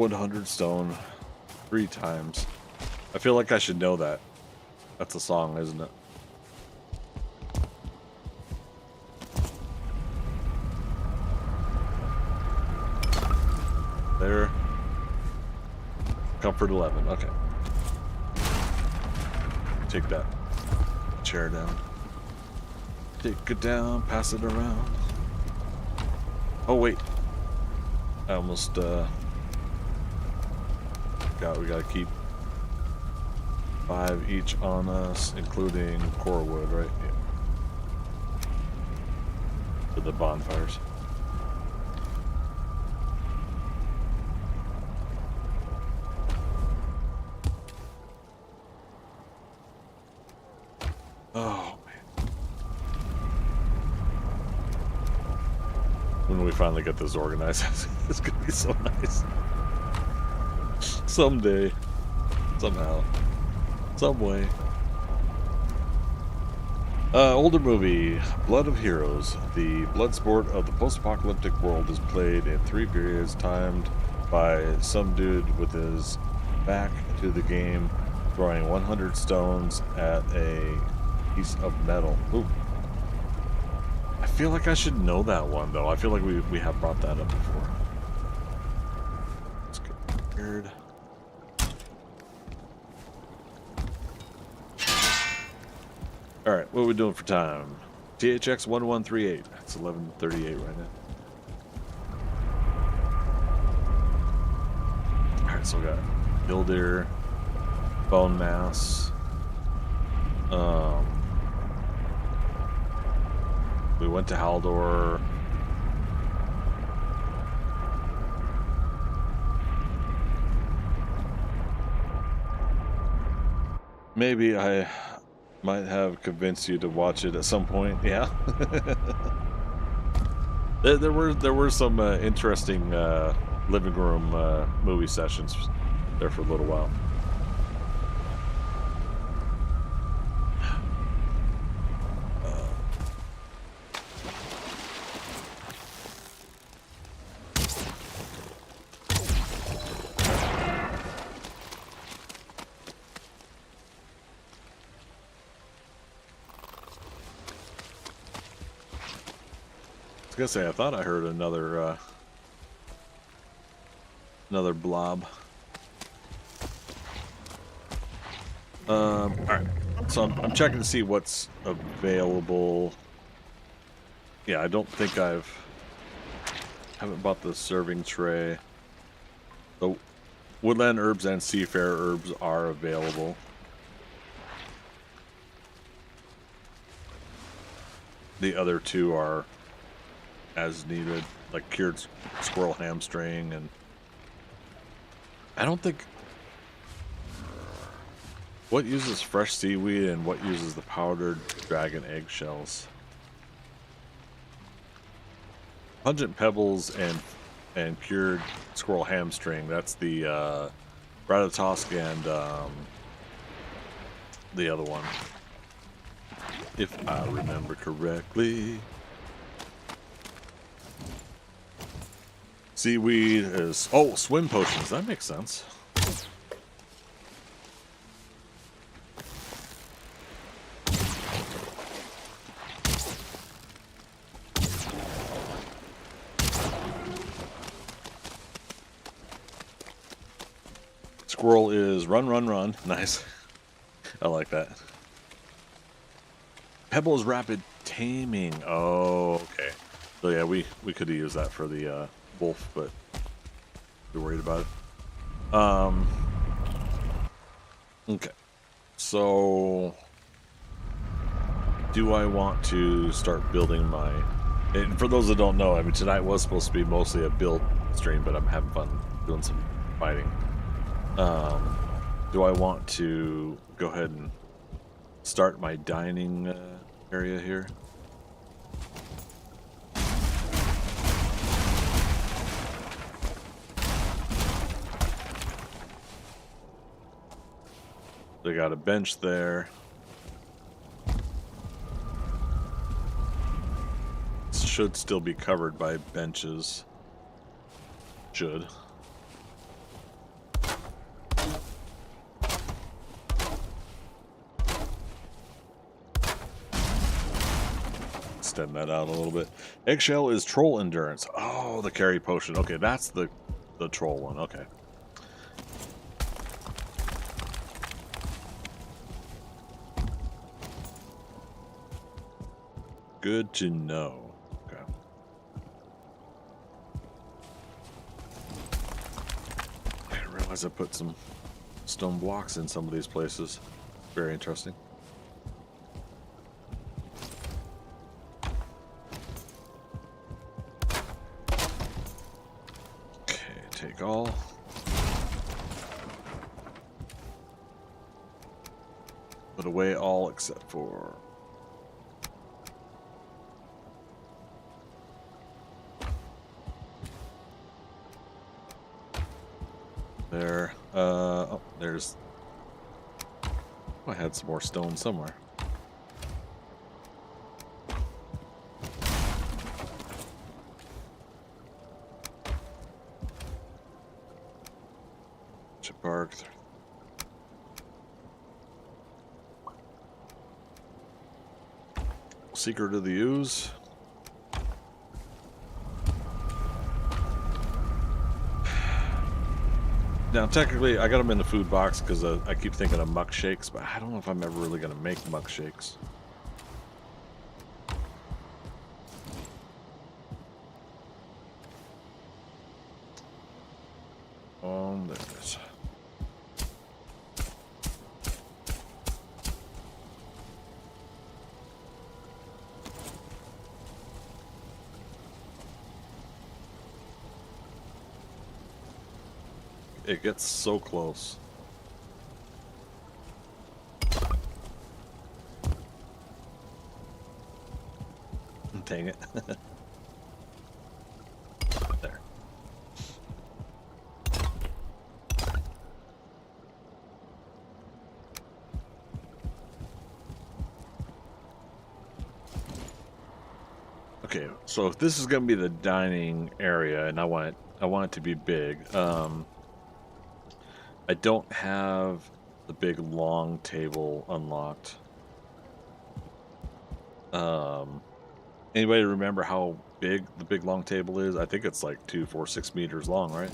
$100 stone 3 times. I feel like I should know that. That's a song, isn't it? There. Comfort 11. Okay. Take that chair down. Take it down, pass it around. Oh wait. I almost we gotta keep 5 each on us, including core wood, right? Yeah. For the bonfires. Oh man. When we finally get this organized, it's gonna be so nice. Someday. Somehow. Some way. Older movie, Blood of Heroes. The blood sport of the post-apocalyptic world is played in 3 periods, timed by some dude with his back to the game, throwing 100 stones at a piece of metal. Ooh. I feel like I should know that one, though. I feel like we have brought that up before. Let's get prepared. Alright, what are we doing for time? THX 1138. It's 11:38 right now. Alright, so we got Hildir, Bone Mass. We went to Haldor. Maybe I might have convinced you to watch it at some point. Yeah. there were some interesting living room movie sessions there for a little while. I was gonna say, I thought I heard another blob. All right, so I'm checking to see what's available. Yeah, I don't think haven't bought the serving tray. The woodland herbs and seafarer herbs are available. The other 2 are as needed, like cured squirrel hamstring, and I don't think what uses fresh seaweed and what uses the powdered dragon eggshells. Pungent pebbles and cured squirrel hamstring. That's the Bratatosk and the other one, if I remember correctly. Seaweed is... Oh, swim potions. That makes sense. Squirrel is run, run, run. Nice. I like that. Pebble is rapid taming. Oh, okay. So yeah, we could have used that for the wolf, but we're worried about it. Okay. So do I want to start building my... And for those that don't know, I mean, tonight was supposed to be mostly a build stream, but I'm having fun doing some fighting. Do I want to go ahead and start my dining area here? They got a bench there. Should still be covered by benches. Should. Extend that out a little bit. Eggshell is troll endurance. Oh, the carry potion. Okay, that's the troll one. Okay. Good to know. Okay. I didn't realize I put some stone blocks in some of these places. Very interesting. Okay, take all. Put away all except for... There. Oh, there's... I had some more stone somewhere. Chip bark. Secret of the Ooze. Now, technically, I got them in the food box because I keep thinking of muck shakes, but I don't know if I'm ever really going to make muck shakes. There it is. It gets so close. Dang it. There. Okay, so if this is going to be the dining area, and I want it to be big. I don't have the big long table unlocked. Anybody remember how big the big long table is? I think it's like 2, 4, 6 meters long, right?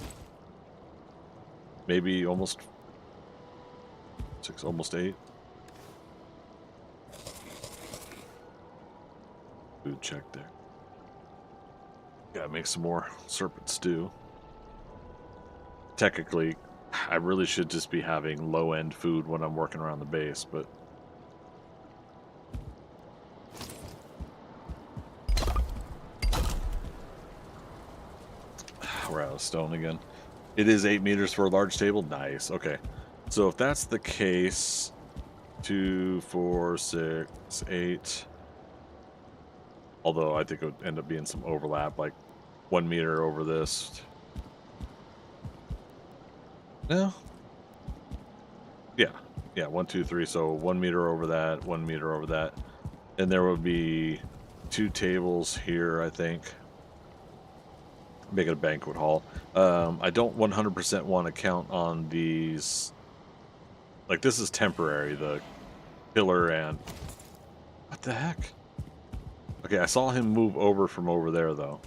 Maybe almost 6, almost 8. Food check there. Gotta make some more serpent stew. Technically, I really should just be having low-end food when I'm working around the base, but... We're out of stone again. It is 8 meters for a large table? Nice, okay. So if that's the case, 2, 4, 6, 8... Although I think it would end up being some overlap, like 1 meter over this. No. Yeah, 1, 2, 3. So 1 meter over that, 1 meter over that. And there would be 2 tables here, I think. Make it a banquet hall. I don't 100% want to count on these. Like, this is temporary, the pillar and... What the heck? Okay, I saw him move over from over there, though.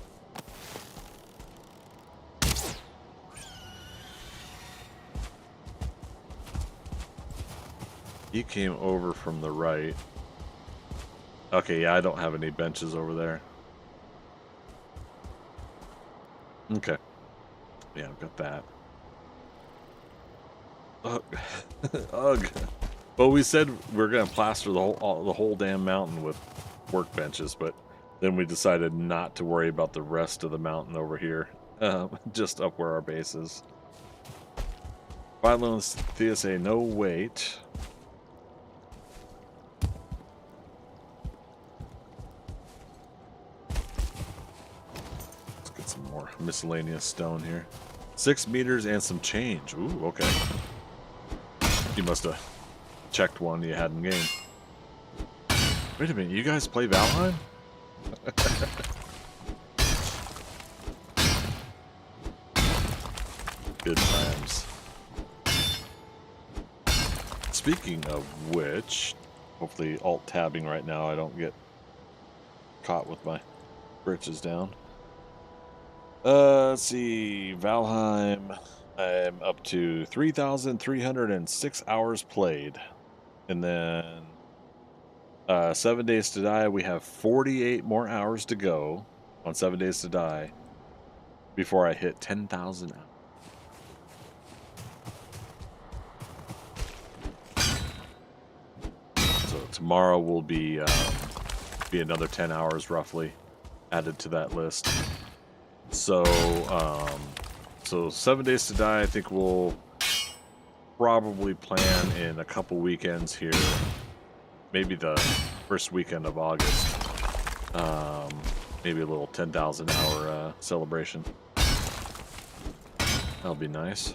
He came over from the right. Okay, yeah, I don't have any benches over there. Okay. Yeah, I've got that. Ugh. Ugh. Well, we said we're gonna plaster the whole damn mountain with workbenches, but then we decided not to worry about the rest of the mountain over here, just up where our base is. Violence TSA, no wait. Let's get some more miscellaneous stone here. 6 meters and some change. Ooh, okay. He must have checked one you had in game. Wait a minute, you guys play Valheim? Good times. Speaking of which, hopefully alt-tabbing right now, I don't get caught with my britches down. Let's see, Valheim, I'm up to 3,306 hours played. And then 7 Days to Die, we have 48 more hours to go on 7 Days to Die before I hit 10,000 hours. So tomorrow will be another 10 hours roughly added to that list. So so 7 Days to Die, I think we'll probably plan in a couple weekends here, maybe the first weekend of August. Maybe a little 10,000 hour celebration. That'll be nice.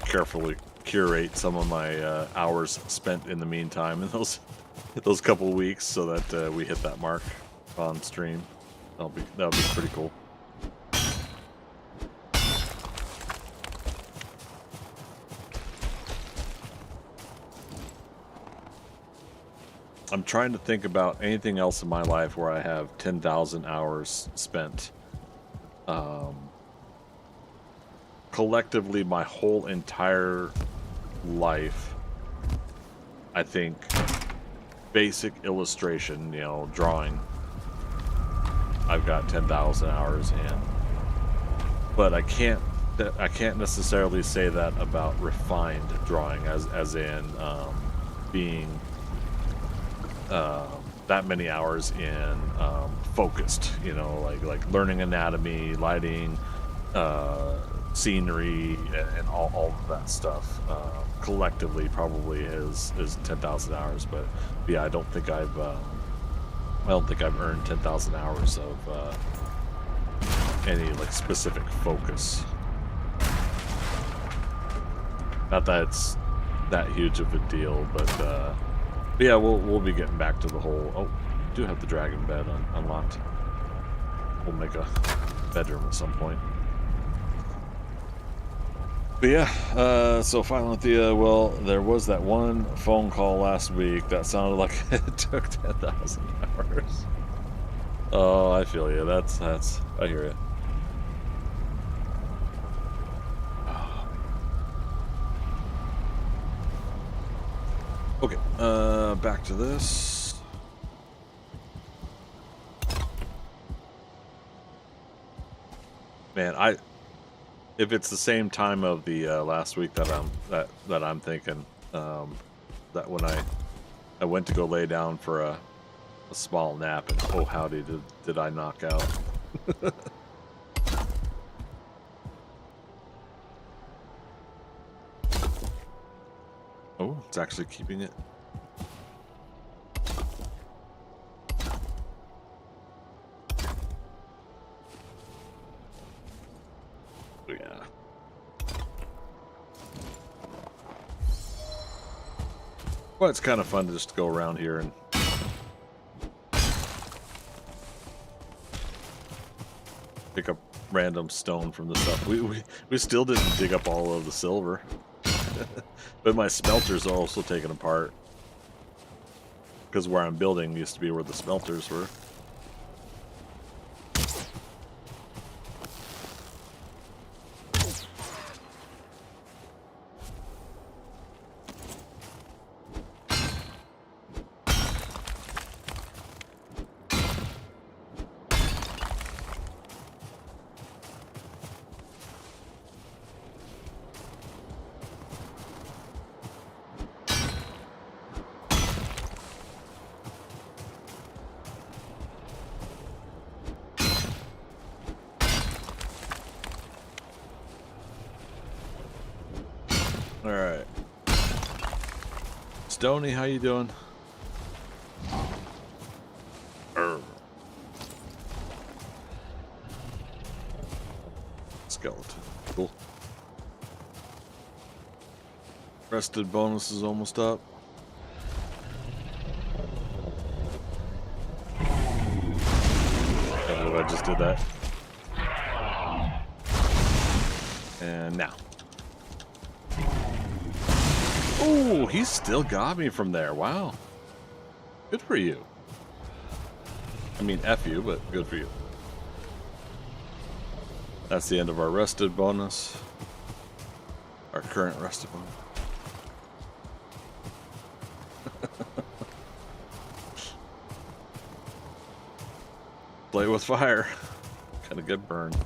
Carefully curate some of my hours spent in the meantime in those couple weeks, so that we hit that mark on stream. That'll be pretty cool. I'm trying to think about anything else in my life where I have 10,000 hours spent. Collectively, my whole entire life, I think, basic illustration, you know, drawing, I've got 10,000 hours in. But I can't necessarily say that about refined drawing, as in being that many hours in focused, you know, like learning anatomy, lighting, scenery, and all of that stuff. Collectively, probably is 10,000 hours. But yeah, I don't think I've earned 10,000 hours of any like specific focus. Not that it's that huge of a deal, but yeah, we'll be getting back to the whole. Oh, we do have the dragon bed unlocked. We'll make a bedroom at some point. But yeah, so Final Thea, well, there was that one phone call last week that sounded like it took 10,000 hours. Oh, I feel you. That's I hear it. Okay, back to this. Man, if it's the same time of the last week that I'm thinking, that when I went to go lay down for a small nap, and oh howdy did I knock out. Oh, it's actually keeping it. Oh, yeah. Well, it's kind of fun to just go around here and pick up random stone from the stuff. We still didn't dig up all of the silver. But my smelters are also taken apart, because where I'm building used to be where the smelters were. All right, Stony, how you doing? Skeleton. Cool. Rested bonus is almost up. Oh, I just did that. And now. Oh, he still got me from there. Wow. Good for you. I mean, F you, but good for you. That's the end of our rested bonus. Our current rested bonus. Play with fire. Kind of get burned.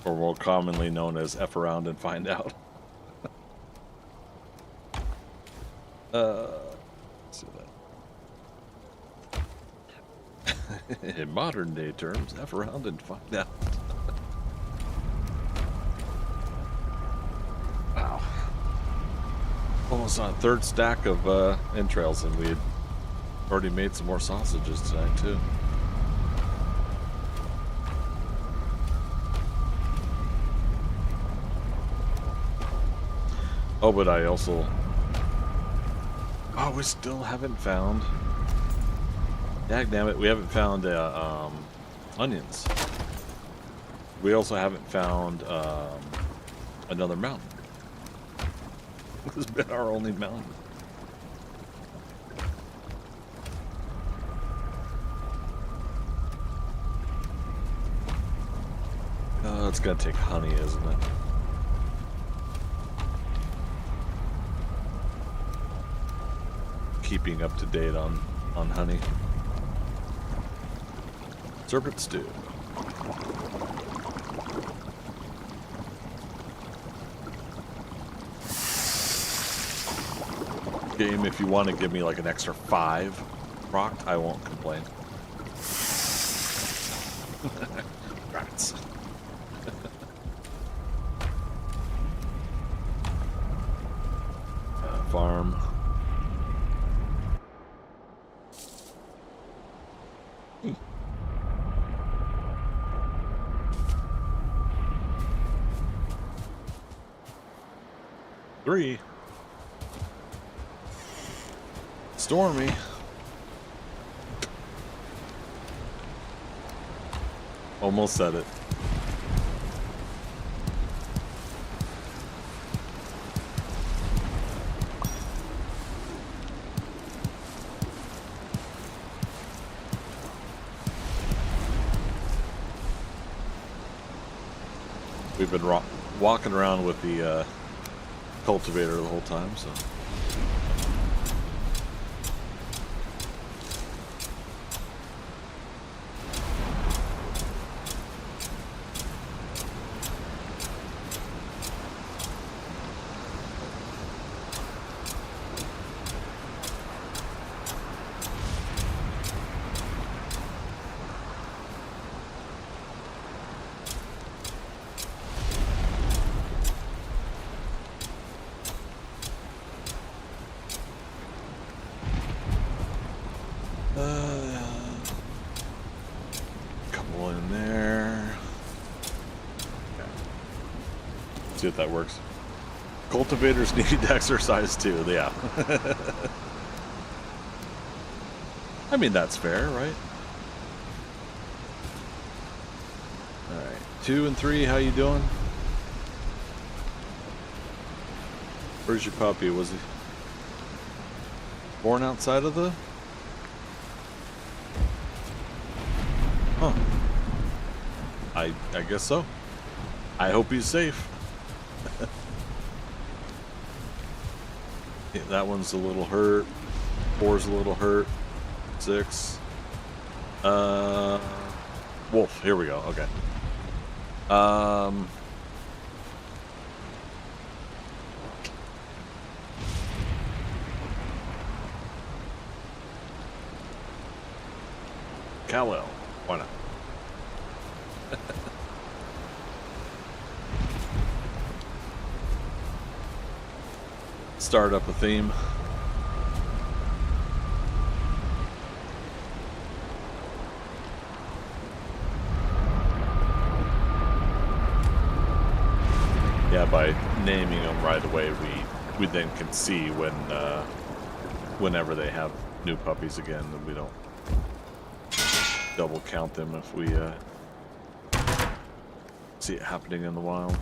Or more commonly known as F around and find out. Let's do that. In modern day terms, F around and find out. Wow. Almost on a third stack of entrails, and we had already made some more sausages tonight, too. Oh, but I also... Oh, we still haven't found... Dagnabbit, we haven't found onions. We also haven't found another mountain. This has been our only mountain. It's gonna take honey, isn't it? Keeping up to date on honey. Serpent stew. Game, if you want to give me like an extra 5 rocked, I won't complain. Rats. Farm. Three. Stormy. Almost said it. We've been walking around with the cultivator the whole time, so. Couple in there. Okay. See if that works. Cultivators need exercise too, yeah. I mean, that's fair, right? Alright, 2 and 3, how you doing? Where's your puppy? Was he born outside of the... Huh. I guess so. I hope he's safe. Yeah, that one's a little hurt. 4's a little hurt. 6. Wolf. Here we go. Okay. Kal-El. Why not? Start up a theme. by naming them right away, we then can see when whenever they have new puppies again, and we don't double count them if we see it happening in the wild.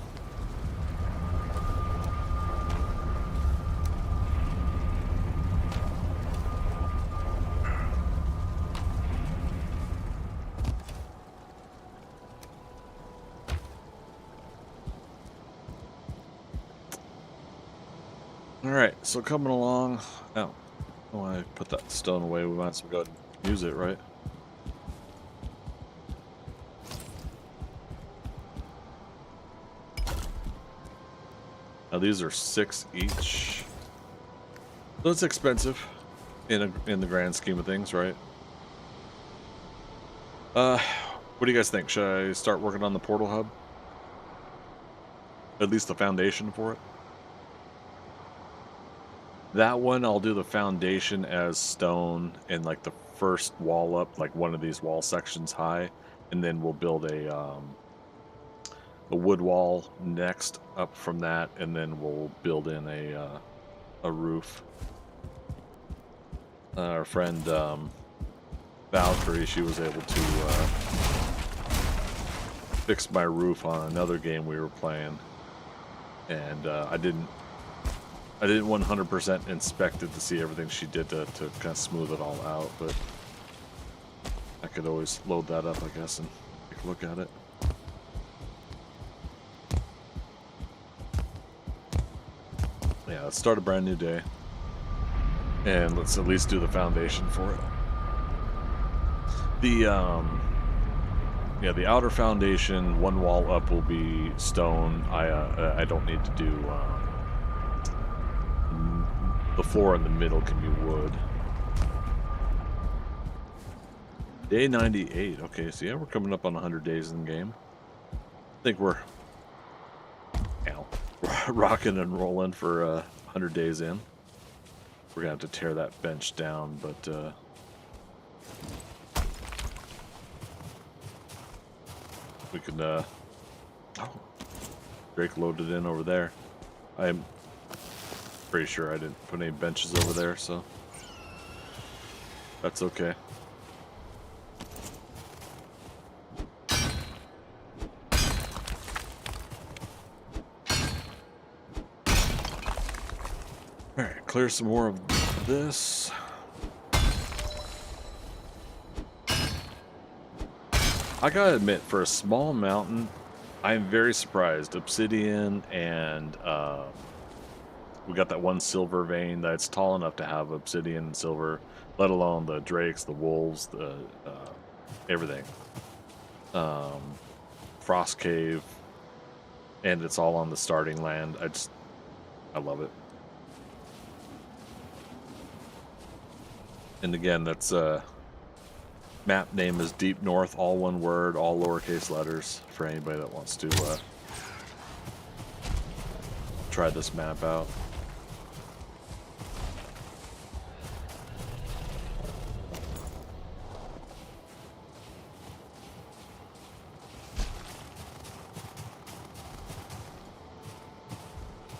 All right, so coming along. Oh, I put that stone away. We might as well go ahead and use it, right? Now these are 6 each. So it's expensive in the grand scheme of things, right? What do you guys think? Should I start working on the portal hub? At least the foundation for it? That one, I'll do the foundation as stone and like the first wall up, like one of these wall sections high, and then we'll build a wood wall next up from that, and then we'll build in a roof. Our friend Valkyrie, she was able to fix my roof on another game we were playing, and I didn't 100% inspect it to see everything she did to kind of smooth it all out, but I could always load that up, I guess, and take a look at it. Yeah, let's start a brand new day, and let's at least do the foundation for it. The the outer foundation, one wall up will be stone. I don't need to do the floor in the middle can be wood. Day 98. Okay, so yeah, we're coming up on 100 days in the game. I think we're rocking and rolling for 100 days in. We're gonna have to tear that bench down, but we could oh, Drake loaded in over there. I'm pretty sure I didn't put any benches over there, so that's okay. Alright, clear some more of this. I gotta admit, for a small mountain, I'm very surprised. Obsidian and we got that one silver vein that's tall enough to have obsidian and silver, let alone the drakes, the wolves, the everything. Frost cave, and it's all on the starting land. I love it. And again, that's map name is Deep North, all one word, all lowercase letters, for anybody that wants to try this map out.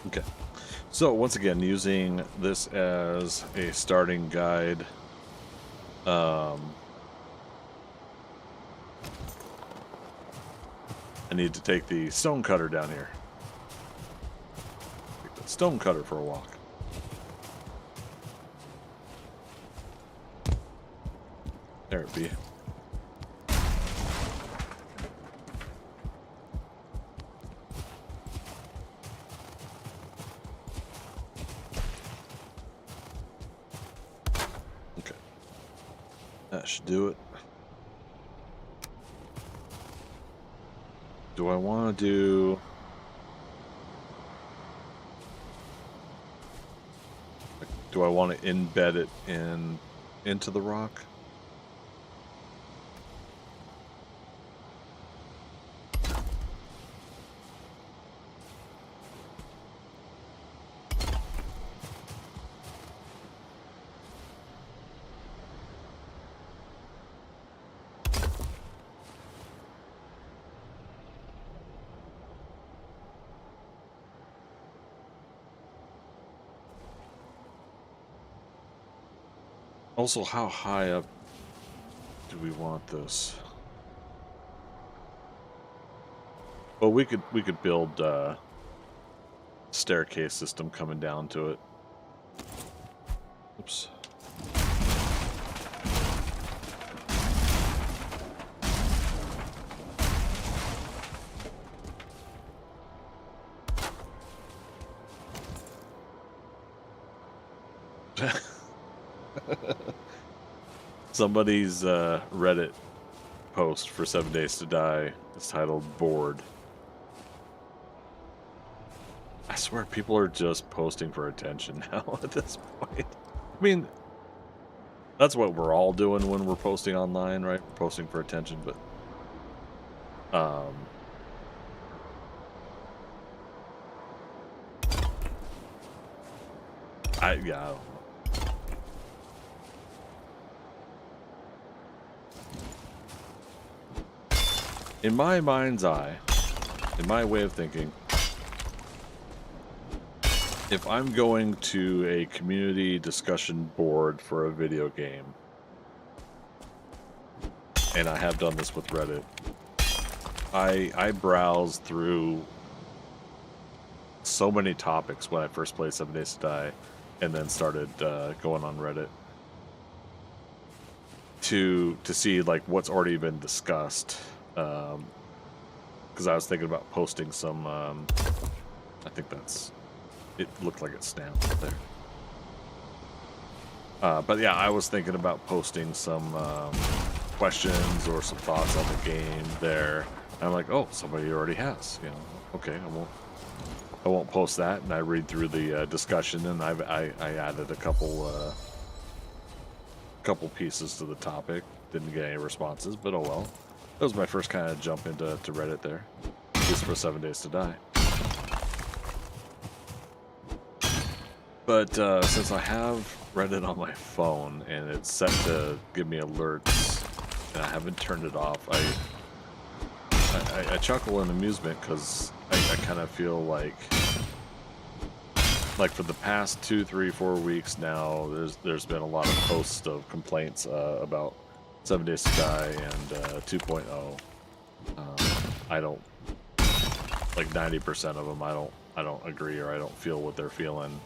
Okay, so once again, using this as a starting guide, I need to take the stone cutter down here. Take the stone cutter for a walk. There it be. Okay. That should do it. Do I want to do... Do I want to embed it into the rock? Also, how high up do we want this? Well, we could build staircase system coming down to it. Oops. Somebody's Reddit post for 7 Days to Die is titled "Bored." I swear people are just posting for attention now at this point. I mean, that's what we're all doing when we're posting online, right? We're posting for attention, but I don't know. In my mind's eye, in my way of thinking, if I'm going to a community discussion board for a video game, and I have done this with Reddit, I browse through so many topics when I first played 7 Days to Die, and then started going on Reddit to see like what's already been discussed. Because I was thinking about posting some. I think that's. It looked like it snapped there. But yeah, I was thinking about posting some questions or some thoughts on the game there. And I'm like, oh, somebody already has. You know, okay, I won't post that. And I read through the discussion, and I added a couple pieces to the topic. Didn't get any responses, but oh well. That was my first kind of jump into Reddit there. Just for 7 Days to Die. But since I have Reddit on my phone and it's set to give me alerts, and I haven't turned it off, I chuckle in amusement because I kind of feel like for the past 2, 3, 4 weeks now, there's been a lot of posts of complaints about 7 Days to Die and 2.0. I don't, like 90% of them, I don't agree, or I don't feel what they're feeling.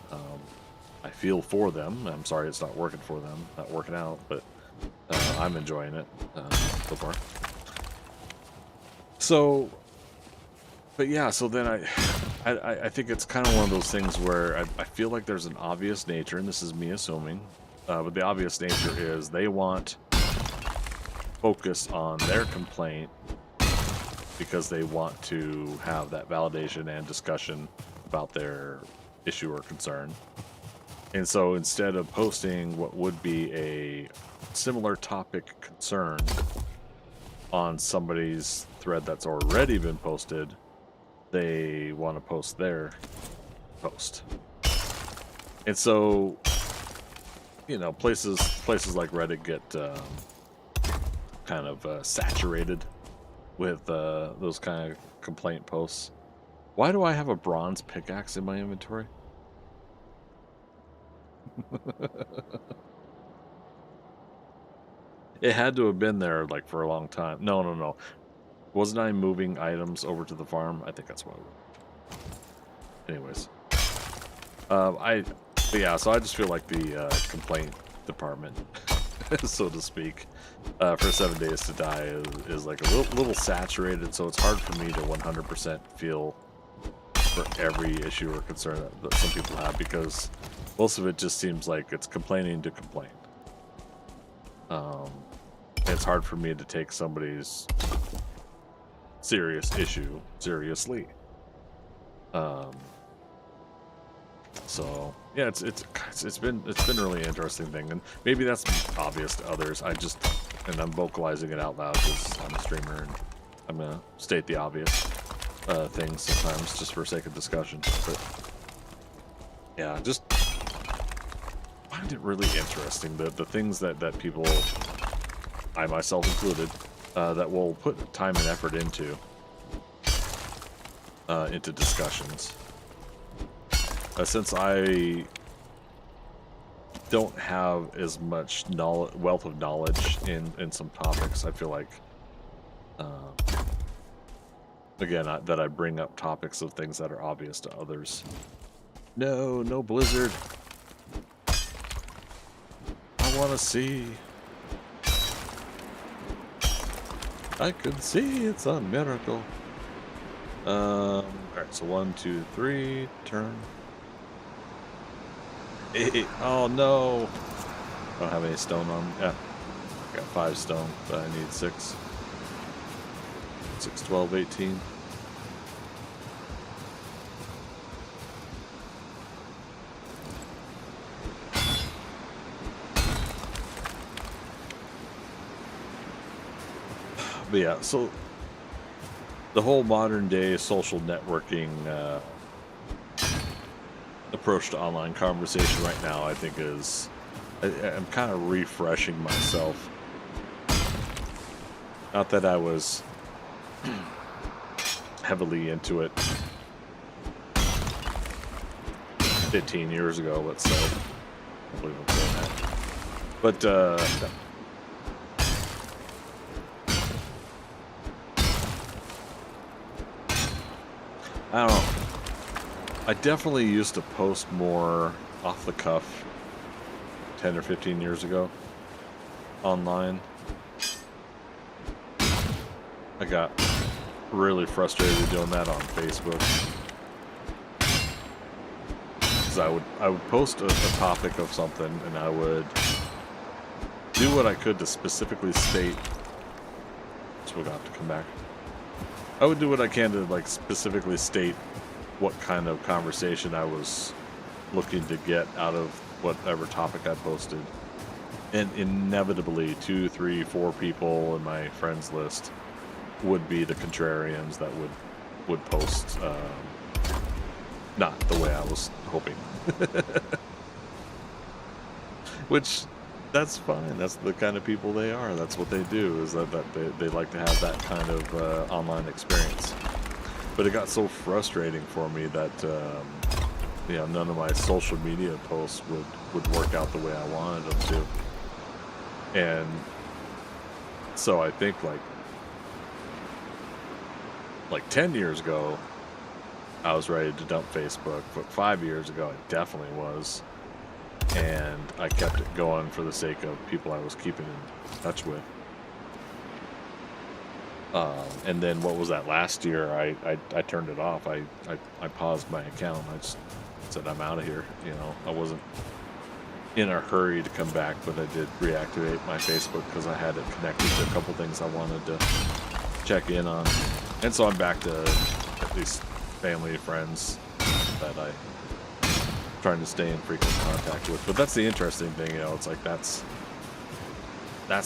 I feel for them. I'm sorry it's not working for them, not working out, but I'm enjoying it so far. So, but yeah, so then I think it's kind of one of those things where I feel like there's an obvious nature, and this is me assuming, but the obvious nature is they want focus on their complaint because they want to have that validation and discussion about their issue or concern. And so instead of posting what would be a similar topic concern on somebody's thread that's already been posted, they want to post their post. And so, you know, places like Reddit get kind of saturated with those kind of complaint posts. Why do I have a bronze pickaxe in my inventory? It had to have been there like for a long time. No. Wasn't I moving items over to the farm? I think that's what. Anyways, but yeah. So I just feel like the complaint department, so to speak, for 7 Days to Die is like a little saturated. So it's hard for me to 100% feel for every issue or concern that some people have, because most of it just seems like it's complaining to complain. It's hard for me to take somebody's serious issue seriously. So yeah, it's been a really interesting thing, and maybe that's obvious to others. I'm vocalizing it out loud because I'm a streamer, and I'm gonna state the obvious things sometimes just for sake of discussion. But yeah, just find it really interesting the things that people, I myself included, that will put time and effort into discussions. Since I don't have as much wealth of knowledge in some topics. I feel like, um, again, that I bring up topics of things that are obvious to others. No, no blizzard. I want to see. I can see it's a miracle. All right, so 1, 2, 3, turn. Hey, oh no! I don't have any stone on. Yeah, I got 5 stone, but I need 6. 6, 12, 18. But yeah, so the whole modern day social networking approach to online conversation right now, I think is, I'm kind of refreshing myself. Not that I was heavily into it 15 years ago, let's say. I believe I'm saying that. But, I don't know. I definitely used to post more off the cuff 10 or 15 years ago online. I got really frustrated doing that on Facebook. Because I would post a topic of something, and I would do what I could to specifically state. So we're gonna have to come back. I would do what I can to like specifically state what kind of conversation I was looking to get out of whatever topic I posted. And inevitably 2, 3, 4 people in my friends list would be the contrarians that would post not the way I was hoping. Which, that's fine. That's the kind of people they are. That's what they do, is that they like to have that kind of online experience. But it got so frustrating for me that none of my social media posts would work out the way I wanted them to. And so I think like 10 years ago, I was ready to dump Facebook, but 5 years ago, I definitely was. And I kept it going for the sake of people I was keeping in touch with. And then what was that last year? I turned it off. I paused my account. I just said, I'm out of here. I wasn't in a hurry to come back, but I did reactivate my Facebook because I had it connected to a couple things I wanted to check in on. And so I'm back to at least family, friends that I'm trying to stay in frequent contact with. But that's the interesting thing, it's like that's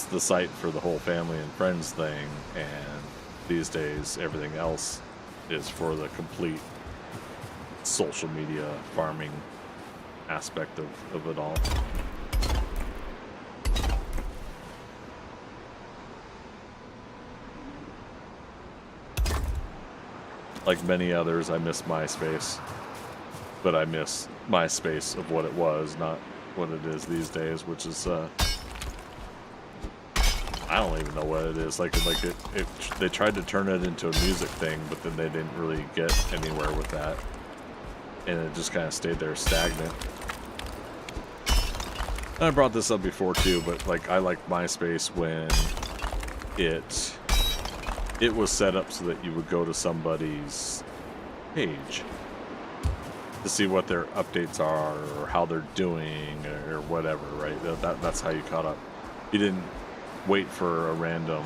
the site for the whole family and friends thing, and these days everything else is for the complete social media farming aspect of it all. Like many others, I miss MySpace, but I miss MySpace of what it was, not what it is these days, which is I don't even know what it is. They tried to turn it into a music thing, but then they didn't really get anywhere with that, and it just kind of stayed there stagnant. And I brought this up before too, but I liked MySpace when it was set up so that you would go to somebody's page to see what their updates are or how they're doing or whatever, right? That's how you caught up. You didn't wait for a random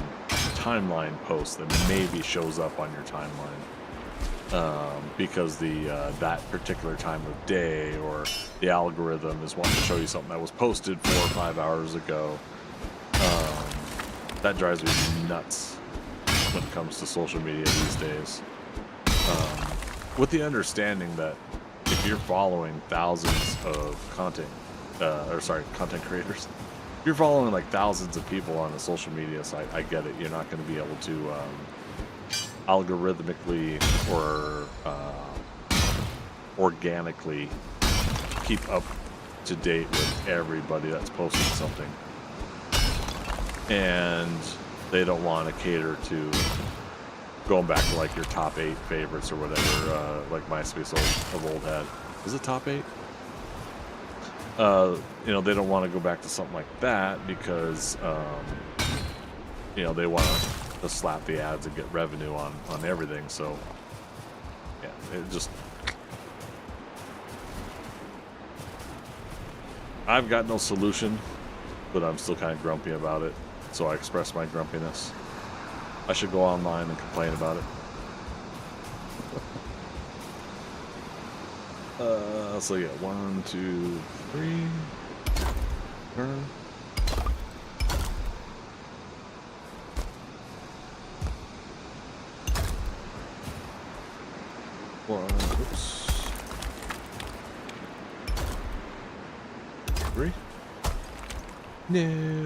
timeline post that maybe shows up on your timeline because that particular time of day or the algorithm is wanting to show you something that was posted 4 or 5 hours ago. That drives me nuts when it comes to social media these days. With the understanding that if you're following thousands of content creators, if you're following thousands of people on a social media site, I get it. You're not going to be able to algorithmically or organically keep up to date with everybody that's posting something. And they don't want to cater to going back to like your top 8 favorites or whatever, like MySpace of old had. Is it top 8? You know, they don't want to go back to something like that because, you know, they want to slap the ads and get revenue on everything. So, yeah, it just... I've got no solution, but I'm still kind of grumpy about it. So I express my grumpiness. I should go online and complain about it. So yeah, 1, 2, 3. Turn. Oops. 3. No.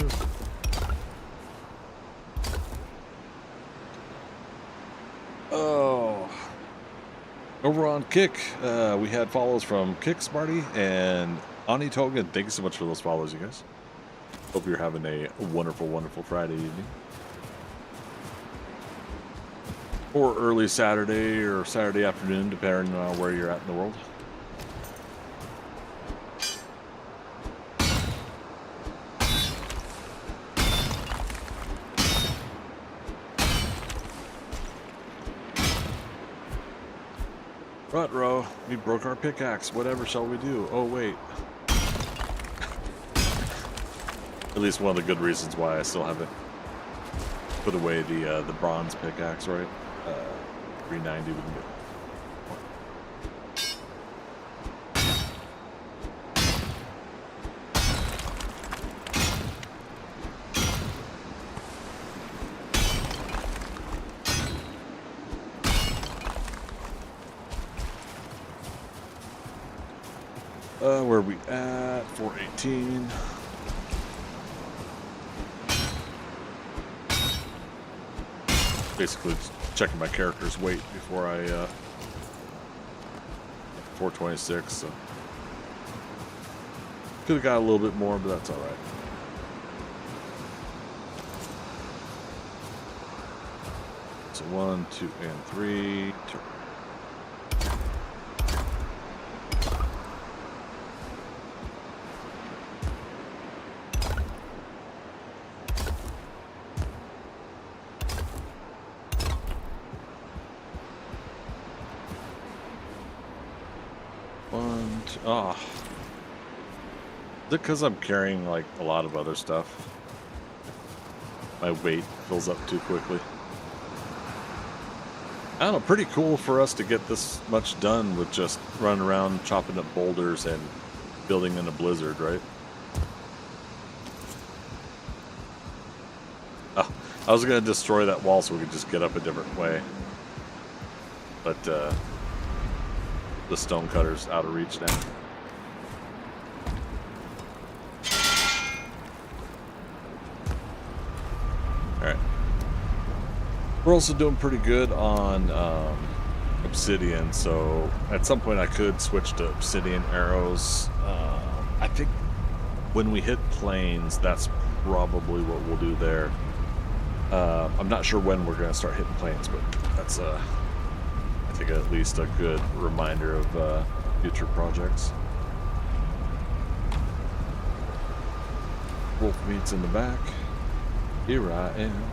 Oh. Over on Kick, we had follows from Kick Smarty and Ani Togan. Thank you so much for those follows, you guys. Hope you're having a wonderful, wonderful Friday evening. Or early Saturday or Saturday afternoon, depending on where you're at in the world. Rutro, we broke our pickaxe. Whatever shall we do? Oh, wait. At least one of the good reasons why I still haven't put away the bronze pickaxe, right? 390 we can get. Where are we at? 418. Basically just checking my character's weight before I 426, so could have got a little bit more, but that's all right. So 1, 2, and 3. Turn. Oh, is it because I'm carrying like a lot of other stuff? My weight fills up too quickly. I don't know, pretty cool for us to get this much done with just running around chopping up boulders and building in a blizzard, right? Oh, I was going to destroy that wall so we could just get up a different way. But the stone cutter's out of reach now. Alright. We're also doing pretty good on obsidian, so at some point I could switch to obsidian arrows. I think when we hit plains, that's probably what we'll do there. I'm not sure when we're going to start hitting plains, but that's I think at least a good reminder of future projects. Wolf meat's in the back. Here I am.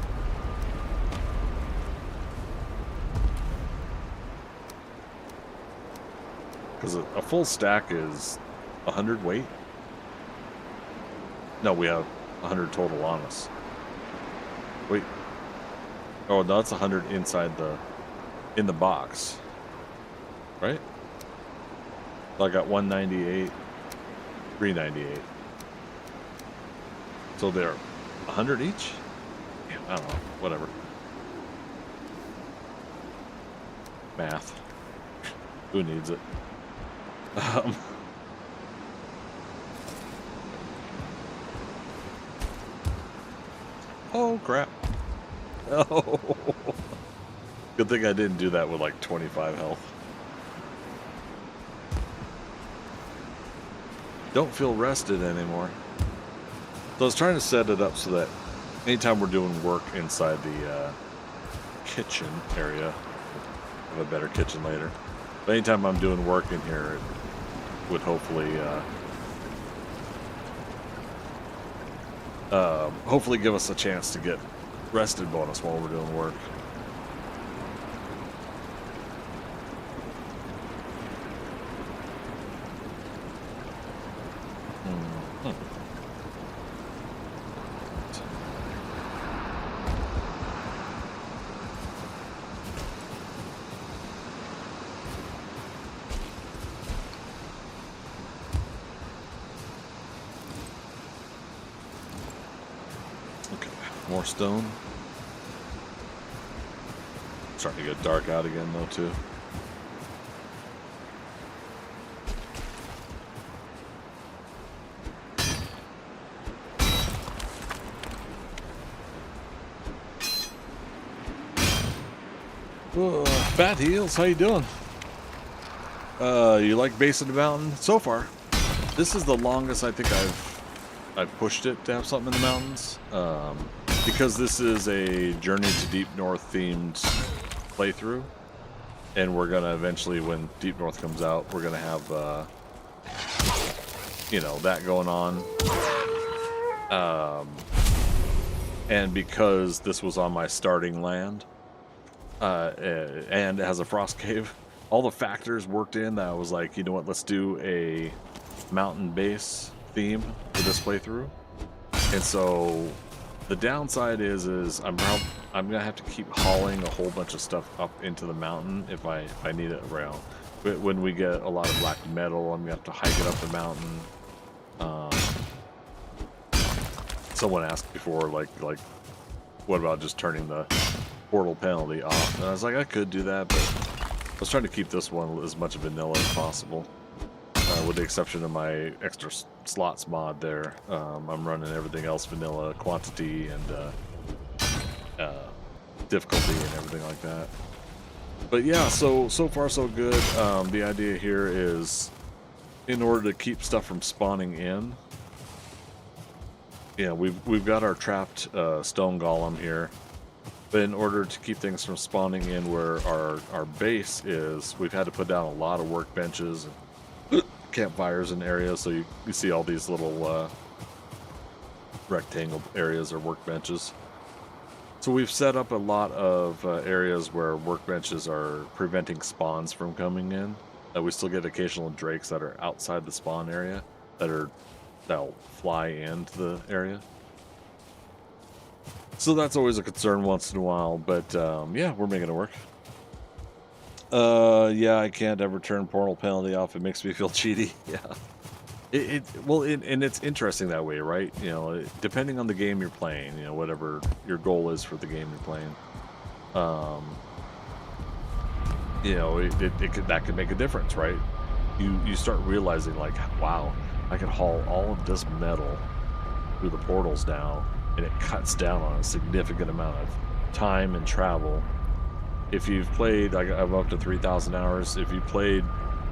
Because a full stack is 100 weight? No, we have 100 total on us. Wait. Oh, no, that's 100 inside in the box. Right? So I got 198, 398. So they're 100 each? Yeah, I don't know. Whatever. Math. Who needs it? Oh, crap. Oh. Good thing I didn't do that with like 25 health. don't feel rested anymore. So I was trying to set it up so that anytime we're doing work inside the kitchen area, have a better kitchen later. But anytime I'm doing work in here, it would hopefully give us a chance to get rested bonus while we're doing work. More stone. Starting to get dark out again though too. Fat Heels, how you doing? You like base of the mountain? So far, this is the longest I think I've pushed it to have something in the mountains. Because this is a Journey to Deep North themed playthrough, and we're gonna eventually, when Deep North comes out, we're gonna have that going on. And because this was on my starting land, and it has a frost cave, all the factors worked in that I was like, you know what, let's do a mountain base theme for this playthrough. And so the downside is I'm gonna have to keep hauling a whole bunch of stuff up into the mountain if I need it around. But when we get a lot of black metal, I'm gonna have to hike it up the mountain. Someone asked before, like, what about just turning the portal penalty off? And I was like, I could do that, but I was trying to keep this one as much vanilla as possible. With the exception of my extra slots mod there. I'm running everything else vanilla, quantity and difficulty and everything like that. But yeah, so far so good. The idea here is, in order to keep stuff from spawning in, we've got our trapped stone golem here. But in order to keep things from spawning in where our base is, we've had to put down a lot of workbenches and campfires in areas. So you see all these little rectangle areas or workbenches. So we've set up a lot of areas where workbenches are preventing spawns from coming in. We still get occasional drakes that are outside the spawn area that'll fly into the area. So that's always a concern once in a while, but yeah, we're making it work. Yeah, I can't ever turn portal penalty off. It makes me feel cheaty. Yeah. And it's interesting that way, right? Depending on the game you're playing, whatever your goal is for the game you're playing, that could make a difference, right? You start realizing, like, wow, I can haul all of this metal through the portals now, and it cuts down on a significant amount of time and travel. If you've played, I'm up to 3,000 hours. If you played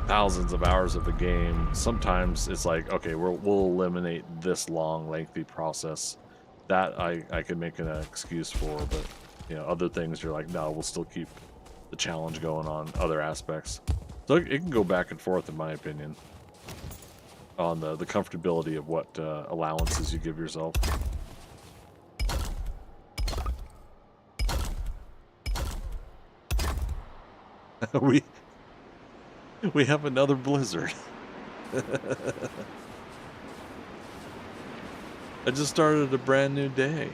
thousands of hours of a game, sometimes it's like, okay, we'll eliminate this long, lengthy process. That I can make an excuse for, but other things you're like, no, we'll still keep the challenge going on other aspects. So it can go back and forth, in my opinion, on the comfortability of what allowances you give yourself. We have another blizzard. I just started a brand new day.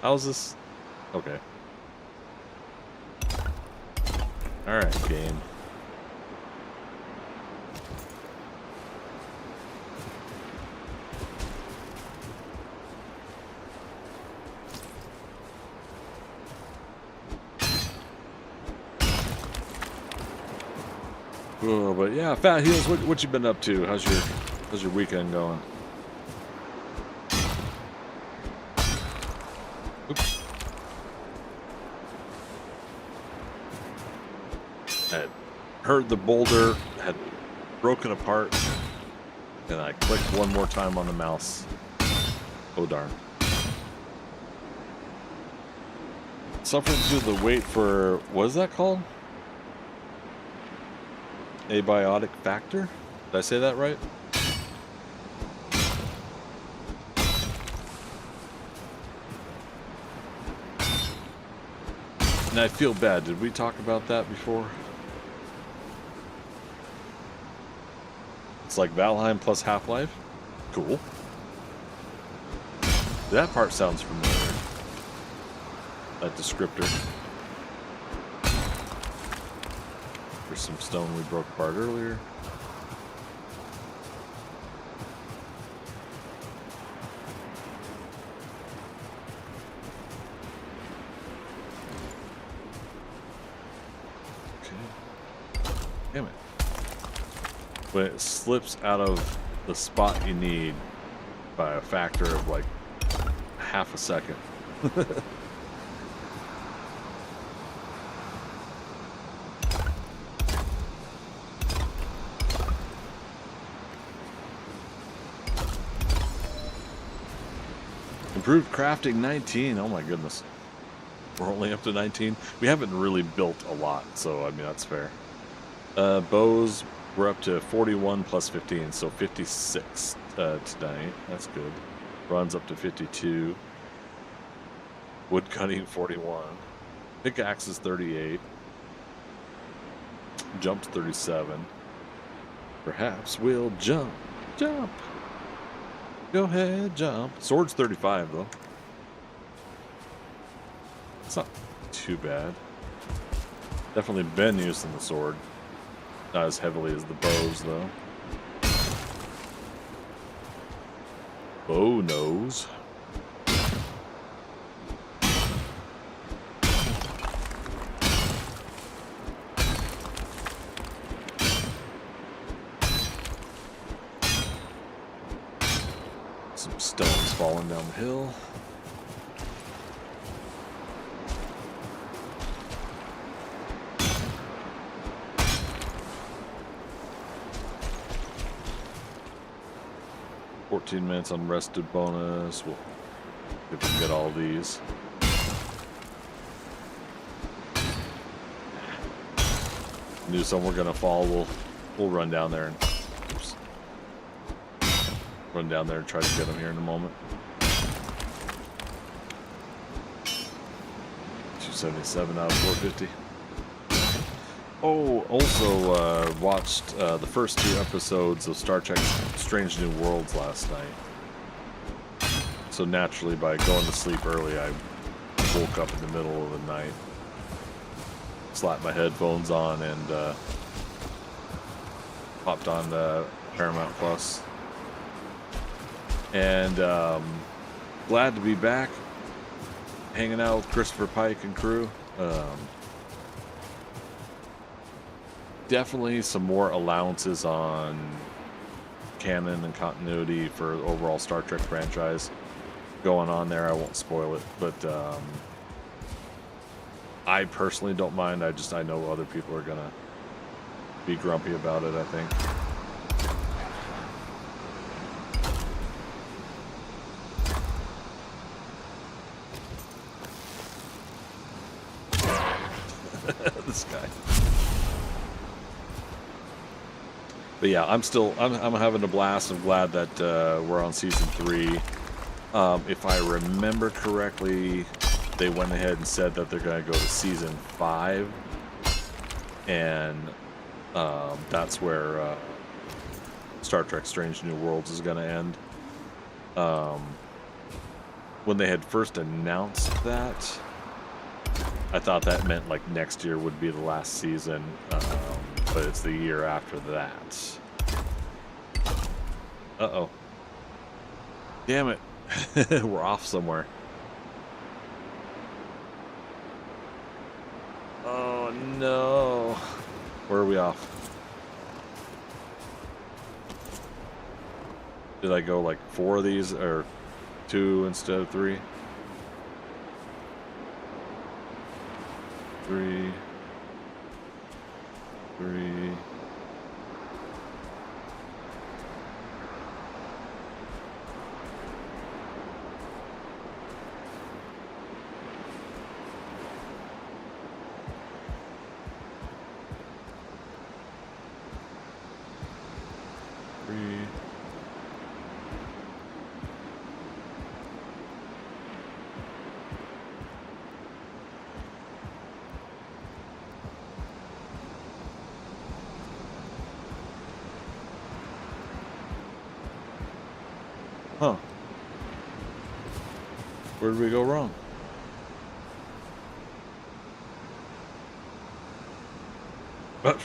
How's this? Okay. Alright, game. Oh, but yeah, Fat Heels, what you been up to? How's your weekend going? Oops. I had heard the boulder had broken apart And I clicked one more time on the mouse. Oh darn. Suffering through the wait for, what is that called? Abiotic factor? Did I say that right? And I feel bad. Did we talk about that before? It's like Valheim plus Half-Life? Cool. That part sounds familiar. That descriptor. There's some stone we broke apart earlier. Okay. Damn it. When it slips out of the spot you need by a factor of like half a second. Improved crafting 19. Oh my goodness. We're only up to 19. We haven't really built a lot, so I mean that's fair. Bows, we're up to 41 plus 15, so 56 tonight. That's good. Runs up to 52. Wood cutting 41. Pickaxe is 38. Jumps 37. Perhaps we'll jump. Jump! Go ahead, jump. Sword's 35, though. It's not too bad. Definitely been using the sword. Not as heavily as the bows, though. Bow nose. Some stones falling down the hill. $14 unrested bonus. We'll see if we can get all these. Knew some were gonna fall. We'll run down there and oops. Run down there and try to get them here in a moment. 277 out of 450. Oh, also watched the first 2 episodes of Star Trek Strange New Worlds last night. So naturally, by going to sleep early, I woke up in the middle of the night, slapped my headphones on, and popped on Paramount Plus. And glad to be back, hanging out with Christopher Pike and crew. Definitely some more allowances on canon and continuity for the overall Star Trek franchise going on there. I won't spoil it, but I personally don't mind. I know other people are gonna be grumpy about it, I think. This guy. But yeah, I'm having a blast. I'm glad that we're on season 3. If I remember correctly, they went ahead and said that they're going to go to season 5, and that's where Star Trek Strange New Worlds is going to end. When they had first announced that, I thought that meant like next year would be the last season, but it's the year after that. Uh-oh. Damn it. We're off somewhere. Oh, no. Where are we off? Did I go like 4 of these, or 2 instead of 3? 3. Where did we go wrong?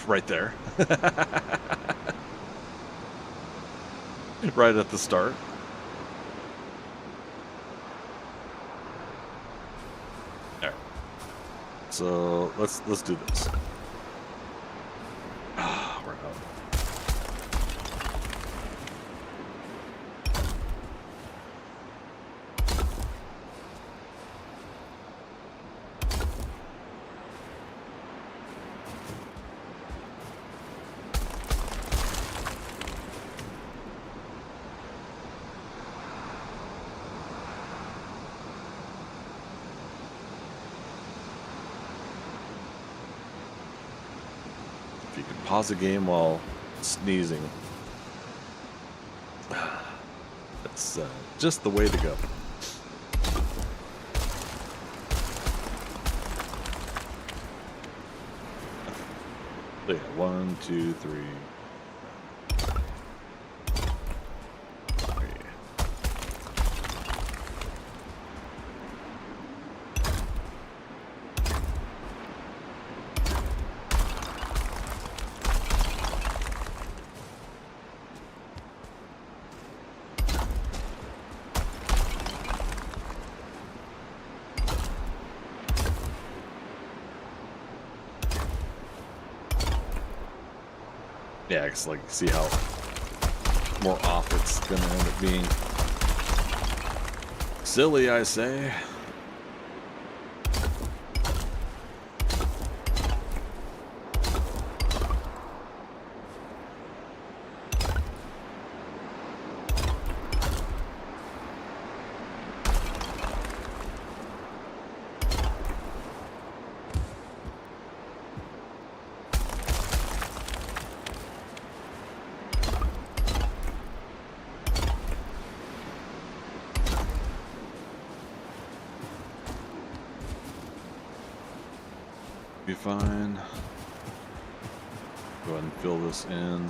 Right there. Right at the start. All right. So let's do this. We're out. If you can pause a game while sneezing, that's just the way to go. So yeah, 1, 2, 3. Yeah, it's like, see how more off it's gonna end up being. Silly, I say. Be fine. Go ahead and fill this in.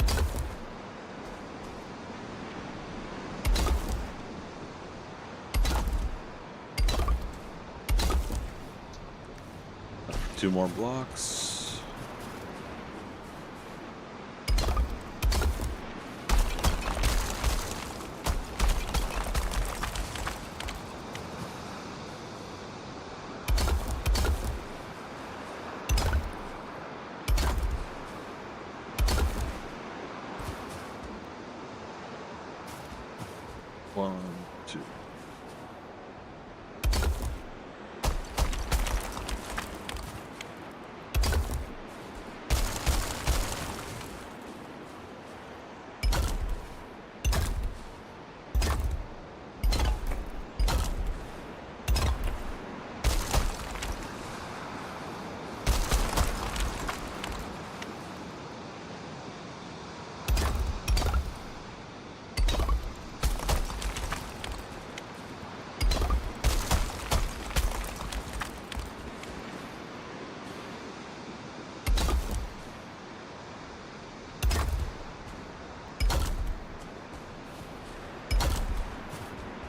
Two more blocks. One, two.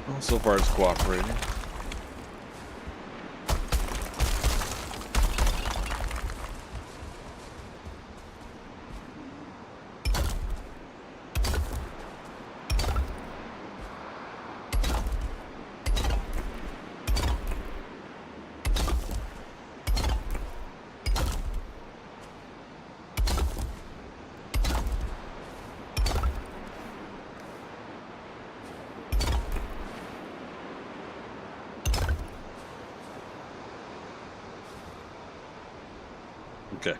Well, so far it's cooperating. Okay.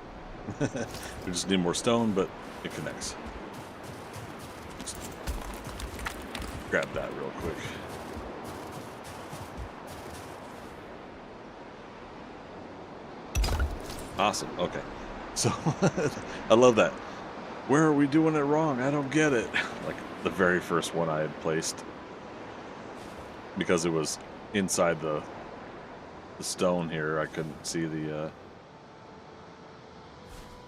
We just need more stone, but it connects. Just grab that real quick. Awesome. Okay. So I love that. Where are we doing it wrong? I don't get it. Like the very first one I had placed, because it was inside the stone here, I couldn't see the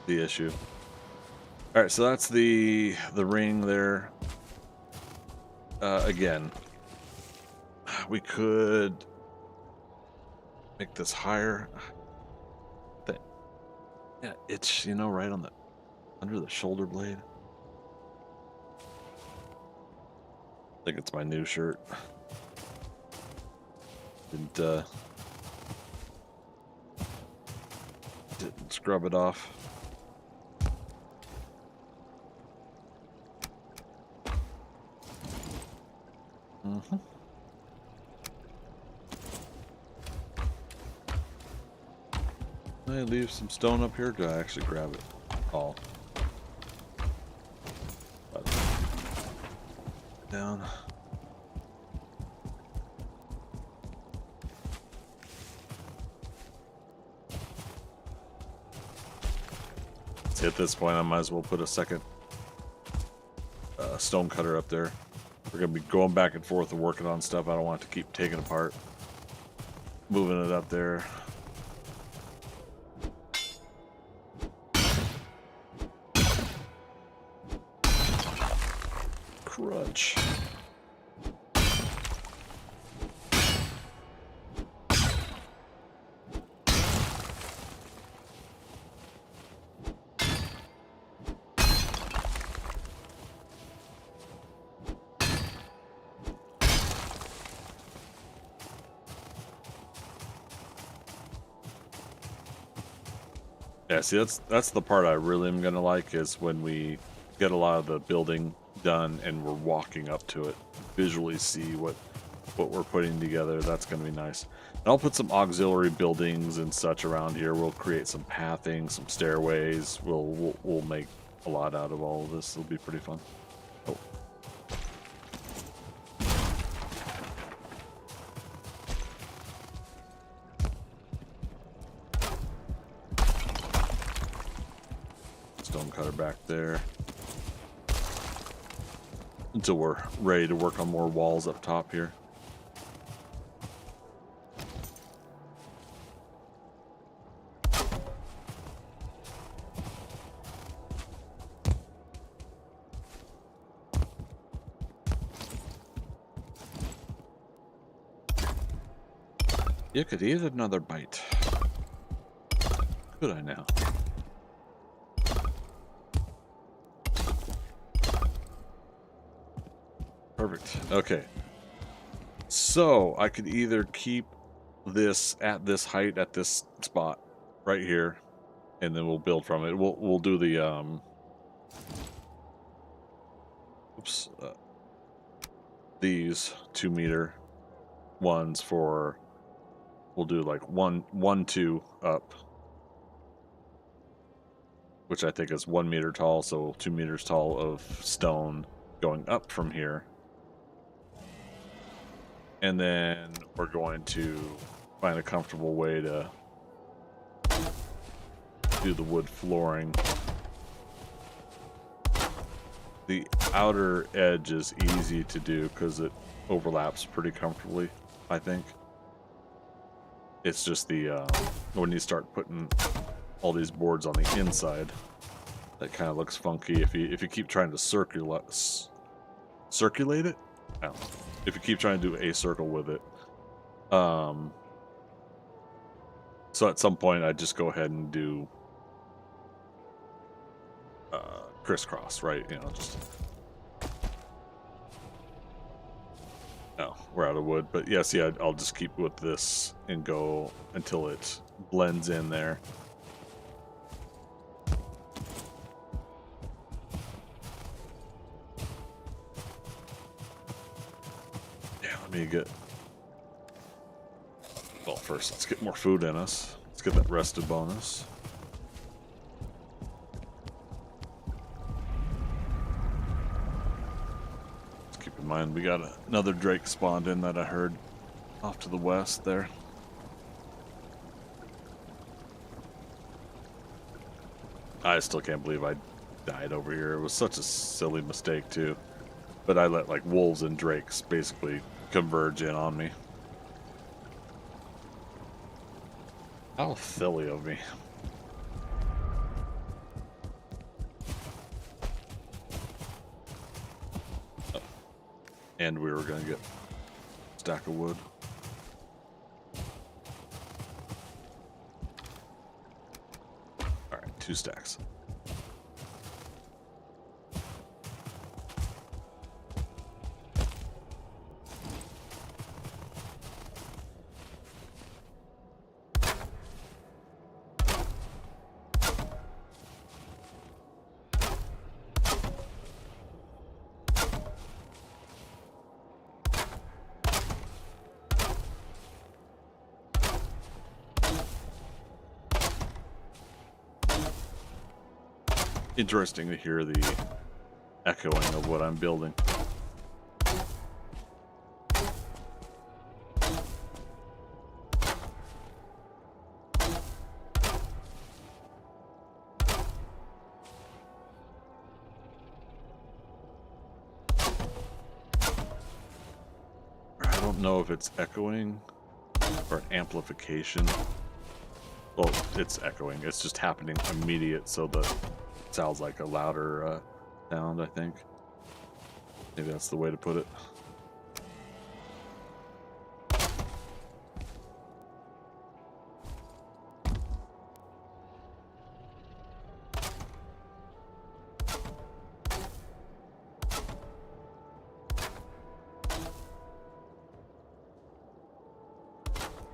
issue. All right, so that's the ring there. Again, we could make this higher. Yeah, itch, you know, right on the under the shoulder blade. I think it's my new shirt. Didn't scrub it off. Mm-hmm. I leave some stone up here. Do I actually grab it all? Down. See, at this point, I might as well put a second stone cutter up there. We're gonna be going back and forth and working on stuff. I don't want it to keep taking apart. Moving it up there. Crunch. Yeah, see, that's the part I really am gonna like is when we get a lot of the building done and we're walking up to it, visually see what we're putting together. That's gonna be nice. And I'll put some auxiliary buildings and such around here. We'll create some pathing, some stairways. We'll make a lot out of all of this. It'll be pretty fun. Oh. Stone cutter back there until we're ready to work on more walls up top here. You could eat another bite. Could I now? Perfect. Okay. So I could either keep this at this height at this spot right here, and then we'll build from it. We'll do the these 2-meter ones for. We'll do like 2 up, which I think is 1 meter tall, so 2 meters tall of stone going up from here. And then we're going to find a comfortable way to do the wood flooring. The outer edge is easy to do because it overlaps pretty comfortably, I think. It's just the when you start putting all these boards on the inside, that kind of looks funky. If you keep trying to circulate it, I don't know. If you keep trying to do a circle with it, so at some point I just go ahead and do crisscross, right? You know, just. No, we're out of wood, but yeah, see, I'll just keep with this and go until it blends in there. Yeah, let me get. Well, first, let's get more food in us. Let's get that rested bonus. Keep in mind, we got another drake spawned in that I heard off to the west there. I still can't believe I died over here. It was such a silly mistake, too. But I let, like, wolves and drakes basically converge in on me. How silly of me. And we were going to get a stack of wood. 2 stacks. Interesting to hear the echoing of what I'm building. I don't know if it's echoing or amplification. Well, it's echoing. It's just happening immediate, so that it sounds like a louder sound, I think. Maybe that's the way to put it.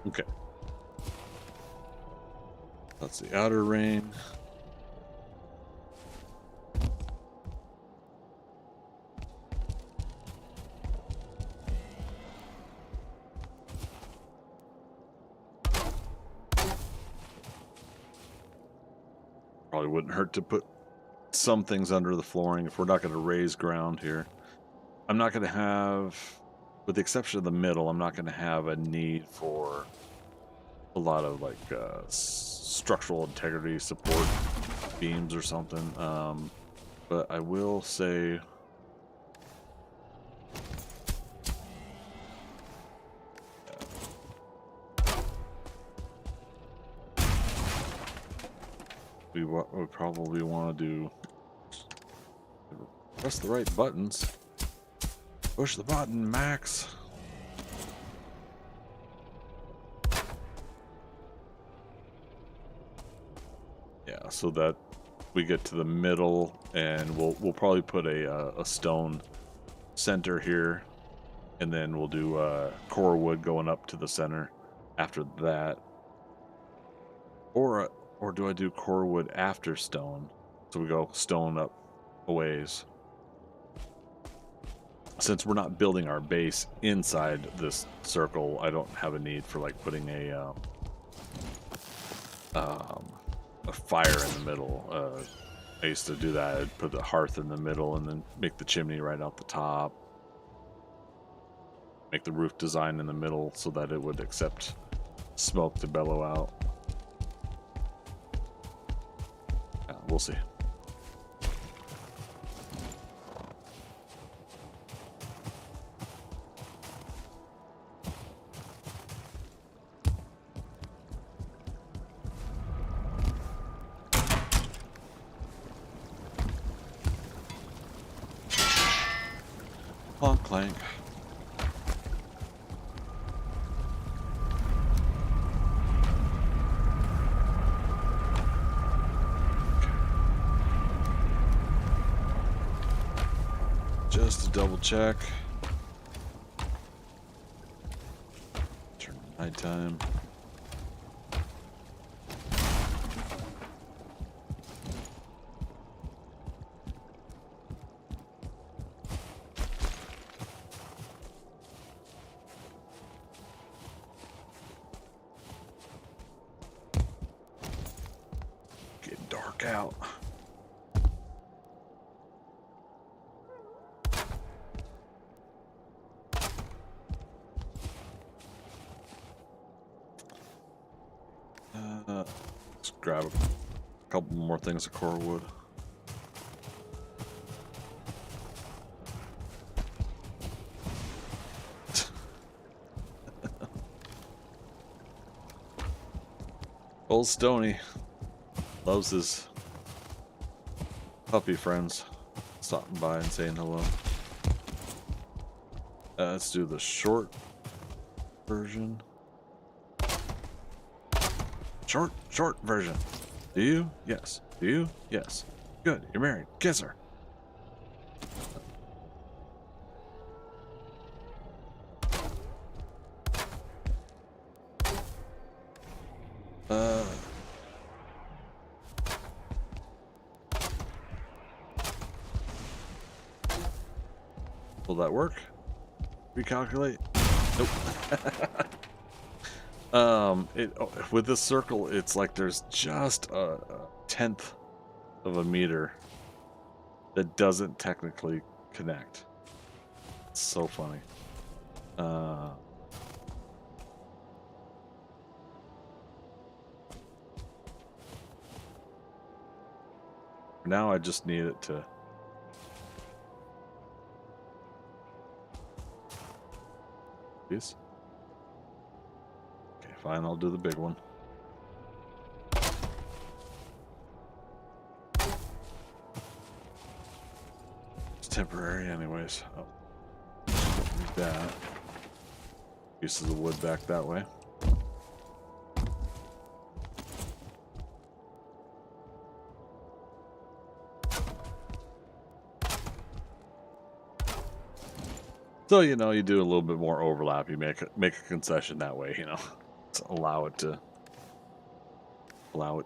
Okay. That's the outer ring. Probably wouldn't hurt to put some things under the flooring if we're not going to raise ground here. I'm not going to have, with the exception of the middle, I'm not going to have a need for a lot of like structural integrity support beams or something. But I will say we probably want to do press the right buttons. Push the button, Max. Yeah, so that we get to the middle, and we'll probably put a stone center here, and then we'll do core wood going up to the center after that. Or do I do core wood after stone? So we go stone up a ways. Since we're not building our base inside this circle, I don't have a need for like putting a fire in the middle. I used to do that. I'd put the hearth in the middle and then make the chimney right out the top. Make the roof design in the middle so that it would accept smoke to bellow out. We'll see. Clonk, clank. Just to double check. Turn to nighttime. Getting dark out. Let's grab a couple more things of core wood. Old Stony loves his puppy friends stopping by and saying hello. Let's do the short version. Short version. Do you? Yes. Do you? Yes. Good. You're married. Kiss her. Will that work? Recalculate? Nope. With this circle, it's like there's just a tenth of a meter that doesn't technically connect. It's so funny. Now I just need it to. Please. Okay, fine. I'll do the big one. It's temporary, anyways. Oh, don't need that. Pieces of wood back that way. So, you know, you do a little bit more overlap. You make a concession that way, you know, to allow it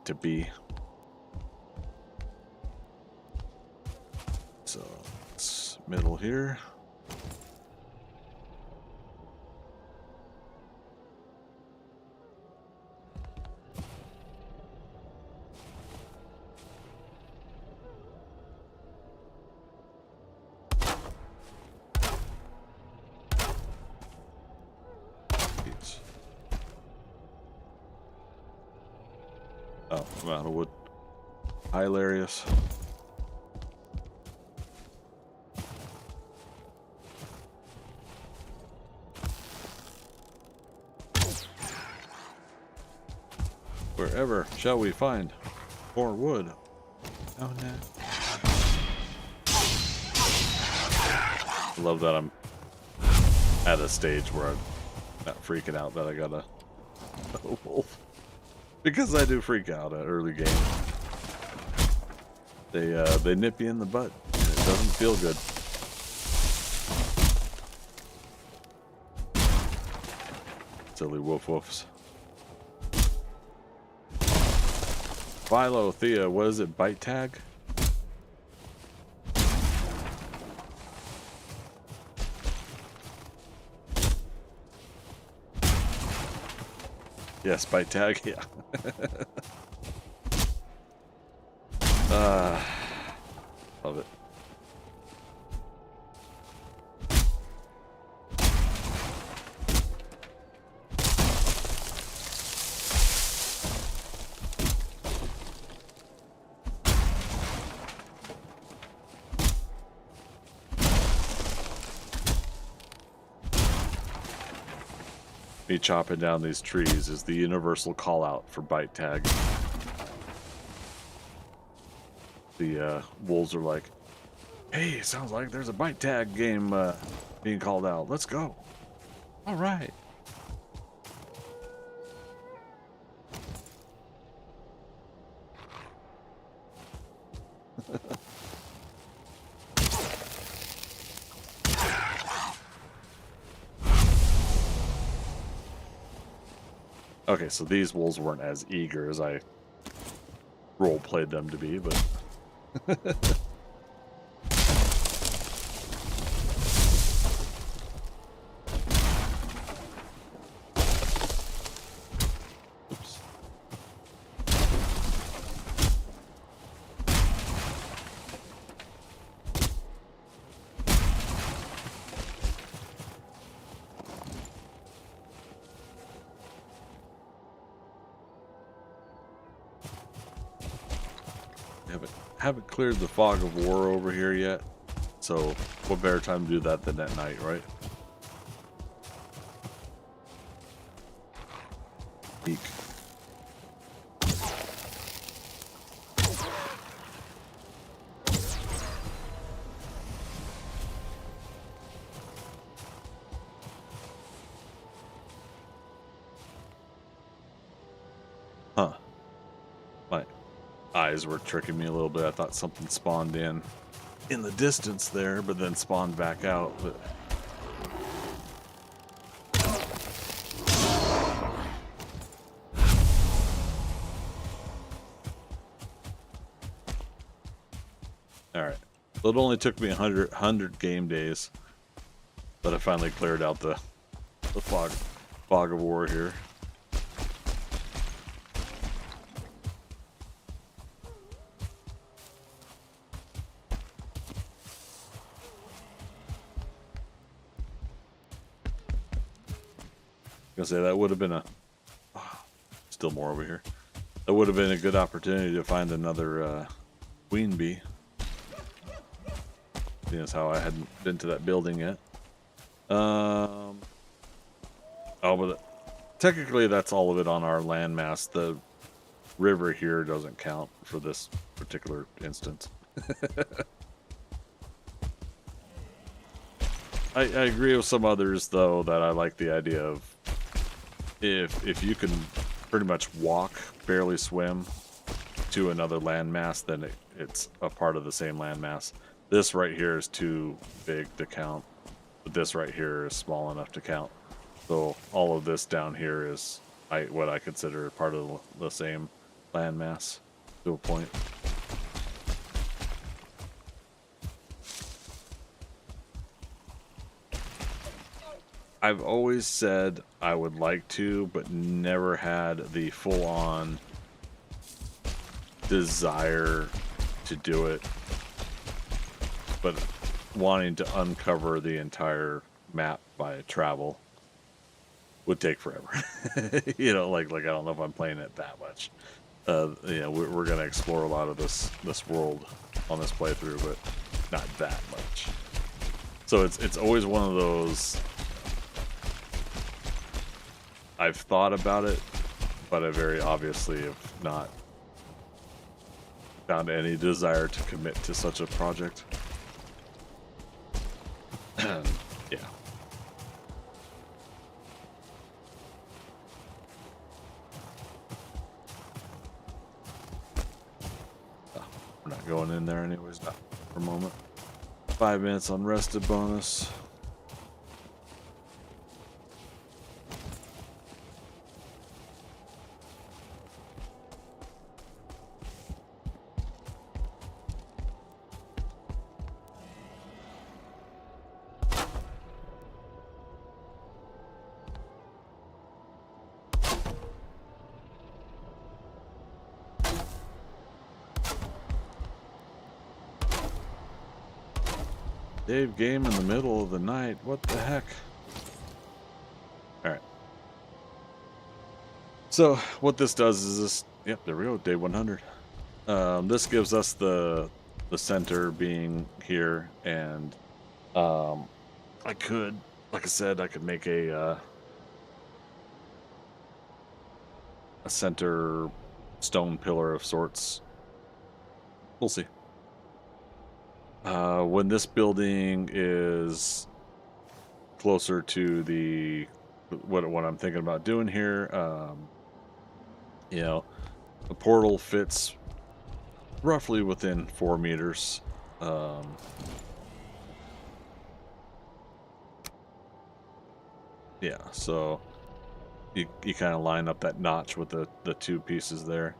to be. So it's middle here. Oh, I'm out of wood. Hilarious. Wherever shall we find more wood? Oh no. I love that I'm at a stage where I'm not freaking out that I got a wolf. Because I do freak out at early game. They nip you in the butt and it doesn't feel good. Silly woofs. Philo, Thea, what is it? Bite tag? Yes, bite tag, yeah. Love it. Me chopping down these trees is the universal call out for bite tag. The wolves are like, hey, sounds like there's a bite tag game being called out. Let's go. All right. Okay, so these wolves weren't as eager as I role-played them to be, but... Oops. Haven't cleared the fog of war over here yet, so what better time to do that than at night, right? Eek. Huh. Might eyes were tricking me a little bit. I thought something spawned in the distance there, but then spawned back out. But all right, so it only took me 100 game days, but I finally cleared out the fog of war here. I was gonna say that would have been still more over here. That would have been a good opportunity to find another queen bee. Seeing as how I hadn't been to that building yet. Oh, but technically that's all of it on our landmass. The river here doesn't count for this particular instance. I agree with some others though that I like the idea of if you can pretty much walk, barely swim to another landmass, then it's a part of the same landmass. This right here is too big to count, but this right here is small enough to count. So all of this down here is what I consider part of the same landmass to a point. I've always said I would like to, but never had the full-on desire to do it. But wanting to uncover the entire map by travel would take forever. You know, like I don't know if I'm playing it that much. You know, we're gonna explore a lot of this world on this playthrough, but not that much. So it's always one of those. I've thought about it, but I very obviously have not found any desire to commit to such a project. Yeah. Oh, we're not going in there anyways, not for a moment. 5 minutes unrested bonus. Save game in the middle of the night. What the heck? Alright. So what this does is this, yep, there we go, day 100. This gives us the center being here, and I could, like I said, I could make a center stone pillar of sorts. We'll see. When this building is closer to the what I'm thinking about doing here, you know, the portal fits roughly within 4 meters. Yeah, so you kind of line up that notch with the two pieces there.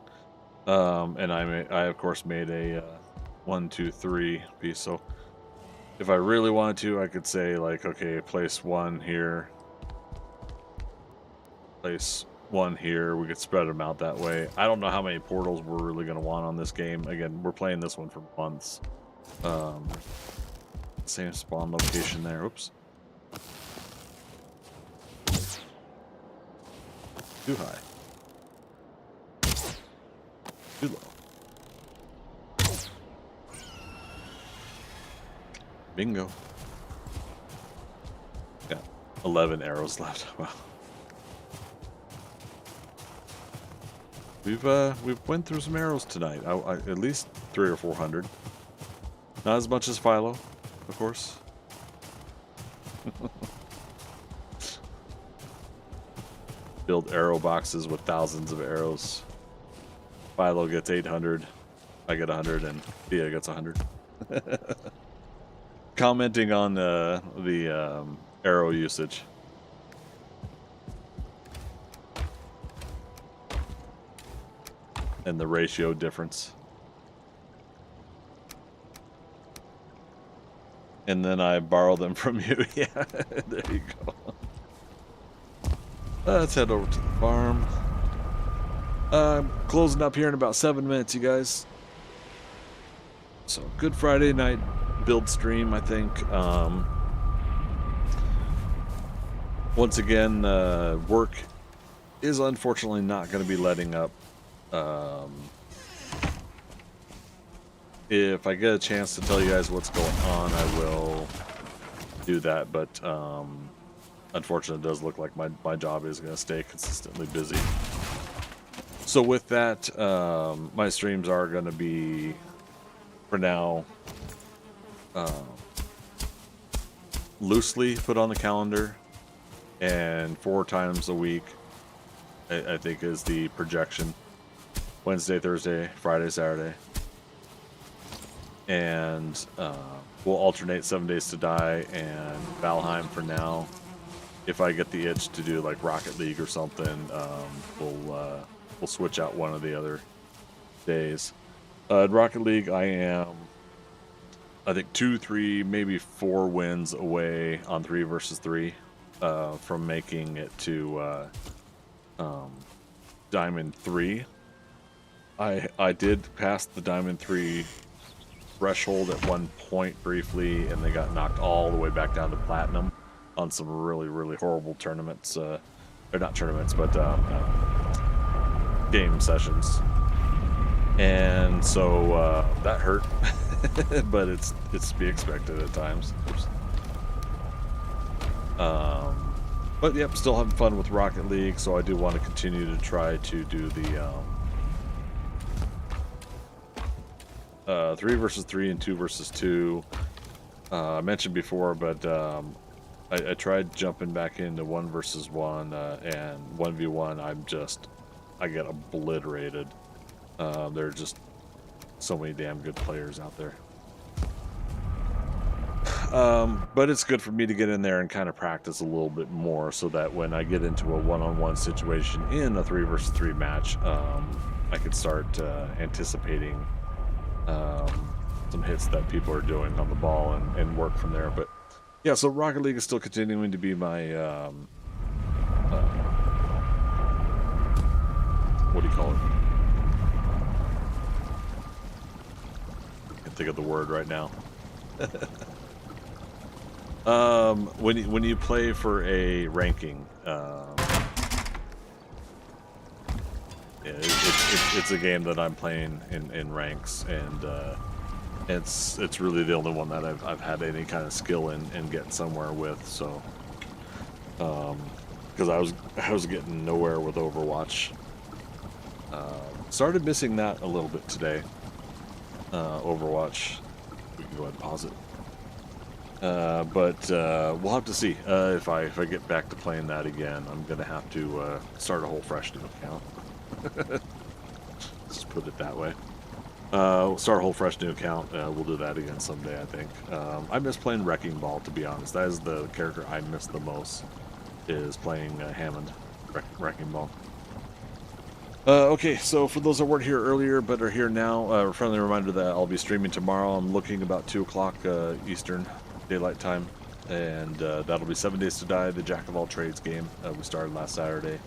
And I of course made a 1, 2, 3 piece. So if I really wanted to, I could say like, okay, place one here, place one here. We could spread them out that way. I don't know how many portals we're really going to want on this game. Again, we're playing this one for months. Same spawn location there. Oops. Too high. Too low. Bingo. Got 11 arrows left. Wow. We've went through some arrows tonight. I at least 300 or 400. Not as much as Philo, of course. Build arrow boxes with thousands of arrows. Philo gets 800. I get 100 and Thea gets 100. Commenting on the arrow usage. And the ratio difference. And then I borrow them from you. Yeah, there you go. Let's head over to the farm. Closing up here in about 7 minutes, you guys. So, good Friday night build stream, I think. Once again, work is unfortunately not going to be letting up. If I get a chance to tell you guys what's going on, I will do that, but unfortunately it does look like my job is going to stay consistently busy. So with that, my streams are going to be, for now, loosely put on the calendar, and 4 times a week, I think is the projection. Wednesday, Thursday, Friday, Saturday. And we'll alternate 7 Days to Die and Valheim for now. If I get the itch to do like Rocket League or something, we'll switch out one of the other days. Rocket League, I am, I think 2, 3, maybe 4 wins away on 3 versus 3 from making it to Diamond 3. I did pass the Diamond 3 threshold at one point briefly, and they got knocked all the way back down to Platinum on some really, really horrible tournaments. Or not tournaments, but game sessions. And so that hurt, but it's to be expected at times. But yep, still having fun with Rocket League, so I do want to continue to try to do the 3 versus 3 and 2 versus 2. I mentioned before, but I tried jumping back into 1 versus 1 and 1v1. I get obliterated. There are just so many damn good players out there. But it's good for me to get in there and kind of practice a little bit more, so that when I get into a one-on-one situation in a 3 versus 3 match, I could start anticipating some hits that people are doing on the ball and work from there. But yeah, so Rocket League is still continuing to be my what do you call it? I can't think of the word right now. When you play for a ranking, yeah, it's a game that I'm playing in ranks, and it's really the only one that I've had any kind of skill in getting somewhere with. So, because I was getting nowhere with Overwatch. Started missing that a little bit today. Overwatch. We can go ahead and pause it. But we'll have to see if I get back to playing that again. I'm gonna have to start a whole fresh new account. Let's just put it that way. Start a whole fresh new account. We'll do that again someday, I think. I miss playing Wrecking Ball, to be honest. That is the character I miss the most, is playing Hammond, Wrecking Ball. Okay, so for those that weren't here earlier but are here now, a friendly reminder that I'll be streaming tomorrow. I'm looking about 2 o'clock Eastern Daylight Time, and that'll be 7 Days to Die, the Jack of All Trades game we started last Saturday.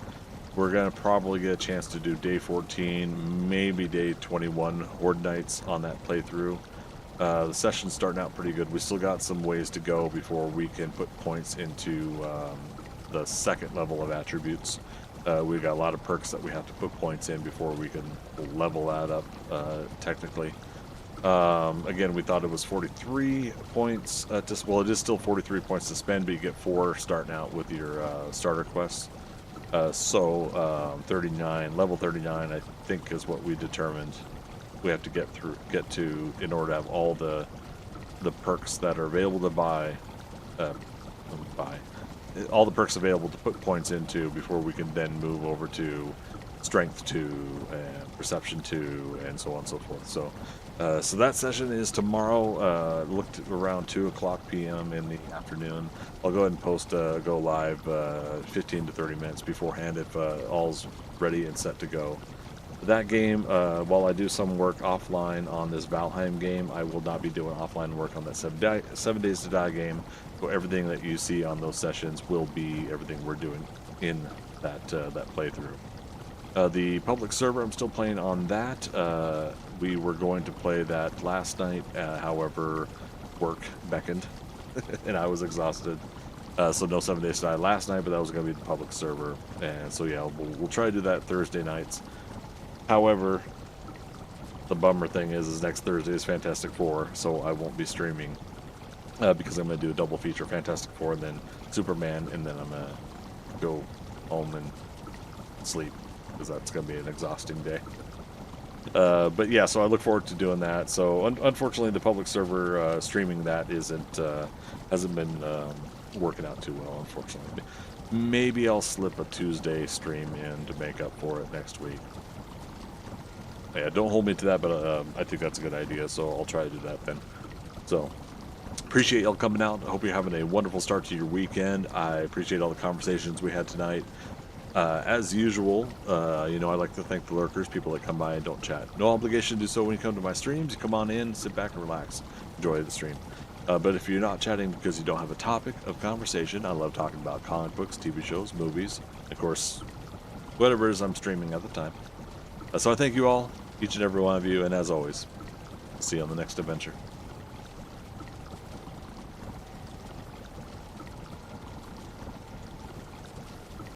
We're going to probably get a chance to do day 14, maybe day 21 Horde Nights on that playthrough. The session's starting out pretty good. We still got some ways to go before we can put points into the second level of attributes. We've got a lot of perks that we have to put points in before we can level that up, technically. Again, we thought it was 43 points. Well, it is still 43 points to spend, but you get 4 starting out with your starter quests. So 39, level 39, I think, is what we determined we have to get to in order to have all the perks that are available to buy, all the perks available to put points into before we can then move over to strength 2 and perception 2 and so on and so forth. So so that session is tomorrow. Looked around 2 o'clock p.m. in the afternoon. I'll go ahead and post go live 15 to 30 minutes beforehand if all's ready and set to go. That game, while I do some work offline on this Valheim game, I will not be doing offline work on that 7 Days to Die game. So everything that you see on those sessions will be everything we're doing in that playthrough. The public server, I'm still playing on that. We were going to play that last night, however, work beckoned, and I was exhausted. So no 7 Days to Die last night, but that was going to be the public server. And so yeah, we'll try to do that Thursday nights. However, the bummer thing is next Thursday is Fantastic Four, so I won't be streaming because I'm going to do a double feature, Fantastic Four and then Superman, and then I'm going to go home and sleep because that's going to be an exhausting day. But yeah, so I look forward to doing that. So unfortunately, the public server streaming that hasn't been working out too well, unfortunately. Maybe I'll slip a Tuesday stream in to make up for it next week. Yeah, don't hold me to that, but I think that's a good idea, so I'll try to do that then. So, appreciate y'all coming out. I hope you're having a wonderful start to your weekend. I appreciate all the conversations we had tonight. As usual, you know, I like to thank the lurkers, people that come by and don't chat. No obligation to do so when you come to my streams. You come on in, sit back and relax, enjoy the stream. But if you're not chatting because you don't have a topic of conversation, I love talking about comic books, TV shows, movies, of course, whatever it is I'm streaming at the time. So I thank you all, each and every one of you, and as always, see you on the next adventure.